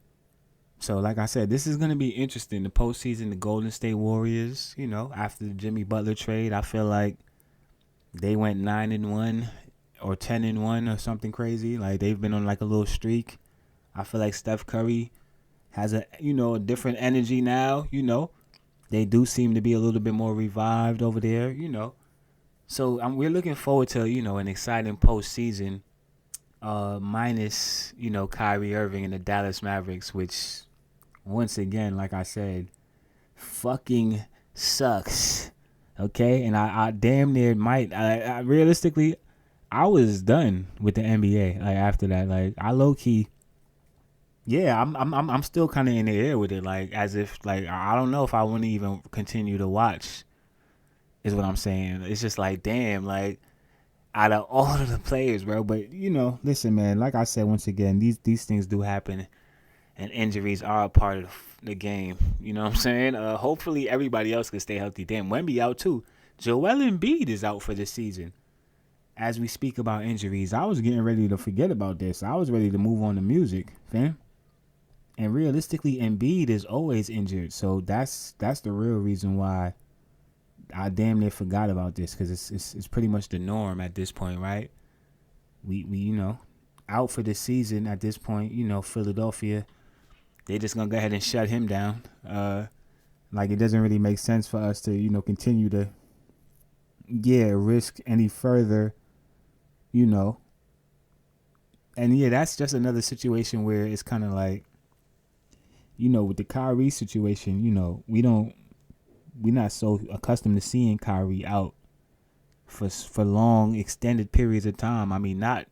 So, like I said, this is going to be interesting. The postseason, the Golden State Warriors, you know, after the Jimmy Butler trade, I feel like they went 9-1 or 10-1 or something crazy. Like, they've been on like a little streak. I feel like Steph Curry has a different energy now, you know. They do seem to be a little bit more revived over there, you know. So we're looking forward to, you know, an exciting postseason minus, you know, Kyrie Irving and the Dallas Mavericks, which, once again, like I said, fucking sucks. Okay, and I damn near might. I realistically, I was done with the NBA. Like after that, like I low key. Yeah, I'm still kind of in the air with it. Like as if like I don't know if I want to even continue to watch. Is what I'm saying. It's just like damn, like out of all of the players, bro. But you know, listen, man. Like I said once again, these things do happen, and injuries are a part of the game. You know what I'm saying? Hopefully everybody else can stay healthy. Damn, Wemby out too. Joel Embiid is out for this season. As we speak about injuries, I was getting ready to forget about this. I was ready to move on to music, fam. And realistically, Embiid is always injured, so that's the real reason why I damn near forgot about this, because it's pretty much the norm at this point, right? We you know, out for the season at this point. You know, Philadelphia, they just gonna go ahead and shut him down. Like it doesn't really make sense for us to, you know, continue to risk any further, you know. And yeah, that's just another situation where it's kind of like, you know, with the Kyrie situation, you know, we're not so accustomed to seeing Kyrie out for long extended periods of time. I mean, not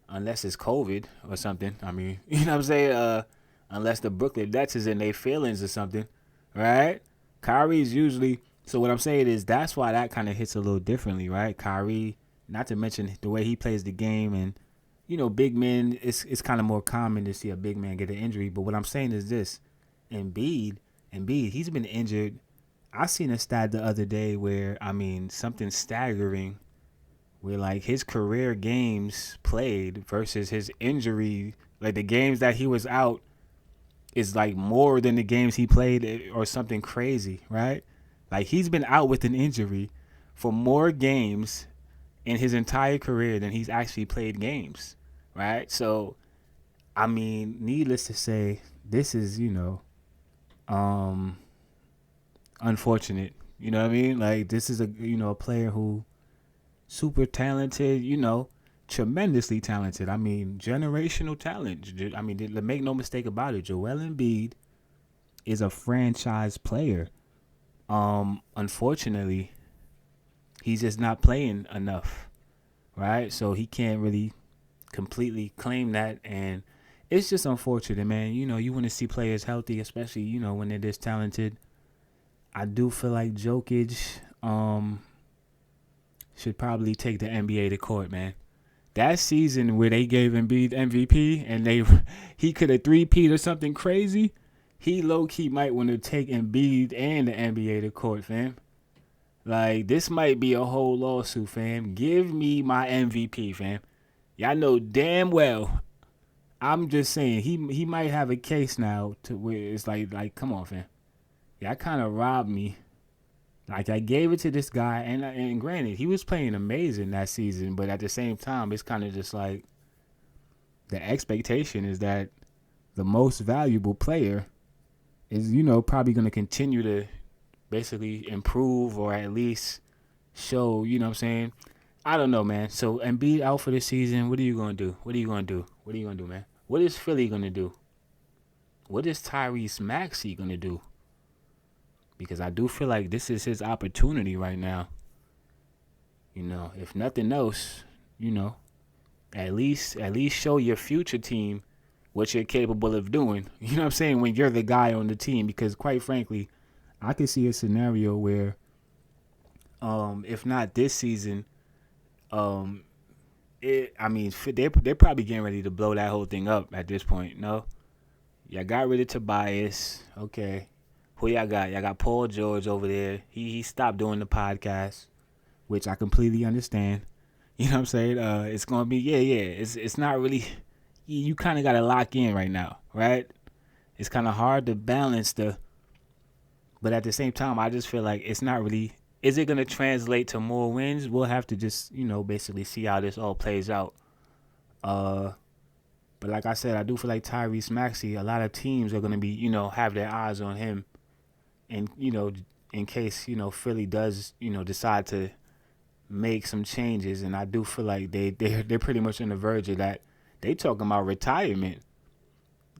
unless it's COVID or something. I mean, you know what I'm saying? Unless the Brooklyn Nets is in their feelings or something, right? Kyrie's usually, so what I'm saying is that's why that kind of hits a little differently, right? Kyrie, not to mention the way he plays the game, and you know, big men, it's kind of more common to see a big man get an injury. But what I'm saying is this: Embiid, he's been injured. I seen a stat the other day where, I mean, something staggering, where like his career games played versus his injury, like the games that he was out, is like more than the games he played, or something crazy, right? Like he's been out with an injury for more games in his entire career than he's actually played games, right? So, I mean, needless to say, this is, you know, unfortunate. You know what I mean? Like this is a player who super talented, you know, tremendously talented. I mean, generational talent. I mean, make no mistake about it. Joel Embiid is a franchise player. Unfortunately, he's just not playing enough, right? So he can't really completely claim that, and it's just unfortunate, man. You know, you want to see players healthy, especially, you know, when they're this talented. I do feel like Jokic should probably take the NBA to court, man. That season where they gave Embiid MVP and he could have three-peat or something crazy, he low-key might want to take Embiid and the NBA to court, fam. Like, this might be a whole lawsuit, fam. Give me my MVP, fam. Y'all know damn well. I'm just saying, he might have a case now to where it's like come on, fam. Y'all kind of robbed me. Like, I gave it to this guy, and granted, he was playing amazing that season, but at the same time, it's kind of just like the expectation is that the most valuable player is, you know, probably going to continue to basically improve or at least show, you know what I'm saying? I don't know, man. So, Embiid out for the season. What are you going to do? What are you going to do, man? What is Philly going to do? What is Tyrese Maxey going to do? Because I do feel like this is his opportunity right now. You know, if nothing else, you know, at least show your future team what you're capable of doing. You know what I'm saying? When you're the guy on the team. Because quite frankly, I could see a scenario where, if not this season, they're probably getting ready to blow that whole thing up at this point. No, y'all got rid of Tobias. Okay. Who y'all got? Y'all got Paul George over there. He stopped doing the podcast, which I completely understand. You know what I'm saying? It's gonna be It's not really. You kind of gotta lock in right now, right? It's kind of hard to balance but at the same time, I just feel like it's not really. Is it gonna translate to more wins? We'll have to just, you know, basically see how this all plays out. But like I said, I do feel like Tyrese Maxey. A lot of teams are gonna be, you know, have their eyes on him. And, you know, in case, you know, Philly does, you know, decide to make some changes. And I do feel like they're pretty much on the verge of that. They talking about retirement.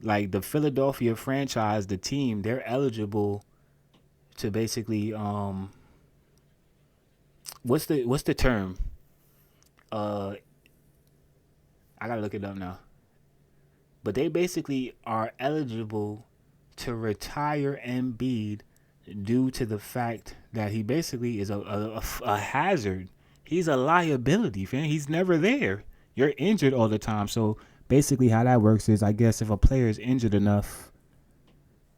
Like the Philadelphia franchise, the team, they're eligible to basically what's the term? I gotta look it up now. But they basically are eligible to retire Embiid due to the fact that he basically is a hazard. He's a liability, fam. He's never there. You're injured all the time. So basically how that works is, I guess, if a player is injured enough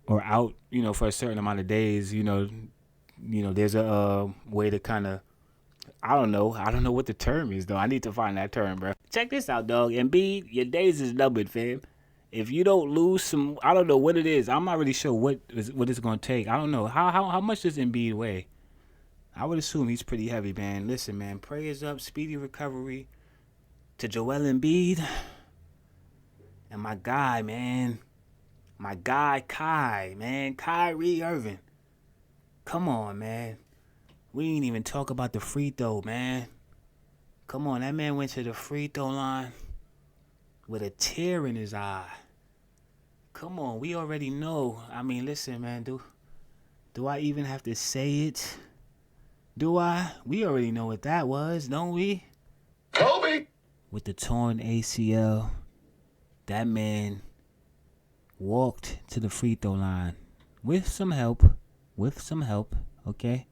or out, for a certain amount of days, there's a way to kind of, I don't know what the term is, though. I need to find that term, bro. Check this out, dog. Embiid, your days is numbered, fam. If you don't lose some, I don't know what it is. I'm not really sure what it's going to take. I don't know. How much does Embiid weigh? I would assume he's pretty heavy, man. Listen, man, prayers up, speedy recovery to Joel Embiid. And my guy, man. My guy, Kyrie Irving. Come on, man. We ain't even talk about the free throw, man. Come on, that man went to the free throw line with a tear in his eye. Come on, we already know. I mean, listen, man, do I even have to say it? Do I? We already know what that was, don't we? Kobe! With the torn ACL, that man walked to the free throw line with some help, okay?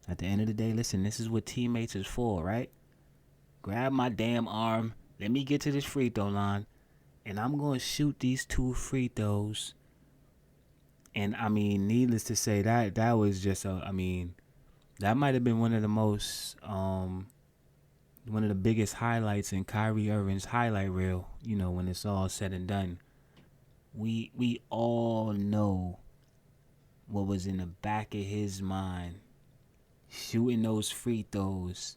At the end of the day, listen, this is what teammates is for, right? Grab my damn arm, let me get to this free throw line, and I'm going to shoot these 2 free throws. And, I mean, needless to say, that was just that might have been one of the most, one of the biggest highlights in Kyrie Irving's highlight reel, when it's all said and done. We all know what was in the back of his mind, shooting those free throws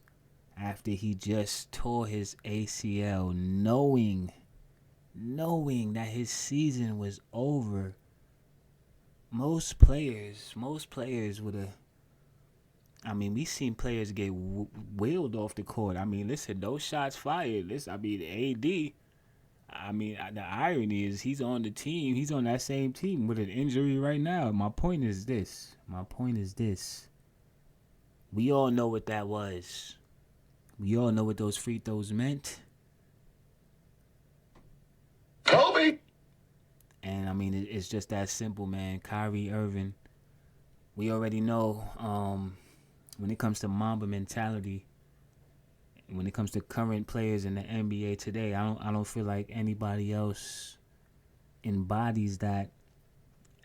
after he just tore his ACL, knowing that his season was over. Most players would have, we seen players get wheeled off the court. Listen, those shots fired. AD, the irony is he's on the team. He's on that same team with an injury right now. My point is this. We all know what that was. We all know what those free throws meant. Kobe! And, it's just that simple, man. Kyrie Irving, we already know when it comes to mamba mentality, when it comes to current players in the NBA today, I don't feel like anybody else embodies that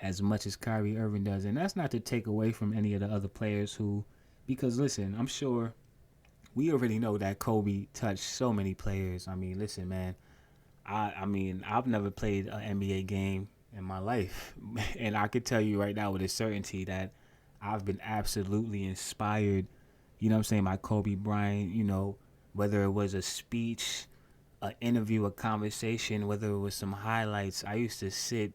as much as Kyrie Irving does. And that's not to take away from any of the other players because listen, I'm sure we already know that Kobe touched so many players. Listen, man, I've never played an NBA game in my life. And I could tell you right now with a certainty that I've been absolutely inspired, by Kobe Bryant, whether it was a speech, an interview, a conversation, whether it was some highlights. I used to sit.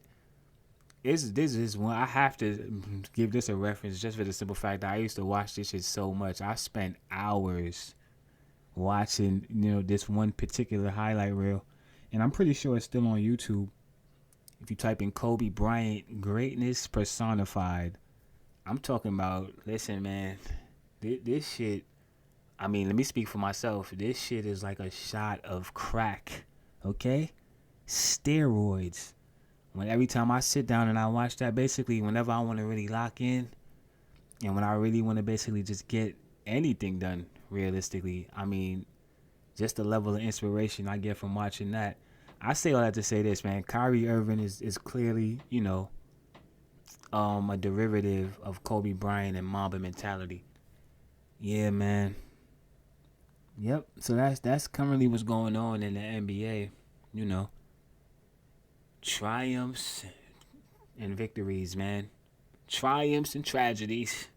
This is one I have to give this a reference just for the simple fact that I used to watch this shit so much. I spent hours watching, this one particular highlight reel, and I'm pretty sure it's still on YouTube. If you type in Kobe Bryant greatness personified, I'm talking about. Listen, man, this shit. Let me speak for myself. This shit is like a shot of crack, okay? Steroids. Every time I sit down and I watch that, basically, whenever I want to really lock in, and when I really want to basically just get anything done, realistically, just the level of inspiration I get from watching that. I say all that to say this, man. Kyrie Irving is clearly, a derivative of Kobe Bryant and Mamba mentality. Yeah, man. Yep. So that's currently what's going on in the NBA. Triumphs and victories, man. Triumphs and tragedies.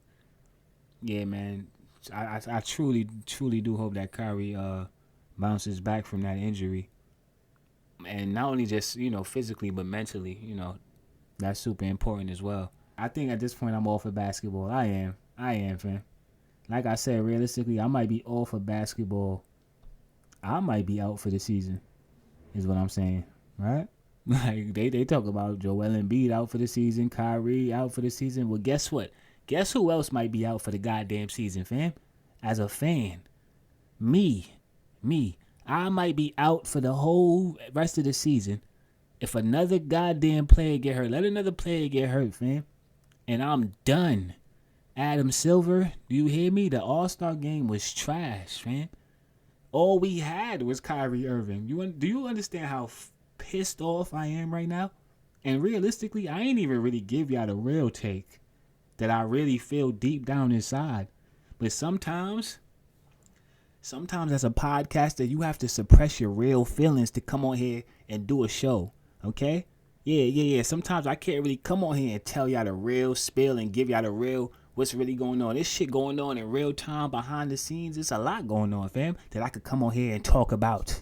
Yeah, man. I truly do hope that Kyrie bounces back from that injury. And not only just, physically, but mentally, that's super important as well. I think at this point I'm all for basketball. I am, fam. Like I said, realistically, I might be all for basketball. I might be out for the season, is what I'm saying, right? Like, they talk about Joel Embiid out for the season, Kyrie out for the season. Well, guess what? Guess who else might be out for the goddamn season, fam? As a fan, me. I might be out for the whole rest of the season if another goddamn player get hurt. Let another player get hurt, fam. And I'm done. Adam Silver, do you hear me? The All-Star game was trash, fam. All we had was Kyrie Irving. Do you understand how pissed off I am right now? And realistically, I ain't even really give y'all the real take that I really feel deep down inside. But sometimes as a podcaster, you have to suppress your real feelings to come on here and do a show, okay? Yeah. Sometimes I can't really come on here and tell y'all the real spill and give y'all the real what's really going on. This shit going on in real time behind the scenes. It's a lot going on, fam, that I could come on here and talk about.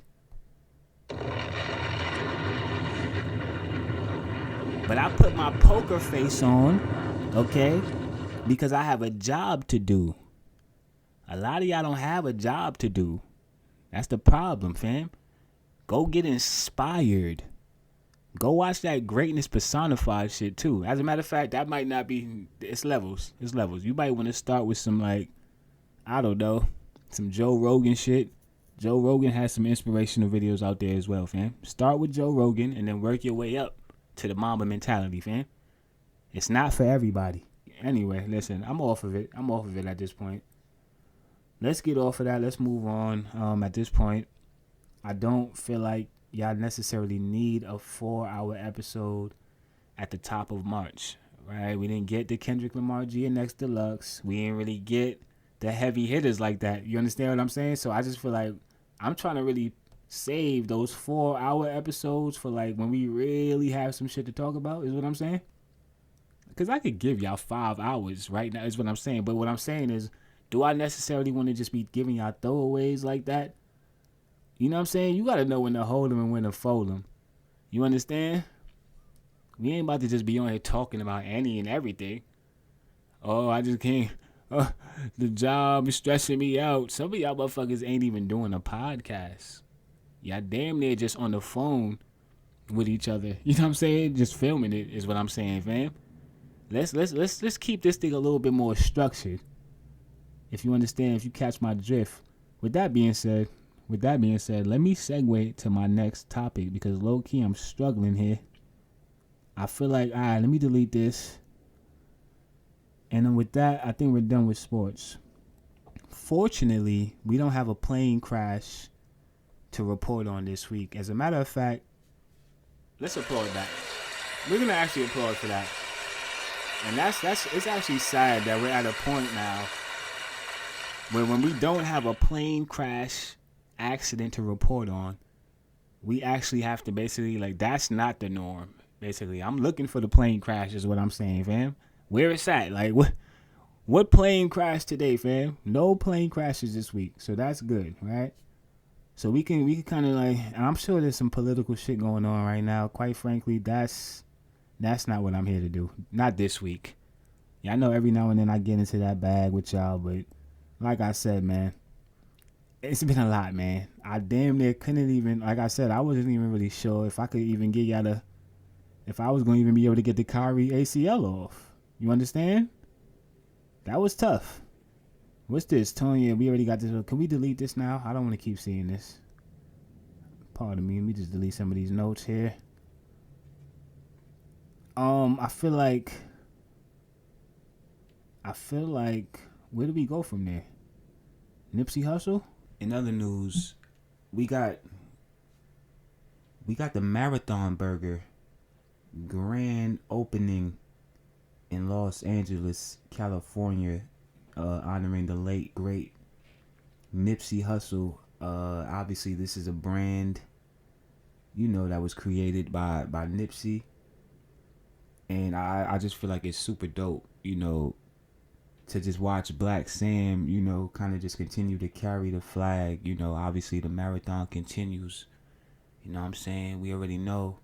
But I put my poker face on, okay, because I have a job to do. A lot of y'all don't have a job to do. That's the problem, fam. Go get inspired. Go watch that greatness personified shit, too. As a matter of fact, that might not be... It's levels. You might want to start with some, like, I don't know, some Joe Rogan shit. Joe Rogan has some inspirational videos out there as well, fam. Start with Joe Rogan and then work your way up to the Mamba mentality, fam. It's not for everybody. Anyway, listen, I'm off of it at this point. Let's get off of that. Let's move on. At this point, I don't feel like y'all necessarily need a 4-hour episode at the top of March, right? We didn't get the Kendrick Lamar GNX Deluxe. We didn't really get the heavy hitters like that. You understand what I'm saying? So I just feel like I'm trying to really save those 4-hour episodes for like when we really have some shit to talk about, is what I'm saying. Because I could give y'all 5 hours right now, is what I'm saying. But what I'm saying is, do I necessarily want to just be giving y'all throwaways like that? You know what I'm saying? You got to know when to hold them and when to fold them. You understand? We ain't about to just be on here talking about any and everything. Oh, I just can't. The job is stressing me out. Some of y'all motherfuckers ain't even doing a podcast. Y'all damn near just on the phone with each other. You know what I'm saying? Just filming it is what I'm saying, fam. Let's keep this thing a little bit more structured. If you understand, if you catch my drift. With that being said, let me segue to my next topic because low-key I'm struggling here. I feel like, all right, let me delete this. And then with that, I think we're done with sports. Fortunately, we don't have a plane crash to report on this week. As a matter of fact, let's applaud that. We're going to actually applaud for that. And it's actually sad that we're at a point now where when we don't have a plane crash accident to report on, we actually have to basically, like, that's not the norm. Basically, I'm looking for the plane crash is what I'm saying, fam. Where it's at, like, what plane crashed today, fam? No plane crashes this week, so that's good, right? So we can kind of like, and I'm sure there's some political shit going on right now. Quite frankly, that's not what I'm here to do. Not this week. Yeah, I know every now and then I get into that bag with y'all, but like I said, man, it's been a lot, man. I damn near couldn't even, like I said, I wasn't even really sure if I could even get y'all if I was going to even be able to get the Kyrie ACL off. You understand? That was tough. What's this? Tonya, we already got this. Can we delete this now? I don't want to keep seeing this. Pardon me. Let me just delete some of these notes here. I feel like, where do we go from there? Nipsey Hussle? In other news, we got the Marathon Burger grand opening in Los Angeles, California, honoring the late great Nipsey Hussle. Obviously, this is a brand, that was created by Nipsey, and I just feel like it's super dope, to just watch Black Sam, kind of just continue to carry the flag. Obviously the marathon continues. You know what I'm saying? We already know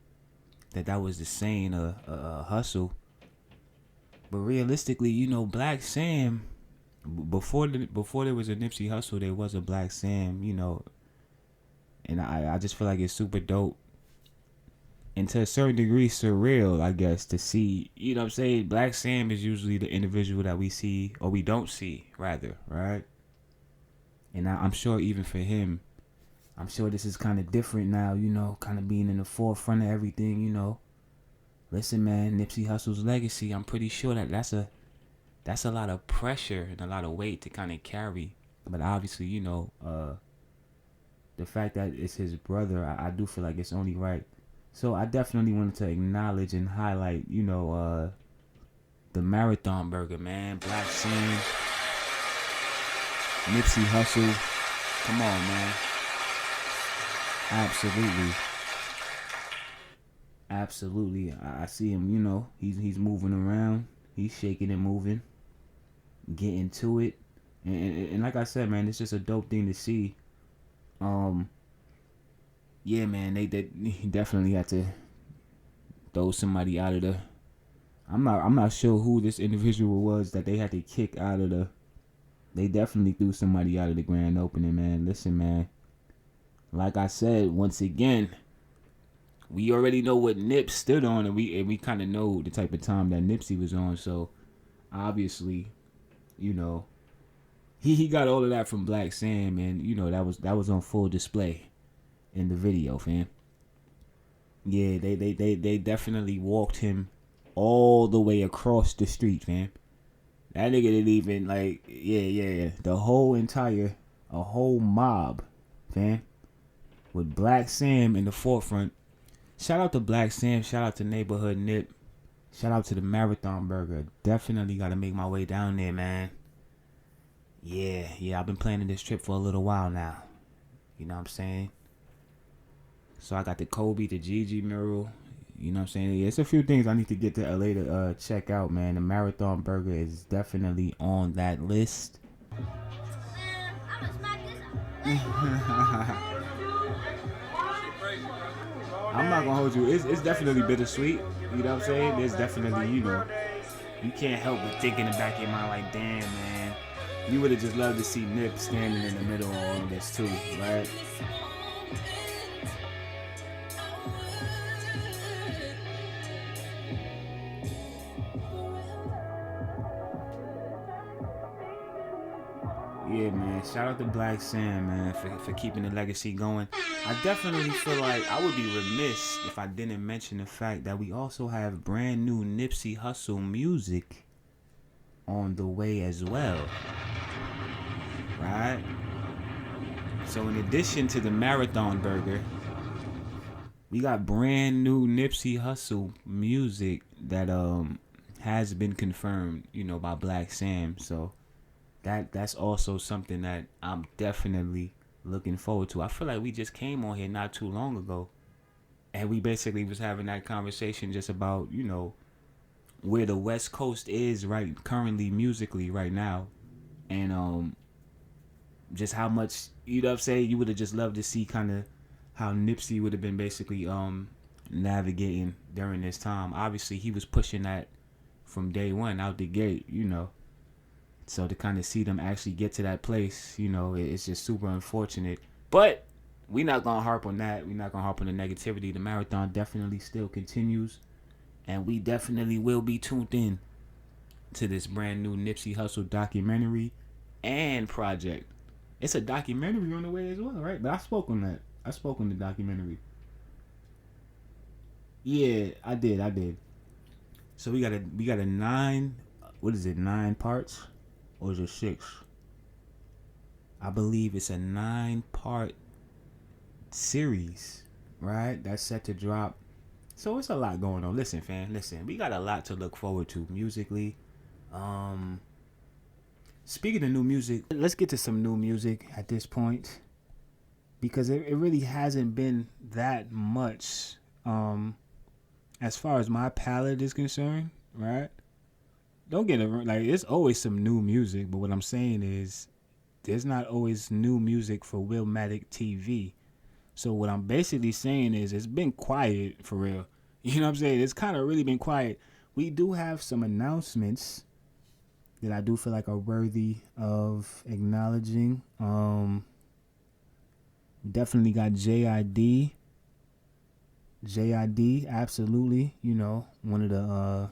that was the saying hustle. But realistically, Black Sam, before there was a Nipsey Hussle, there was a Black Sam, and I just feel like it's super dope. and to a certain degree surreal, I guess, to see, you know what I'm saying? Black Sam is usually the individual that we see, or we don't see, rather, right? And I'm sure even for him, I'm sure this is kind of different now, you know, kind of being in the forefront of everything, you know. Listen, man, Nipsey Hussle's legacy, I'm pretty sure that's a lot of pressure and a lot of weight to kind of carry. But obviously, you know, the fact that it's his brother, I do feel like it's only right. So I definitely wanted to acknowledge and highlight, you know, the Marathon Burger, man. Black Sam, Nipsey Hussle. Come on, man. Absolutely. I see him, you know, he's moving around. He's shaking and moving. Getting to it. And like I said, man, it's just a dope thing to see. Yeah, man, he definitely had to throw somebody out of the. I'm not sure who this individual was that they had to kick out of the. They definitely threw somebody out of the grand opening, man. Listen, man. Like I said, once again, we already know what Nip stood on, and we kind of know the type of time that Nipsey was on. So obviously, you know, he got all of that from Black Sam, and you know that was on full display in the video, fam. Yeah, they definitely walked him all the way across the street, fam. That nigga didn't even like, yeah. The whole mob, fam, with Black Sam in the forefront. Shout out to Black Sam. Shout out to Neighborhood Nip. Shout out to the Marathon Burger. Definitely got to make my way down there, man. Yeah. I've been planning this trip for a little while now. You know what I'm saying? So I got the Kobe, the Gigi mural. You know what I'm saying? Yeah, it's a few things I need to get to LA to check out, man. The Marathon Burger is definitely on that list. I'm not gonna hold you. It's definitely bittersweet. You know what I'm saying? There's definitely, you know, you can't help but think in the back of your mind like, damn, man, you would have just loved to see Nip standing in the middle of all of this too, right? Yeah, man. Shout out to Black Sam, man, for keeping the legacy going. I definitely feel like I would be remiss if I didn't mention the fact that we also have brand new Nipsey Hussle music on the way as well. Right? So in addition to the Marathon Burger, we got brand new Nipsey Hussle music that has been confirmed, you know, by Black Sam. So that's also something that I'm definitely looking forward to. I feel like we just came on here not too long ago, and we basically was having that conversation just about, you know, where the West Coast is right currently musically right now, and just how much, you know what I'm saying, you would have just loved to see kind of how Nipsey would have been basically navigating during this time. Obviously he was pushing that from day one out the gate, you know. So to kind of see them actually get to that place, you know, it's just super unfortunate. But we're not going to harp on that. We're not going to harp on the negativity. The marathon definitely still continues. And we definitely will be tuned in to this brand new Nipsey Hussle documentary and project. It's a documentary on the way as well, right? But I spoke on that. I spoke on the documentary. Yeah, I did. So we got a 9 parts? Or is it 6? I believe it's a 9-part series, right? That's set to drop. So it's a lot going on. Listen, fam. Listen, we got a lot to look forward to musically. Speaking of new music, let's get to some new music at this point. Because it really hasn't been that much as far as my palette is concerned, right? Don't get it wrong, like, there's always some new music, but what I'm saying is there's not always new music for Willmatic TV. So what I'm basically saying is it's been quiet for real. You know what I'm saying? It's kind of really been quiet. We do have some announcements that I do feel like are worthy of acknowledging. Definitely got JID JID, absolutely, one of the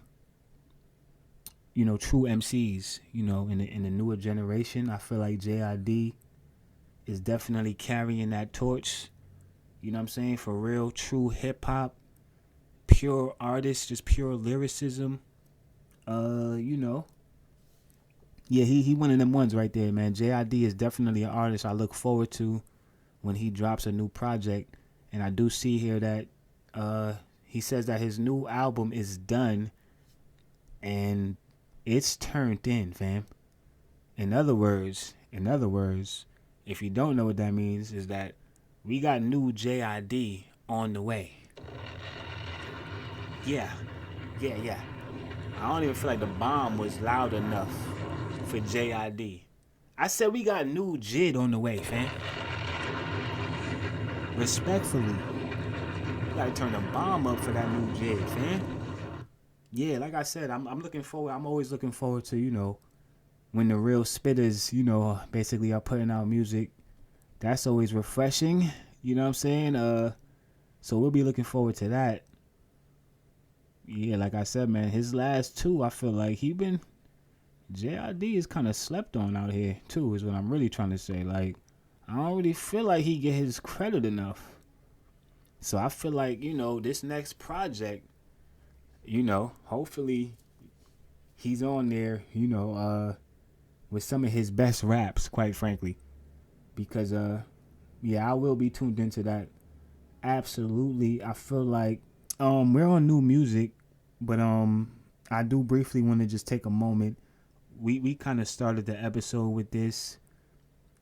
true MCs, in the newer generation. I feel like JID is definitely carrying that torch, you know what I'm saying, for real, true hip-hop, pure artist, just pure lyricism, Yeah, he one of them ones right there, man. JID is definitely an artist I look forward to when he drops a new project. And I do see here that he says that his new album is done and it's turned in, fam. In other words, if you don't know what that means, is that we got new JID on the way. Yeah. I don't even feel like the bomb was loud enough for JID. I said we got new JID on the way, fam. Respectfully, you gotta turn the bomb up for that new JID, fam. Yeah, like I said, I'm looking forward. I'm always looking forward to, when the real spitters, basically are putting out music. That's always refreshing. You know what I'm saying? So we'll be looking forward to that. Yeah, like I said, man, his last two, I feel like JID is kind of slept on out here, too, is what I'm really trying to say. Like, I don't really feel like he get his credit enough. So I feel like, this next project, hopefully he's on there, with some of his best raps, quite frankly. Because, I will be tuned into that. Absolutely. I feel like we're on new music, but I do briefly want to just take a moment. We kind of started the episode with this.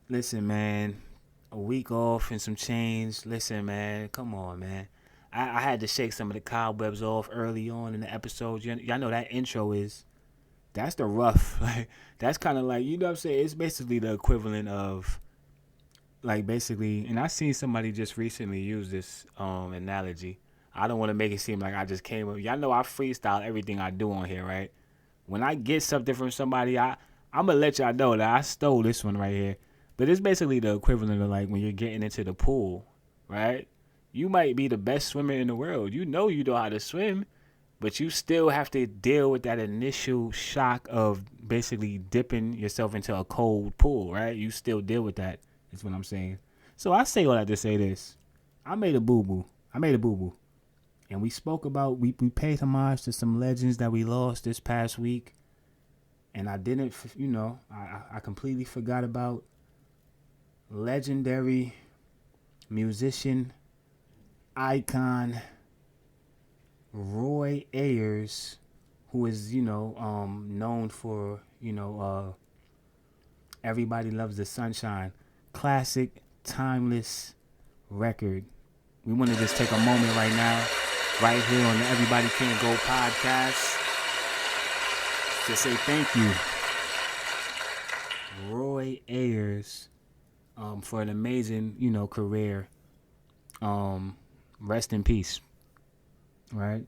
Listen, man, a week off and some change. Listen, man, come on, man. I had to shake some of the cobwebs off early on in the episode. Y'all know that intro that's the rough. Like, that's kind of like, you know what I'm saying? It's basically the equivalent of, like, basically, and I seen somebody just recently use this analogy. I don't want to make it seem like I just came up. Y'all know I freestyle everything I do on here, right? When I get something from somebody, I'm going to let y'all know that I stole this one right here. But it's basically the equivalent of, like, when you're getting into the pool, right? You might be the best swimmer in the world. You know how to swim, but you still have to deal with that initial shock of basically dipping yourself into a cold pool, right? You still deal with that, is what I'm saying. So I say all that to say this. I made a boo-boo. And we spoke about, we paid homage to some legends that we lost this past week. And I didn't, I completely forgot about legendary musician, icon, Roy Ayers, who is, known for, Everybody Loves the Sunshine. Classic, timeless record. We want to just take a moment right now, right here on the Everybody Can't Go podcast, to say thank you, Roy Ayers, for an amazing, career. Rest in peace. Right?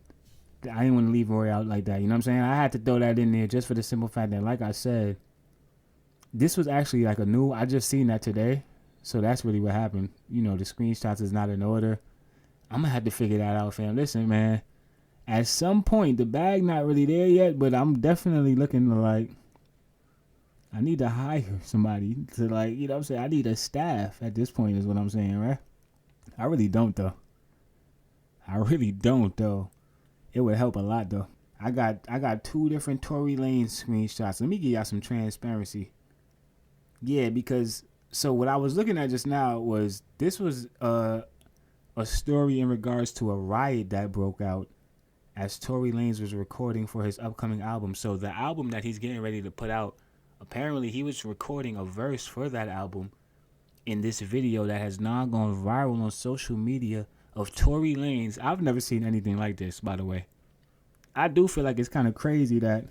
I didn't want to leave Roy out like that. You know what I'm saying? I had to throw that in there just for the simple fact that, like I said, this was actually like I just seen that today. So that's really what happened. The screenshots is not in order. I'm going to have to figure that out, fam. Listen, man. At some point, the bag not really there yet, but I'm definitely looking to, like, I need to hire somebody to, like, you know what I'm saying? I need a staff at this point is what I'm saying, right? I really don't, though. It would help a lot, though. I got 2 different Tory Lanez screenshots. Let me give y'all some transparency. Yeah, because, so what I was looking at just now was, this was a story in regards to a riot that broke out as Tory Lanez was recording for his upcoming album. So the album that he's getting ready to put out, apparently he was recording a verse for that album in this video that has now gone viral on social media of Tory Lanez. I've never seen anything like this, by the way. I do feel like it's kind of crazy that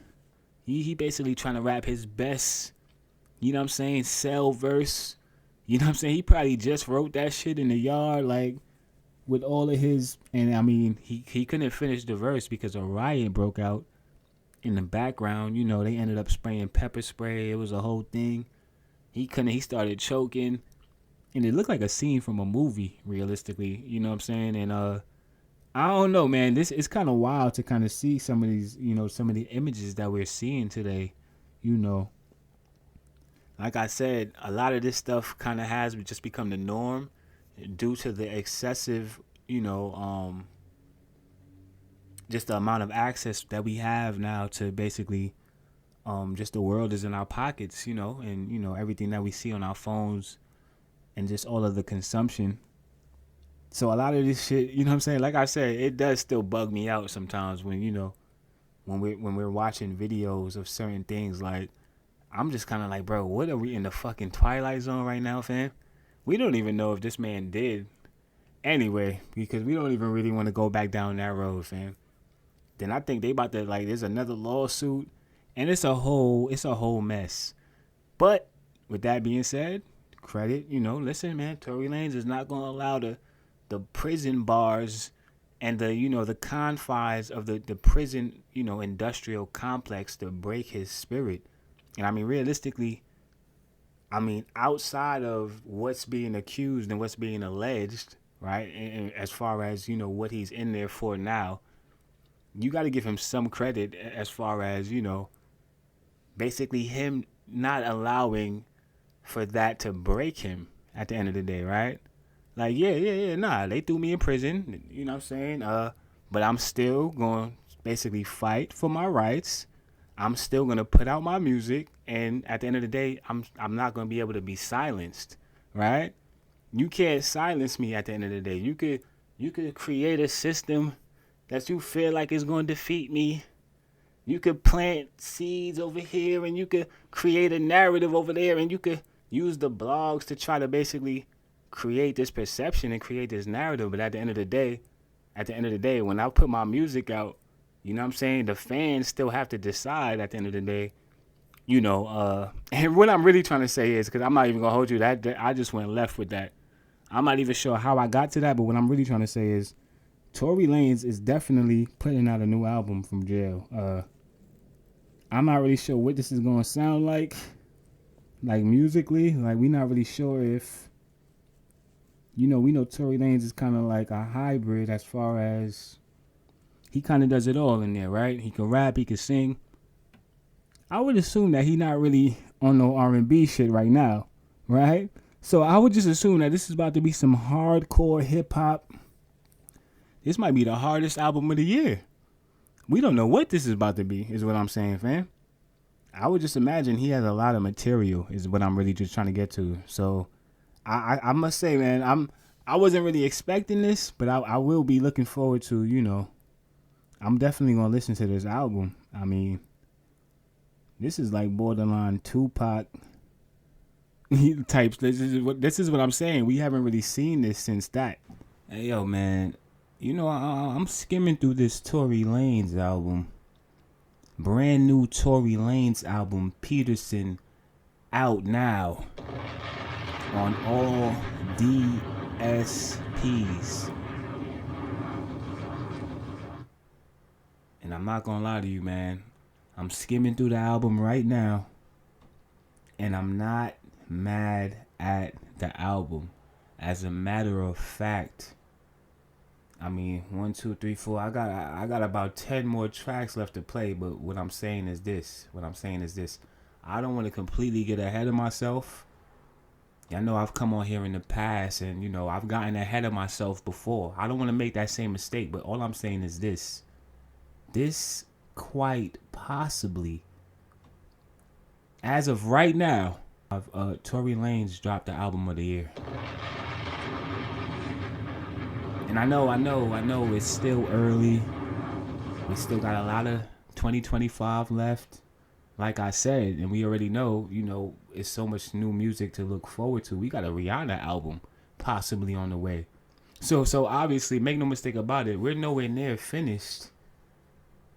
he basically trying to rap his best, you know what I'm saying, sell verse. You know what I'm saying? He probably just wrote that shit in the yard, like, with all of his, and I mean, he couldn't finish the verse because a riot broke out in the background. They ended up spraying pepper spray. It was a whole thing. He started choking, and it looked like a scene from a movie, realistically. You know what I'm saying? And I don't know, man. This is kind of wild to kind of see some of these, some of the images that we're seeing today. You know, like I said, a lot of this stuff kind of has just become the norm due to the excessive, just the amount of access that we have now to basically, just the world is in our pockets, and everything that we see on our phones, and just all of the consumption. So a lot of this shit, you know what I'm saying? Like I said, it does still bug me out sometimes when, when we're watching videos of certain things. Like, I'm just kind of like, bro, what are we in the fucking Twilight Zone right now, fam? We don't even know if this man did. Anyway, because we don't even really want to go back down that road, fam. Then I think they about to, like, there's another lawsuit, and it's a whole mess. But with that being said, credit, listen, man, Tory Lanez is not going to allow the prison bars and the confines of the prison, industrial complex to break his spirit. And I mean, realistically, outside of what's being accused and what's being alleged, right? And as far as, what he's in there for now, you got to give him some credit as far as, basically him not allowing for that to break him at the end of the day, right? Like, nah, they threw me in prison, you know what I'm saying? But I'm still going to basically fight for my rights. I'm still going to put out my music, and at the end of the day, I'm not going to be able to be silenced, right? You can't silence me at the end of the day. You could create a system that you feel like is going to defeat me. You could plant seeds over here, and you could create a narrative over there, and you could use the blogs to try to basically create this perception and create this narrative. But at the end of the day, when I put my music out, you know what I'm saying, the fans still have to decide at the end of the day, and what I'm really trying to say is, because I'm not even going to hold you, that I just went left with that. I'm not even sure how I got to that, but what I'm really trying to say is Tory Lanez is definitely putting out a new album from jail. I'm not really sure what this is going to sound like musically. Like, we're not really sure if, we know Tory Lanez is kind of like a hybrid as far as he kind of does it all in there, right? He can rap, he can sing. I would assume that he not really on no R&B shit right now, right? So I would just assume that this is about to be some hardcore hip-hop. This might be the hardest album of the year. We don't know what this is about to be, is what I'm saying, fam. I would just imagine he has a lot of material, is what I'm really just trying to get to. So I must say, man, I wasn't really expecting this, but I will be looking forward to, I'm definitely going to listen to this album. I mean, this is like borderline Tupac types. This is what I'm saying. We haven't really seen this since that. Hey, yo, man. I'm skimming through this Tory Lanez album. Brand new Tory Lanez album, Peterson, out now on all DSPs. And I'm not gonna lie to you, man. I'm skimming through the album right now, and I'm not mad at the album. As a matter of fact, 1, 2, 3, 4. I got about 10 more tracks left to play. But what I'm saying is this. I don't want to completely get ahead of myself. I know I've come on here in the past, and I've gotten ahead of myself before. I don't want to make that same mistake. But all I'm saying is this. This quite possibly, as of right now, Tory Lanez dropped the album of the year. And I know it's still early. We still got a lot of 2025 left. Like I said, and we already know, it's so much new music to look forward to. We got a Rihanna album possibly on the way. So obviously, make no mistake about it, we're nowhere near finished.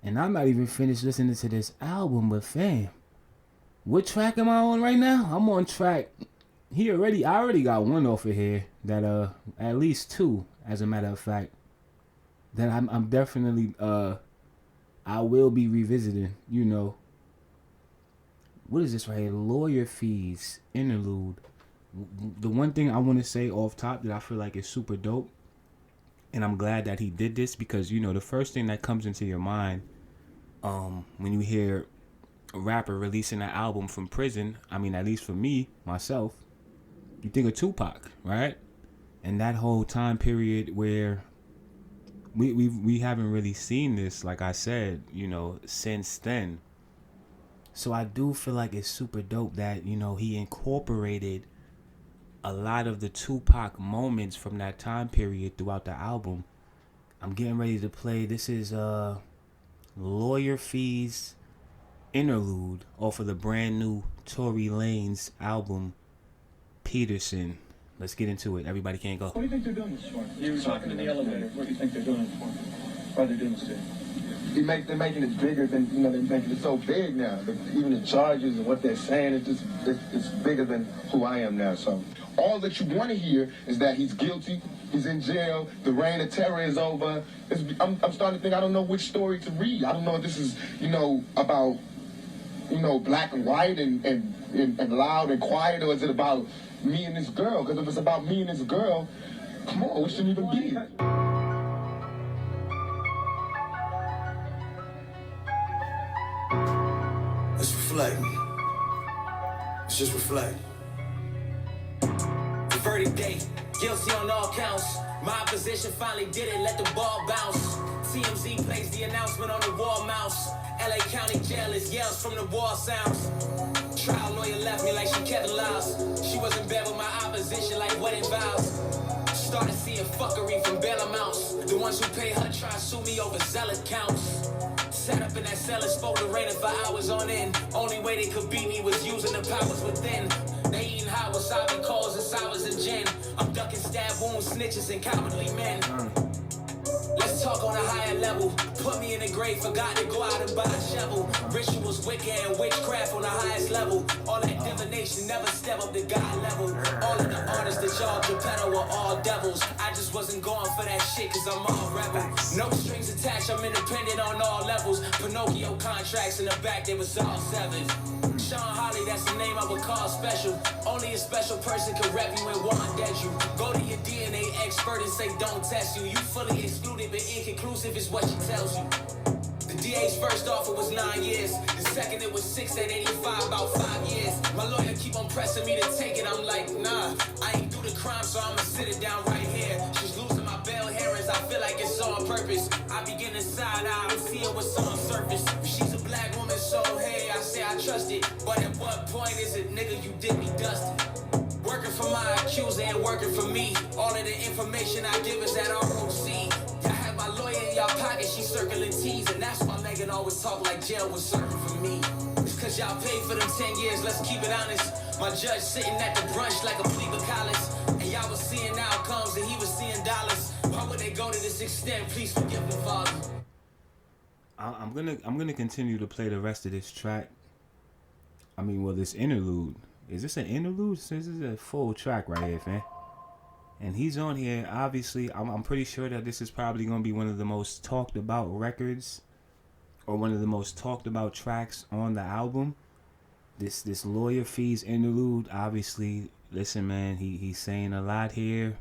And I'm not even finished listening to this album, but fam, what track am I on right now? I'm on track. I already got one off of here that at least two, as a matter of fact, that I'm definitely I will be revisiting. What is this right here? Lawyer Fees Interlude. The one thing I want to say off top that I feel like is super dope. And I'm glad that he did this because, you know, the first thing that comes into your mind when you hear a rapper releasing an album from prison, I mean, at least for me, myself, you think of Tupac, right? And that whole time period where we haven't really seen this, like I said, you know, since then. So I do feel like it's super dope that, you know, he incorporated a lot of the Tupac moments from that time period throughout the album. I'm getting ready to play. This is Lawyer Fees interlude off of the brand new Tory Lanez album, Peterson. Let's get into it. Everybody can't go. What do you think they're doing this for? You were talking in the elevator. What do you think they're doing it for? Why are they doing this to you? They're making it bigger than, you know, they're making it so big now. Even the charges and what they're saying, it's bigger than who I am now. So all that you want to hear is that he's guilty, he's in jail, the reign of terror is over. I'm starting to think I don't know which story to read. I don't know if this is, you know, about, you know, black and white and loud and quiet, or is it about me and this girl? Because if it's about me and this girl, come on, we shouldn't even be here. Let's reflect. Let's just reflect. The verdict day, guilty on all counts. My opposition finally did it, let the ball bounce. TMZ plays the announcement on the wall mouse. LA County Jail is yells from the wall sounds. Trial lawyer left me like she Kevin Liles. She was in bed with my opposition like wedding vows. Started seeing fuckery from bail amounts. The ones who pay her try to sue me over zealot counts. Sat up in that cell and spoke to raining for hours on end. Only way they could beat me was using the powers within. They eating hot wasabi calls and sours and gin. I'm ducking stab wounds, snitches, and cowardly men. Let's talk on a higher level. Put me in the grave, forgot to go out and buy a shovel. Rituals, wicked, and witchcraft on the highest level. All that divination never step up to God level. All of the artists that y'all Geppetto were all devils. I just wasn't going for that shit cause I'm all rebel. No strings attached, I'm independent on all levels. Pinocchio contracts in the back, they was all seven. Sean Holly, that's the name I would call special. Only a special person can rep you and want dead you. Go to your DNA expert and say don't test you. You fully excluded but inconclusive is what she tells you. The DA's first offer was 9 years. The second it was 6 and 85, about 5 years. My lawyer keep on pressing me to take it. I'm like, nah, I ain't do the crime, so I'ma sit it down right here. She's losing my bail hearings, I feel like it's on purpose. I begin to side eye, I'm seeing what's on surface. She's a black woman, so hey, I say I trust it. But at what point is it, nigga, you did me dusted? Working for my accuser and working for me. All of the information I give is at ROC. Y'all have my lawyer in y'all pocket, she circling T's. And that's why Megan always talk like jail was serving for me. It's cause y'all paid for them 10 years, let's keep it honest. My judge sitting at the brunch like a plea of college. And y'all was seeing outcomes and he was seeing dollars. Why would they go to this extent? Please forgive me, Father. I'm gonna continue to play the rest of this track. I mean, well, this interlude. Is this an interlude? This is a full track right here, fam. And he's on here. Obviously, I'm pretty sure that this is probably gonna be one of the most talked about records, or one of the most talked about tracks on the album. This Lawyer Fees interlude. Obviously, listen, man. He's saying a lot here.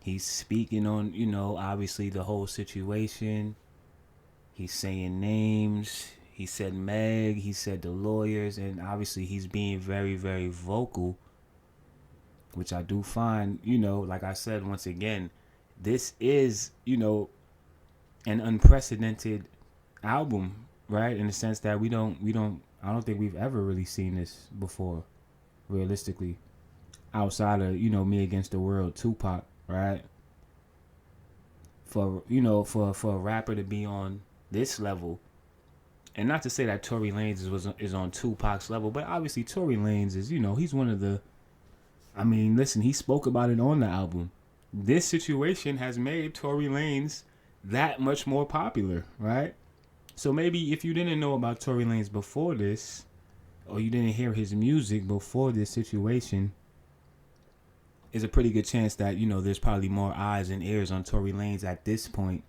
He's speaking on, you know, obviously the whole situation. He's saying names. He said Meg, he said the lawyers, and obviously he's being very, very vocal, which I do find, you know, like I said, once again, this is, you know, an unprecedented album, right? In the sense that I don't think we've ever really seen this before, realistically, outside of, you know, Me Against the World, Tupac, right? For, you know, for a rapper to be on this level. And not to say that Tory Lanez is on Tupac's level, but obviously Tory Lanez is, you know, he's one of the, I mean, listen, he spoke about it on the album. This situation has made Tory Lanez that much more popular, right? So maybe if you didn't know about Tory Lanez before this, or you didn't hear his music before this situation, there's a pretty good chance that, you know, there's probably more eyes and ears on Tory Lanez at this point.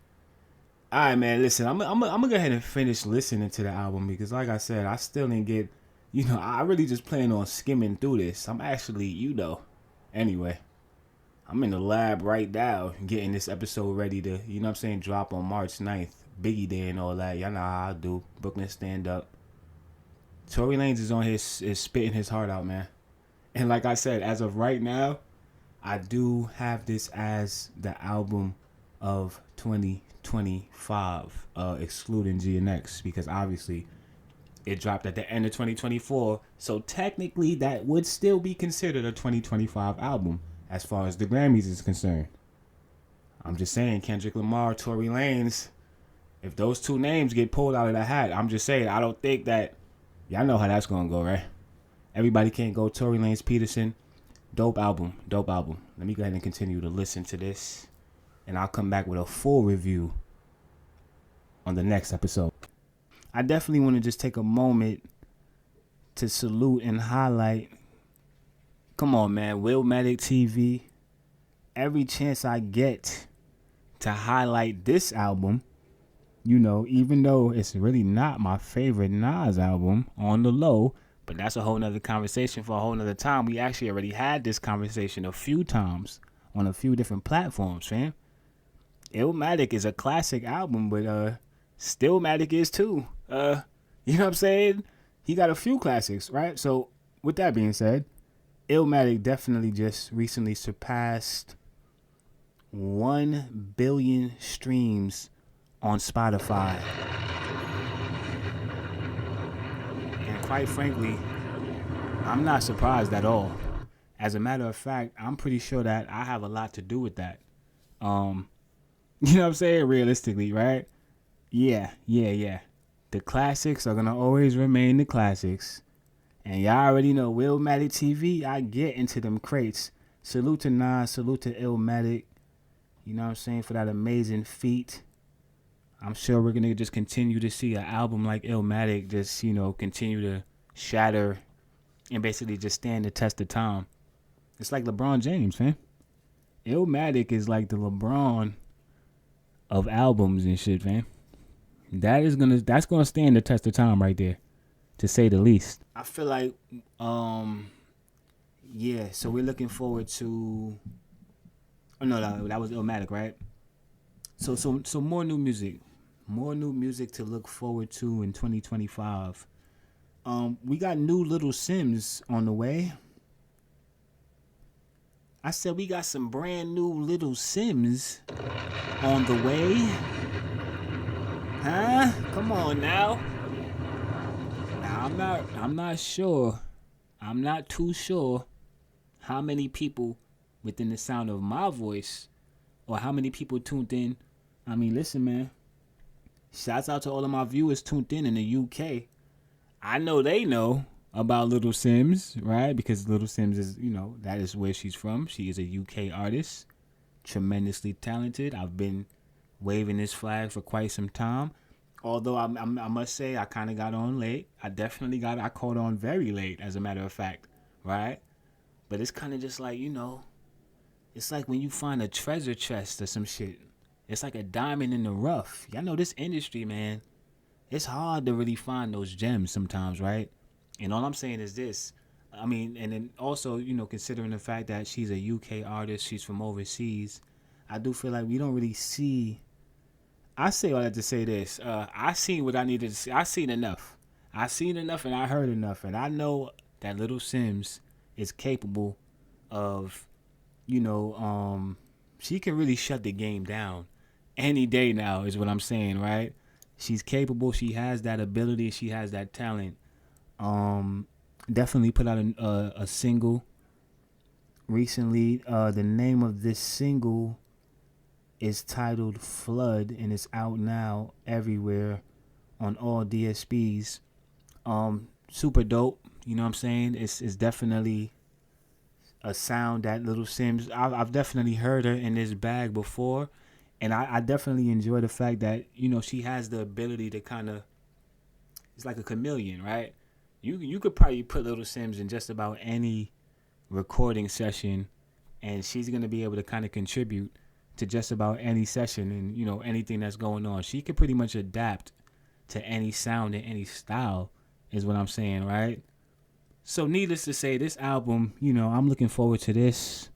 All right, man, listen, I'm gonna go ahead and finish listening to the album because, like I said, I still didn't get, you know, I really just plan on skimming through this. I'm actually, you know, anyway, I'm in the lab right now getting this episode ready to, you know what I'm saying, drop on March 9th. Biggie Day and all that. Y'all know how I do. Brooklyn stand up. Tory Lanez is on is spitting his heart out, man. And like I said, as of right now, I do have this as the album of 2025, excluding GNX, because obviously it dropped at the end of 2024. So technically that would still be considered a 2025 album as far as the Grammys is concerned. I'm just saying, Kendrick Lamar, Tory Lanez, if those two names get pulled out of the hat, I'm just saying, I don't think that, y'all know how that's going to go, right? Everybody can't go. Tory Lanez, Peterson, dope album. Let me go ahead and continue to listen to this, and I'll come back with a full review on the next episode. I definitely want to just take a moment to salute and highlight, come on, man, Willmatic TV. Every chance I get to highlight this album, you know, even though it's really not my favorite Nas album, on the low, but that's a whole nother conversation for a whole nother time. We actually already had this conversation a few times on a few different platforms, fam. Illmatic is a classic album, but Stillmatic is too. You know what I'm saying? He got a few classics, right? So with that being said, Illmatic definitely just recently surpassed 1 billion streams on Spotify. And quite frankly, I'm not surprised at all. As a matter of fact, I'm pretty sure that I have a lot to do with that. You know what I'm saying? Realistically, right? Yeah. The classics are going to always remain the classics. And y'all already know, Willmatic TV, I get into them crates. Salute to Nas, salute to Illmatic. You know what I'm saying? For that amazing feat. I'm sure we're going to just continue to see an album like Illmatic just, you know, continue to shatter and basically just stand the test of time. It's like LeBron James, man. Illmatic is like the LeBron of albums and shit, man. That's gonna stand the test of time right there, to say the least. I feel like, yeah. So we're looking forward to. Oh no, that was Illmatic, right? So more new music to look forward to in 2025. We got new Little Simz on the way. I said we got some brand new Little Simz on the way. Huh? Come on now. Now I'm not sure. I'm not too sure how many people within the sound of my voice or how many people tuned in. I mean, listen, man. Shouts out to all of my viewers tuned in the UK. I know they know about Little Simz, right? Because Little Simz is, you know, that is where she's from. She is a UK artist, tremendously talented. I've been waving this flag for quite some time. Although I must say I kind of got on late. I caught on very late, as a matter of fact, right? But it's kind of just like, you know, it's like when you find a treasure chest or some shit. It's like a diamond in the rough. Y'all know this industry, man. It's hard to really find those gems sometimes, right? And all I'm saying is this. I mean, and then also, you know, considering the fact that she's a UK artist, she's from overseas, I do feel like we don't really see. I say all that to say this. I seen what I needed to see. I seen enough and I heard enough. And I know that Little Simz is capable of, you know, she can really shut the game down any day now is what I'm saying, right? She's capable. She has that ability. She has that talent. Definitely put out a single recently. The name of this single is titled Flood, and it's out now everywhere on all DSPs. Super dope. You know what I'm saying? It's definitely a sound that Little Simz, I've definitely heard her in this bag before. And I definitely enjoy the fact that, you know, she has the ability to kind of, it's like a chameleon, right? You could probably put Little Simz in just about any recording session, and she's going to be able to kind of contribute to just about any session and, you know, anything that's going on. She could pretty much adapt to any sound and any style is what I'm saying, right? So needless to say, this album, you know, I'm looking forward to this.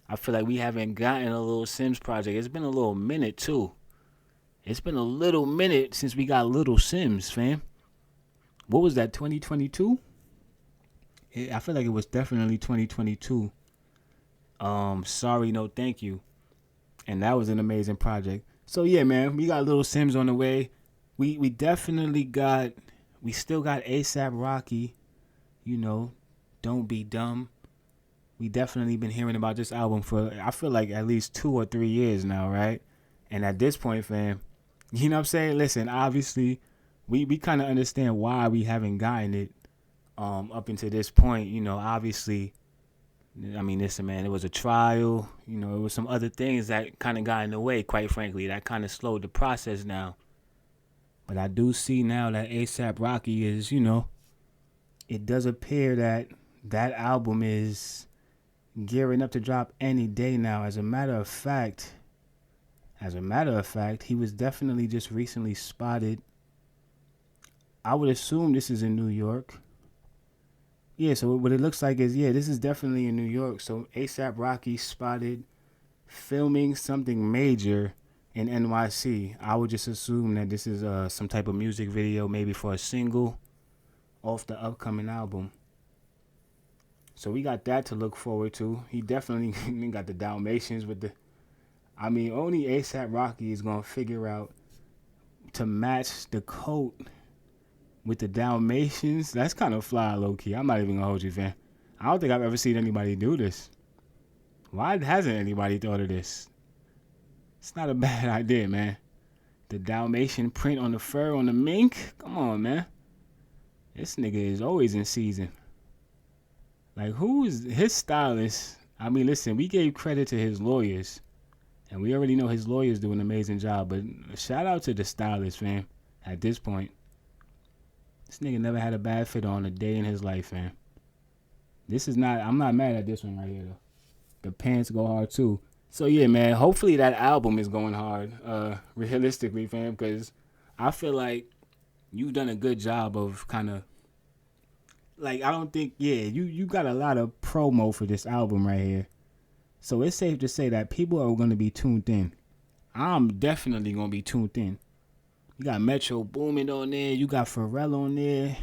I feel like we haven't gotten a Little Simz project. It's been a little minute, too. It's been a little minute since we got Little Simz, fam. What was that, 2022? I feel like it was definitely 2022. Sorry, No Thank You. And that was an amazing project. So, yeah, man, we got Little Simz on the way. We definitely got, we still got A$AP Rocky, you know, Don't Be Dumb. We definitely been hearing about this album for, I feel like, at least 2 or 3 years now, right? And at this point, fam, you know what I'm saying? Listen, obviously, we kind of understand why we haven't gotten it up until this point. You know, obviously, I mean, listen, man, it was a trial. You know, it was some other things that kind of got in the way, quite frankly, that kind of slowed the process now. But I do see now that A$AP Rocky is, you know, it does appear that that album is gearing up to drop any day now. As a matter of fact, he was definitely just recently spotted. I would assume this is in New York. Yeah, so what it looks like is, yeah, this is definitely in New York. So A$AP Rocky spotted filming something major in NYC. I would just assume that this is some type of music video, maybe for a single off the upcoming album. So we got that to look forward to. He definitely got the Dalmatians with the... I mean, only A$AP Rocky is going to figure out to match the coat with the Dalmatians. That's kind of fly, low-key. I'm not even going to hold you, fam. I don't think I've ever seen anybody do this. Why hasn't anybody thought of this? It's not a bad idea, man. The Dalmatian print on the fur on the mink? Come on, man. This nigga is always in season. Like, who is his stylist? I mean, listen, we gave credit to his lawyers. And we already know his lawyers do an amazing job. But shout out to the stylist, fam. At this point. This nigga never had a bad fit on a day in his life, fam. This is not... I'm not mad at this one right here, though. The pants go hard, too. So, yeah, man. Hopefully that album is going hard. Realistically, fam. Because I feel like you've done a good job of kind of... Like, I don't think, yeah, you got a lot of promo for this album right here. So it's safe to say that people are going to be tuned in. I'm definitely going to be tuned in. You got Metro Boomin on there. You got Pharrell on there.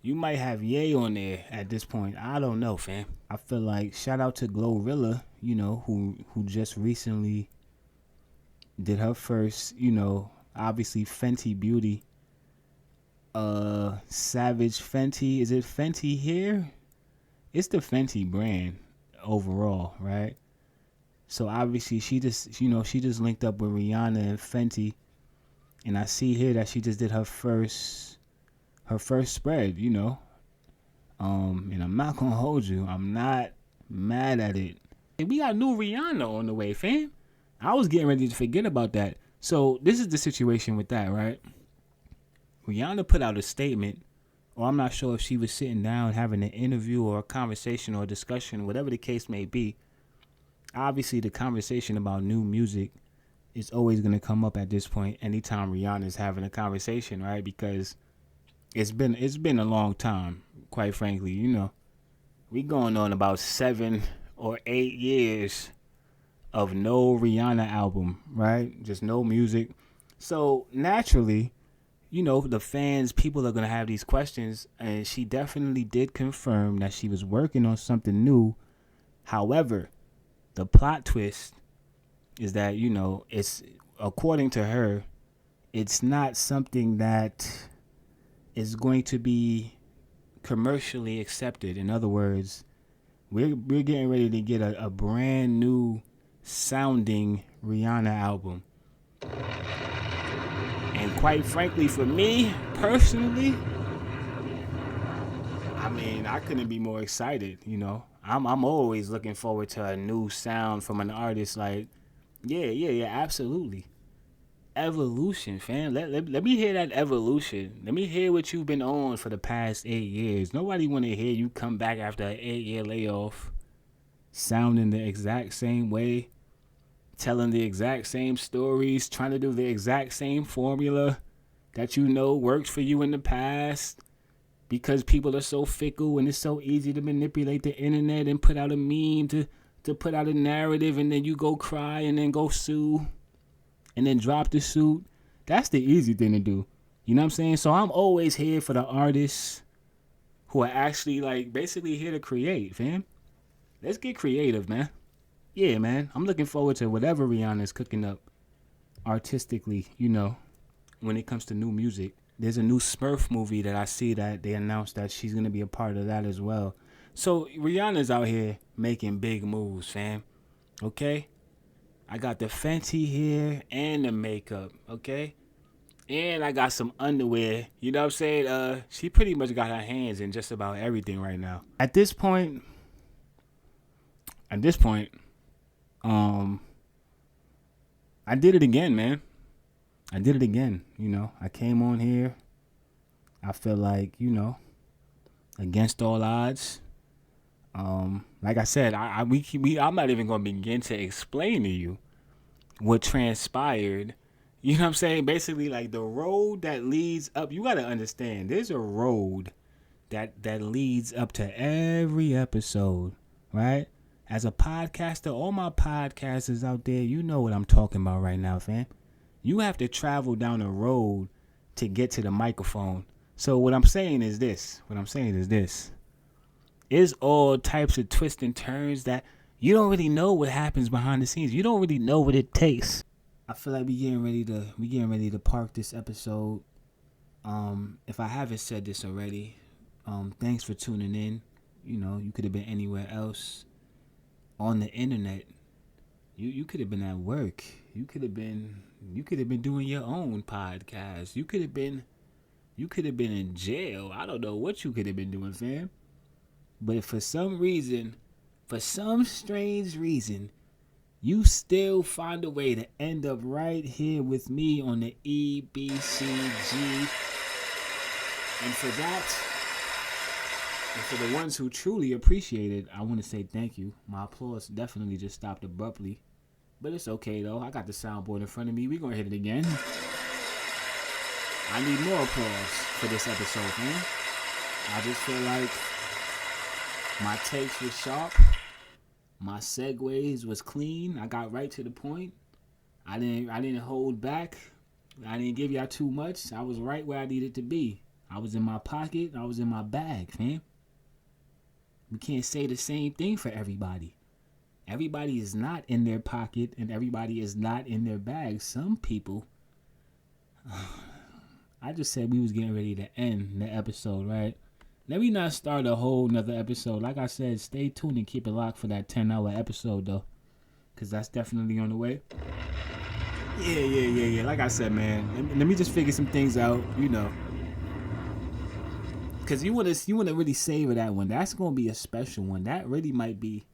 You might have Ye on there at this point. I don't know, fam. I feel like, shout out to Glorilla, you know, who just recently did her first, you know, obviously Fenty Beauty. Savage Fenty. Is it Fenty here? It's the Fenty brand overall, right? So obviously she just, you know, she just linked up with Rihanna and Fenty. And I see here that she just did her first spread, you know. And I'm not gonna hold you. I'm not mad at it. And we got new Rihanna on the way, fam. I was getting ready to forget about that. So this is the situation with that, right? Rihanna put out a statement, or I'm not sure if she was sitting down having an interview or a conversation or a discussion, whatever the case may be. Obviously, the conversation about new music is always going to come up at this point anytime Rihanna is having a conversation, right? Because it's been a long time, quite frankly. You know, we going on about 7 or 8 years of no Rihanna album, right? Just no music. So naturally, you know, the fans, people are going to have these questions, and she definitely did confirm that she was working on something new. However, the plot twist is that, you know, it's, according to her, it's not something that is going to be commercially accepted. In other words, we're getting ready to get a brand new sounding Rihanna album. And quite frankly, for me, personally, I mean, I couldn't be more excited, you know. I'm always looking forward to a new sound from an artist. Like, yeah, absolutely. Evolution, fam. Let me hear that evolution. Let me hear what you've been on for the past 8 years. Nobody want to hear you come back after an 8-year layoff, sounding the exact same way, telling the exact same stories, trying to do the exact same formula that you know worked for you in the past, because people are so fickle and it's so easy to manipulate the internet and put out a meme to to put out a narrative and then you go cry and then go sue and then drop the suit. That's the easy thing to do. You know what I'm saying? So I'm always here for the artists who are actually like basically here to create, fam. Let's get creative, man. Yeah, man. I'm looking forward to whatever Rihanna's cooking up artistically, you know, when it comes to new music. There's a new Smurf movie that I see that they announced that she's going to be a part of that as well. So Rihanna's out here making big moves, fam. Okay? I got the Fenty here and the makeup, okay? And I got some underwear. You know what I'm saying? She pretty much got her hands in just about everything right now. At this point, I did it again, man. I did it again, you know. I came on here. I feel like, you know, against all odds. Like I said, I'm not even going to begin to explain to you what transpired. You know what I'm saying? Basically, like the road that leads up, you got to understand, there's a road that leads up to every episode, right? As a podcaster, all my podcasters out there, you know what I'm talking about right now, fam. You have to travel down a road to get to the microphone. So what I'm saying is this. It's all types of twists and turns that you don't really know what happens behind the scenes. You don't really know what it takes. I feel like we getting ready to park this episode. If I haven't said this already, thanks for tuning in. You know, you could have been anywhere else on the internet. You could have been at work. You could have been doing your own podcast. You could have been in jail. I don't know what you could have been doing, fam. But for some strange reason, you still find a way to end up right here with me on the EBCG. And for that, and for the ones who truly appreciate it, I want to say thank you. My applause definitely just stopped abruptly. But it's okay, though. I got the soundboard in front of me. We're going to hit it again. I need more applause for this episode, man. I just feel like my takes were sharp. My segues was clean. I got right to the point. I didn't hold back. I didn't give y'all too much. I was right where I needed to be. I was in my pocket. I was in my bag, fam. We can't say the same thing for everybody. Everybody is not in their pocket and everybody is not in their bag. Some people, I just said we was getting ready to end the episode, right? Let me not start a whole nother episode. Like I said, stay tuned and keep it locked for that 10-hour episode, though. Because that's definitely on the way. Yeah. Like I said, man, let me just figure some things out, you know. Because you want to really savor that one. That's going to be a special one. That really might be...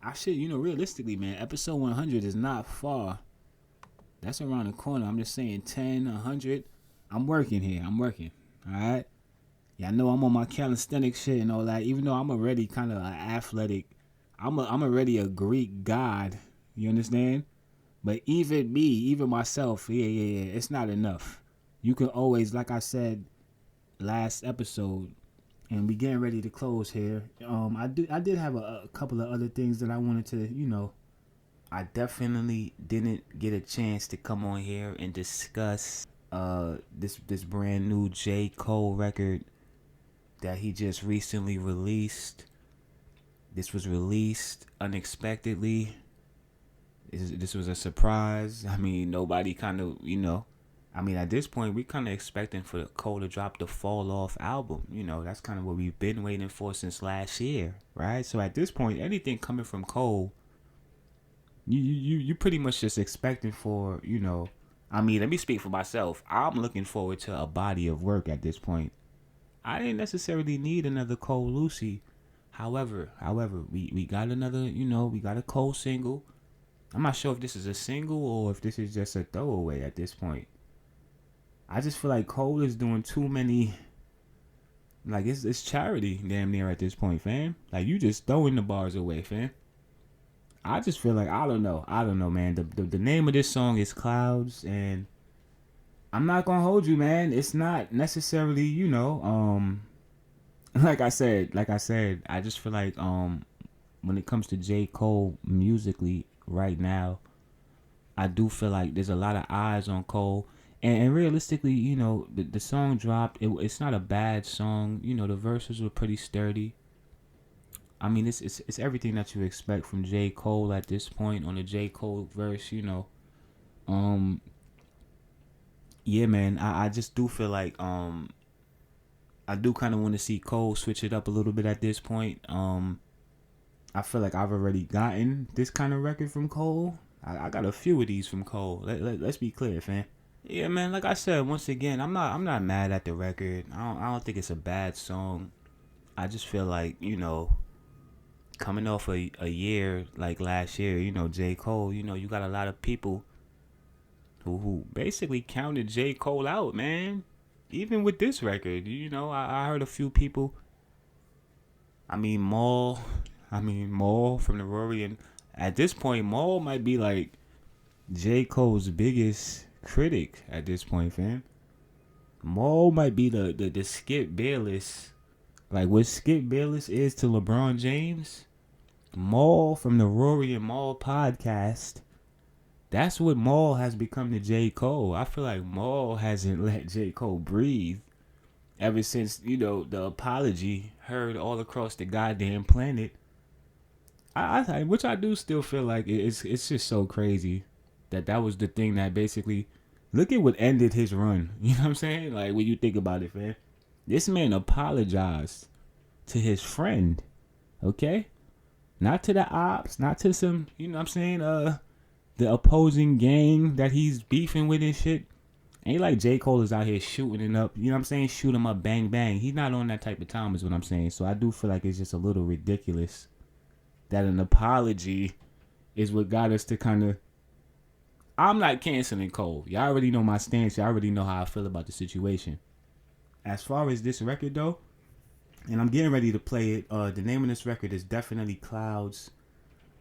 realistically, man, episode 100 is not far. That's around the corner. I'm just saying 10, 100. I'm working here. All right? Yeah, I know I'm on my calisthenics shit and all that. Even though I'm already kind of athletic. I'm already a Greek god. You understand? But even myself, yeah. It's not enough. You can always, like I said last episode, and we getting ready to close here. I did have a couple of other things that I wanted to, you know. I definitely didn't get a chance to come on here and discuss this brand new J. Cole record that he just recently released. This was released unexpectedly. This was a surprise. I mean, nobody kind of, you know. I mean, at this point, we're kind of expecting for Cole to drop the Fall Off album. You know, that's kind of what we've been waiting for since last year, right? So at this point, anything coming from Cole, you pretty much just expecting for, you know. I mean, let me speak for myself. I'm looking forward to a body of work at this point. I didn't necessarily need another Cole Lucy. However, we got another, you know, we got a Cole single. I'm not sure if this is a single or if this is just a throwaway at this point. I just feel like Cole is doing too many, like it's charity damn near at this point, fam. Like you just throwing the bars away, fam. I just feel like, I don't know, man. The name of this song is Clouds, and I'm not gonna hold you, man. It's not necessarily, you know, like I said, I just feel like when it comes to J. Cole musically right now, I do feel like there's a lot of eyes on Cole. And realistically, you know, the song dropped. It's not a bad song. You know, the verses were pretty sturdy. I mean, it's everything that you expect from J. Cole at this point on the J. Cole verse, you know. Yeah, man, I just do feel like I do kind of want to see Cole switch it up a little bit at this point. I feel like I've already gotten this kind of record from Cole. I got a few of these from Cole. Let's be clear, fam. Yeah, man, like I said, once again, I'm not mad at the record. I don't think it's a bad song. I just feel like, you know, coming off a year like last year, you know, J. Cole, you know, you got a lot of people who basically counted J. Cole out, man. Even with this record, you know, I heard a few people. I mean, Maul from the Rory, and at this point, Maul might be like J. Cole's biggest critic at this point, fam. Maul might be the Skip Bayless. Like what Skip Bayless is to LeBron James, Maul from the Rory and Maul podcast, that's what Maul has become to J. Cole. I feel like Maul hasn't let J. Cole breathe ever since, you know, the apology heard all across the goddamn planet. Which I do still feel like it's just so crazy that was the thing that basically, look at what ended his run. You know what I'm saying? Like, when you think about it, man. This man apologized to his friend, okay? Not to the ops, not to some, you know what I'm saying, the opposing gang that he's beefing with and shit. Ain't like J. Cole is out here shooting it up, you know what I'm saying? Shoot him up, bang, bang. He's not on that type of time is what I'm saying. So I do feel like it's just a little ridiculous that an apology is what got us to kind of... I'm not canceling Cole. Y'all already know my stance. Y'all already know how I feel about the situation. As far as this record, though, and I'm getting ready to play it. The name of this record is definitely Clouds.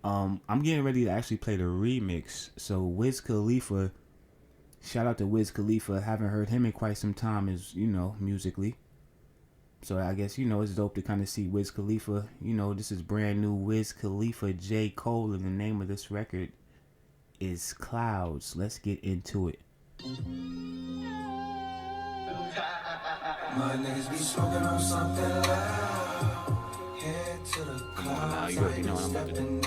I'm getting ready to actually play the remix. So Wiz Khalifa, shout out to Wiz Khalifa. Haven't heard him in quite some time, as you know, musically. So I guess, you know, it's dope to kind of see Wiz Khalifa. You know, this is brand new Wiz Khalifa, J. Cole, and the name of this record is Clouds. Let's get into it. My niggas be smoking on something loud. Head to the clouds. You already know what I'm about to do.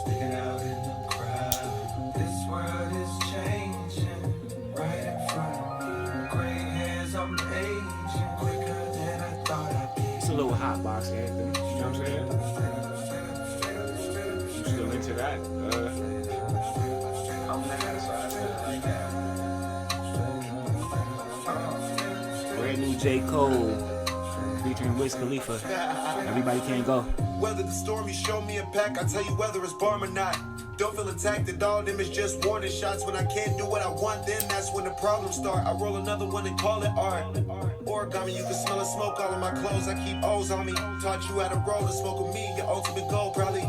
Sticking out in the crowd. This world is changing right in front of me. Gray hairs, I'm aging quicker than I thought I'd be. It's a little hot box anthem. You know what I'm saying? You still into that? I'm brand new J. Cole featuring Wiz Khalifa. Everybody can't go. Whether the storm you show me a pack, I tell you whether it's bomb or not. Don't feel attacked at all, them is just warning shots. When I can't do what I want, then that's when the problems start. I roll another one and call it art. Origami, you can smell the smoke all of my clothes. I keep O's on me. Taught you how to roll and smoke with me, your ultimate goal probably.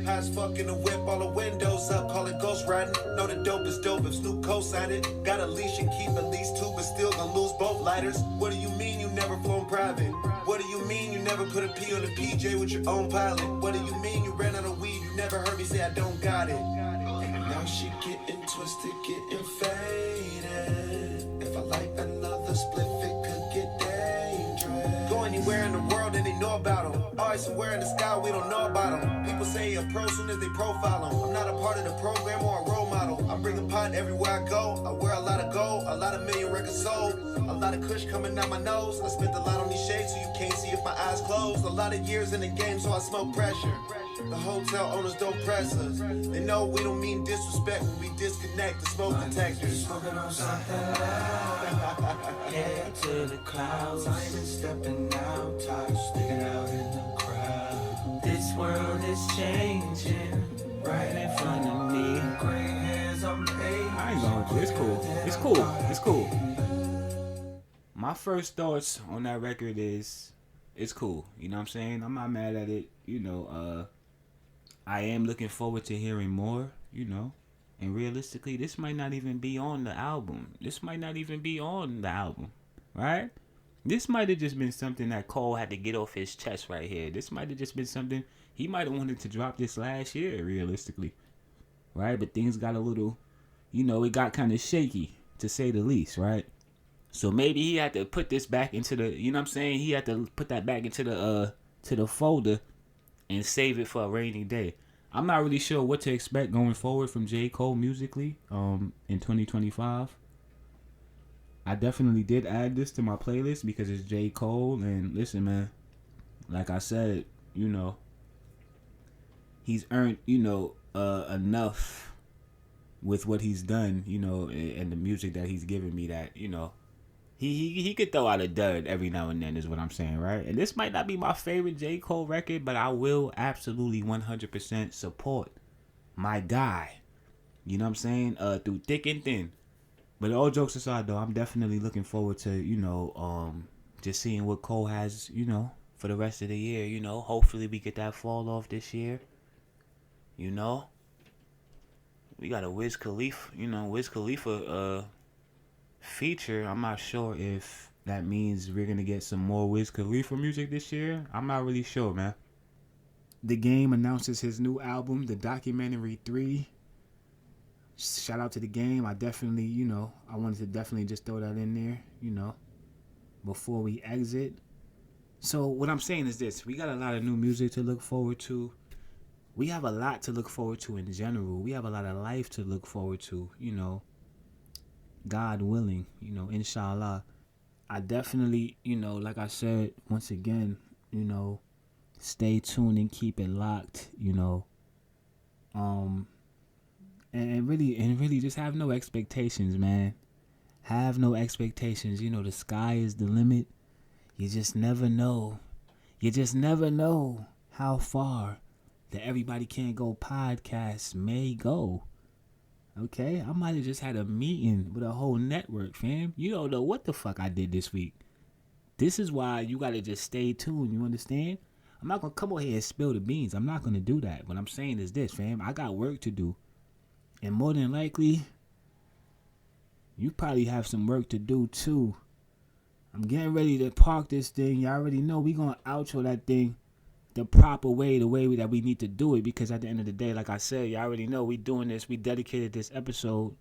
High as fuck in the whip, all the windows up, call it ghost riding. Know the dope is dope if Snoop co-signed it. Got a leash and keep at least two, but still gonna lose both lighters. What do you mean you never flown private? What do you mean you never put a P on the PJ with your own pilot? What do you mean you ran out of weed? You never heard me say I don't got it. And now she getting twisted, getting faded. If I light another spliff, it could get dangerous. Go anywhere in the world and they know about them. Always somewhere in the sky we don't know about them. People say a pro soon as they profile them. I'm not a part of the program or a role model. I bring a pot everywhere I go. I wear a lot of gold, a lot of million records sold. A lot of kush coming out my nose. I spent a lot on these shades so you can't see if my eyes closed. A lot of years in the game so I smoke pressure. The hotel owners don't press us. They know we don't mean disrespect when we disconnect the smoke detectors. Smoking on something loud. Head to the clouds. I ain't been stepping out, tired sticking out in the crowd. This world is changing right in front of me. Gray hairs, I'm aging. I ain't gonna hold you. It's cool. It's cool. It's cool. My first thoughts on that record is it's cool. You know what I'm saying? I'm not mad at it. You know, I am looking forward to hearing more, you know. And realistically, this might not even be on the album. Right? This might have just been something that Cole had to get off his chest right here. This might have just been something he might have wanted to drop this last year, realistically. Right? But things got a little, it got kind of shaky, to say the least, right? So maybe he had to put this back into the, you know what I'm saying? He had to put that back into the folder and save it for a rainy day. I'm not really sure what to expect going forward from J. Cole musically in 2025. I definitely did add this to my playlist because it's J. Cole. And listen, man, like I said, he's earned, enough with what he's done, and the music that he's given me that, he could throw out a dud every now and then is what I'm saying, right? And this might not be my favorite J. Cole record, but I will absolutely 100% support my guy. You know what I'm saying? Through thick and thin. But all jokes aside, though, I'm definitely looking forward to, just seeing what Cole has, for the rest of the year, Hopefully we get that fall off this year. We got a Wiz Khalifa, feature. I'm not sure if that means we're going to get some more Wiz Khalifa music this year. I'm not really sure, man. The Game announces his new album, The Documentary 3. Shout out to The Game. I definitely, I wanted to definitely just throw that in there, before we exit. So what I'm saying is this. We got a lot of new music to look forward to. We have a lot to look forward to in general. We have a lot of life to look forward to, God willing, inshallah. I definitely, like I said, once again, stay tuned and keep it locked, and really just have no expectations, man. Have no expectations. The sky is the limit. You just never know. You just never know how far the Everybody Can't Go podcast may go. Okay? I might have just had a meeting with a whole network, fam. You don't know what the fuck I did this week. This is why you gotta just stay tuned, you understand? I'm not gonna come over here and spill the beans. I'm not gonna do that. What I'm saying is this, fam. I got work to do. And more than likely, you probably have some work to do too. I'm getting ready to park this thing. You already know we gonna outro that thing the proper way, the way that we need to do it. Because at the end of the day, like I said, you already know we doing this. We dedicated this episode.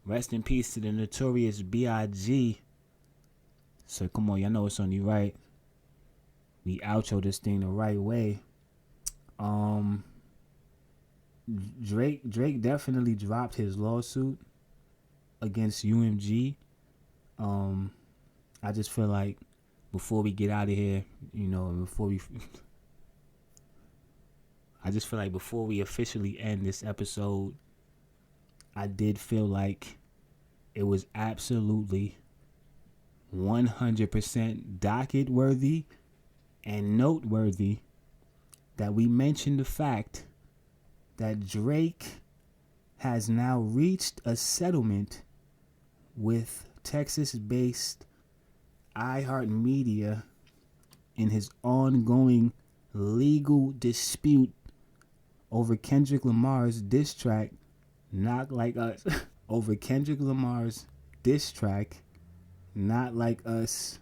Rest in peace to the Notorious B.I.G. So come on, y'all know it's only right. We outro this thing the right way. Drake definitely dropped his lawsuit against UMG. I just feel like before we get out of here, I just feel like before we officially end this episode, I did feel like it was absolutely 100% docket worthy and noteworthy that we mentioned the fact that Drake has now reached a settlement with Texas-based iHeartMedia in his ongoing legal dispute over Kendrick Lamar's diss track, Not Like Us. Over Kendrick Lamar's diss track, Not Like Us,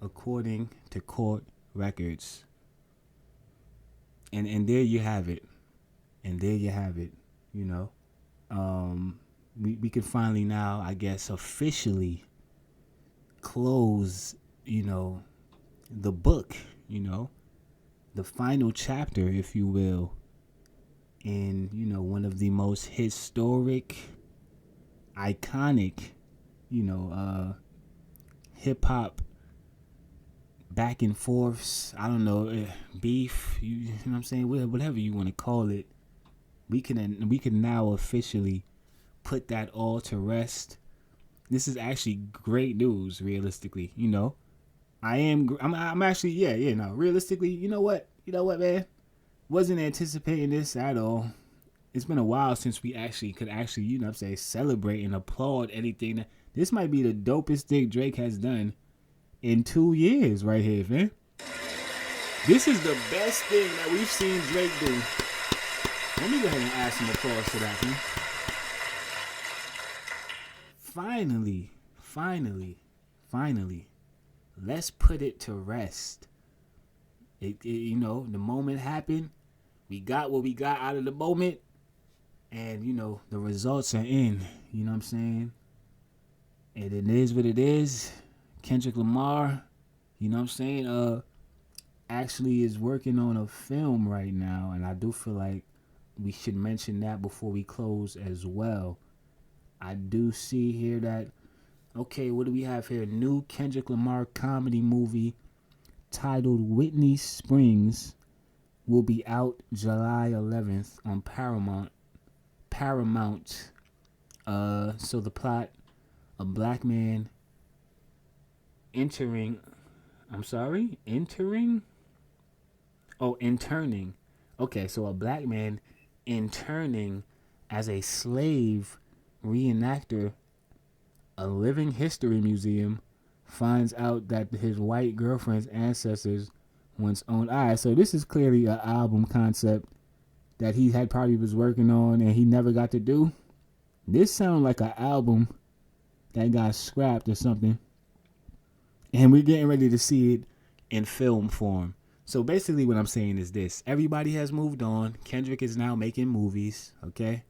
according to court records. And there you have it. And there you have it, We can finally now, I guess, officially close, the book, the final chapter, if you will, in, one of the most historic, iconic, hip-hop back and forths, I don't know, beef, you know what I'm saying, whatever you want to call it. We can now officially put that all to rest. This is actually great news, realistically. I'm actually, realistically, you know what, man? Wasn't anticipating this at all. It's been a while since we actually could celebrate and applaud anything. This might be the dopest thing Drake has done in 2 years right here, man. This is the best thing that we've seen Drake do. Let me go ahead and add some applause to that, man. Finally, let's put it to rest. You know, the moment happened. We got what we got out of the moment. And, you know, the results are in. You know what I'm saying? And it is what it is. Kendrick Lamar, you know what I'm saying, actually is working on a film right now. And I do feel like we should mention that before we close as well. I do see here that, okay, what do we have here? New Kendrick Lamar comedy movie titled Whitney Springs will be out July 11th on Paramount. So the plot, a black man interning. Okay, so a black man interning as a slave reenactor a living history museum finds out that his white girlfriend's ancestors once owned. Alright, so this is clearly an album concept that he had probably was working on and he never got to do. This sounds like an album that got scrapped or something. And we're getting ready to see it in film form. So basically what I'm saying is this. Everybody has moved on. Kendrick is now making movies, okay?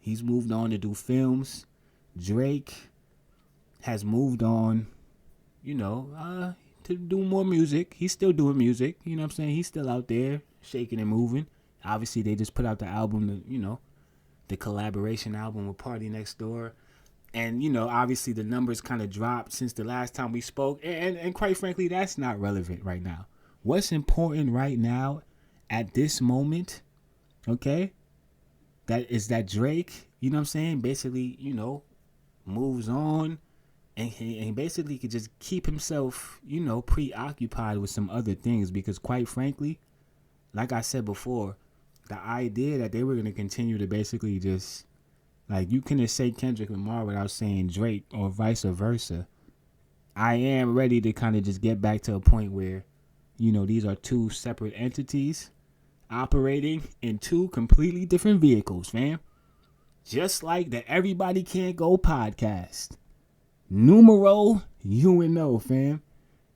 He's moved on to do films. Drake has moved on, you know, to do more music. He's still doing music, you know what I'm saying? He's still out there shaking and moving. Obviously, they just put out the album, you know, the collaboration album with Party Next Door. And, you know, obviously the numbers kind of dropped since the last time we spoke. And quite frankly, that's not relevant right now. What's important right now at this moment, okay, that is that Drake, you know what I'm saying, basically, you know, moves on and he basically could just keep himself, you know, preoccupied with some other things. Because quite frankly, like I said before, the idea that they were going to continue to basically just, like, you couldn't say Kendrick Lamar without saying Drake or vice versa. I am ready to kind of just get back to a point where, you know, these are two separate entities operating in two completely different vehicles, fam. Just like the Everybody Can't Go podcast. Numero UNO, fam.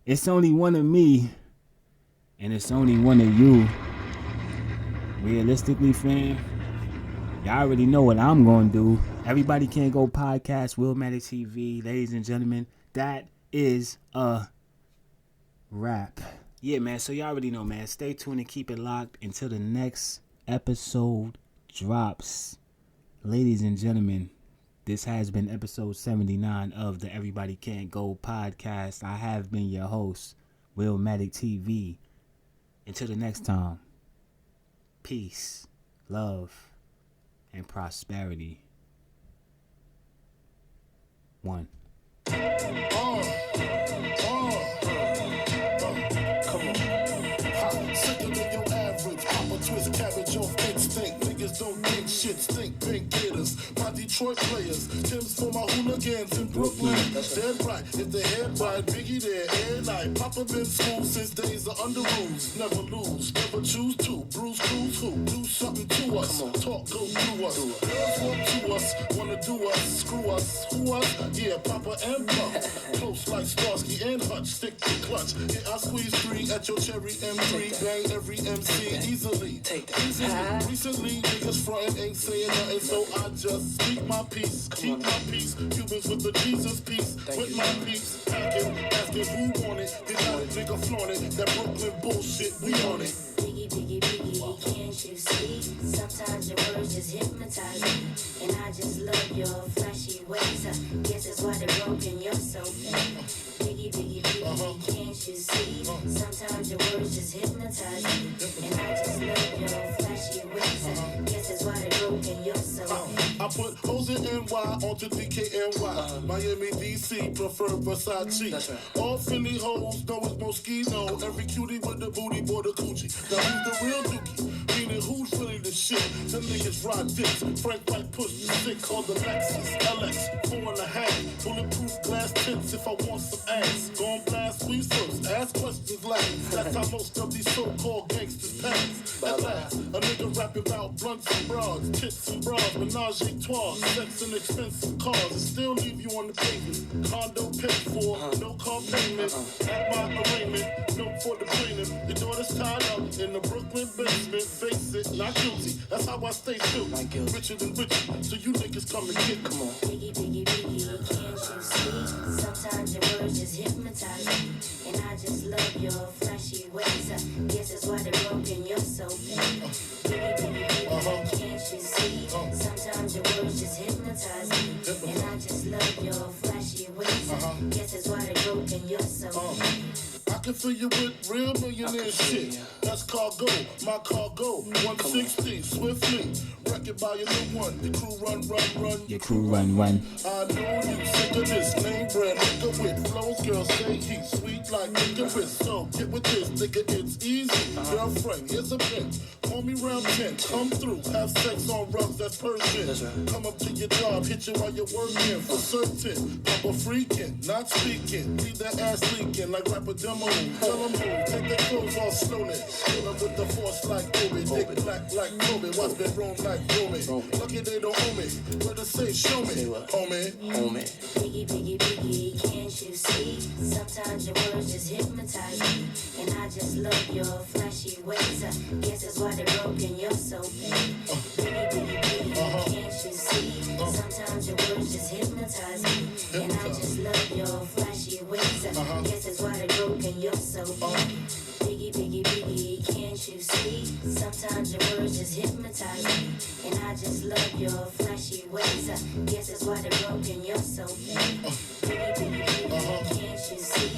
It's only one of me, and it's only one of you. Realistically, fam, y'all already know what I'm going to do. Everybody Can't Go podcast, Willmatic TV. Ladies and gentlemen, that is a wrap. Yeah, man, so y'all already know, man. Stay tuned and keep it locked until the next episode drops. Ladies and gentlemen, this has been episode 79 of the Everybody Can't Go podcast. I have been your host, Willmatic TV. Until the next time, peace, love, and prosperity. One. Come on. Hot, sicker than your average. Papa twist cabbage off instinct. Niggas don't think shit, stink pink gators. My Detroit players, Tim's for my hooligans in Brooklyn. Dead right, if they head right, Biggie there, and night. Papa been school since days of under rules. Never lose, never choose to. Bruce Cruz who? Do something to us. Talk, go through us. Girls want to us, wanna do us, screw us, who us? Yeah, Papa and Pop. Close like Starsky and Hutch, stick to clutch. Yeah, I squeeze 3 at your cherry M3. Bang every MC easily. Recently, niggas frontin' ain't saying nothing, so I just speak my peace. Keep my peace. Cubans with the Jesus peace. With my peace. Packing, asking who want it. They got a nigga flaunt it. That Brooklyn bullshit, we on it. Biggie, biggie, biggie, can't you see? Sometimes your words just hypnotize me. And I just love your flashy ways. I guess that's why they're broken, you're so mean. Biggie, biggie, biggie, can't you see? Sometimes your words just hypnotize me. And I just love your flashy ways. I guess that's why they're broken, you're so mean. I put O's in NY onto DKNY. Miami, DC, prefer Versace. Right. All Philly hoes know it's Moschino. Every cutie with the booty, boy, the coochie. Now who's the real dookie? Meaning who's really the shit? Them niggas ride dicks. Frank White push the 6 on the Lexus LX 4.5. Bulletproof glass tips if I want some ass. Gon' blast we first, ask questions last. That's how most of these so-called gangsters pass. At last, a nigga rapping about blunts and bras, tits and bras, menage Victoire, sex and expensive cars, and still leave you on the pavement. Condo paid for, no car payment. At my arraignment, note for the plaintiff. Your daughter's tied up in the Brooklyn basement. Face it, not guilty. That's how I stay still. Richer than richer, so you niggas come and get. Come on. Biggie, biggie, biggie, can't you see? Sometimes your words just hypnotize me, and I just love your flashy ways. Guess that's why they're broken. You're so big. Biggie, biggie, biggie, can't you see? Sometimes your words just hypnotize me, and I just love your flashy ways. Guess that's why they're broken. You're so big. I can fill you with real millionaire shit. That's cargo, my cargo. 160, swiftly. Wreck it by your new one. Your crew run. Your crew run. I know you sick of this name brand nigga with flows. Girl say he's sweet like licorice. So get with this, nigga, it's easy. Girlfriend, here's a pin. Call me round 10, come through. Have sex on rugs, that's Persian. Come up to your job, hit you while you're working. For certain, I'm a freaking, not speaking. Leave that ass leaking like rapper demo. Tell them who, take their clothes off slowly. Kill them with the force like Obi. Dick black like Kobe, watch me roam like Romy. Lucky they don't owe me. Where to say, show me, homie. Biggie, biggie, biggie, can't you see? Sometimes your words just hypnotize me, and I just love your flashy ways. Guess that's why they're broken. You're so big. Biggie, biggie, biggie, can't you see? Sometimes your words just hypnotize me, and I just love your flashy ways. Guess that's why they're broken. You're so big. Biggie, biggie, biggie, can't you see? Sometimes your words just hypnotize me, and I just love your flashy ways. Guess that's why they're broken. You're so big. Biggie, biggie, biggie, can't you see?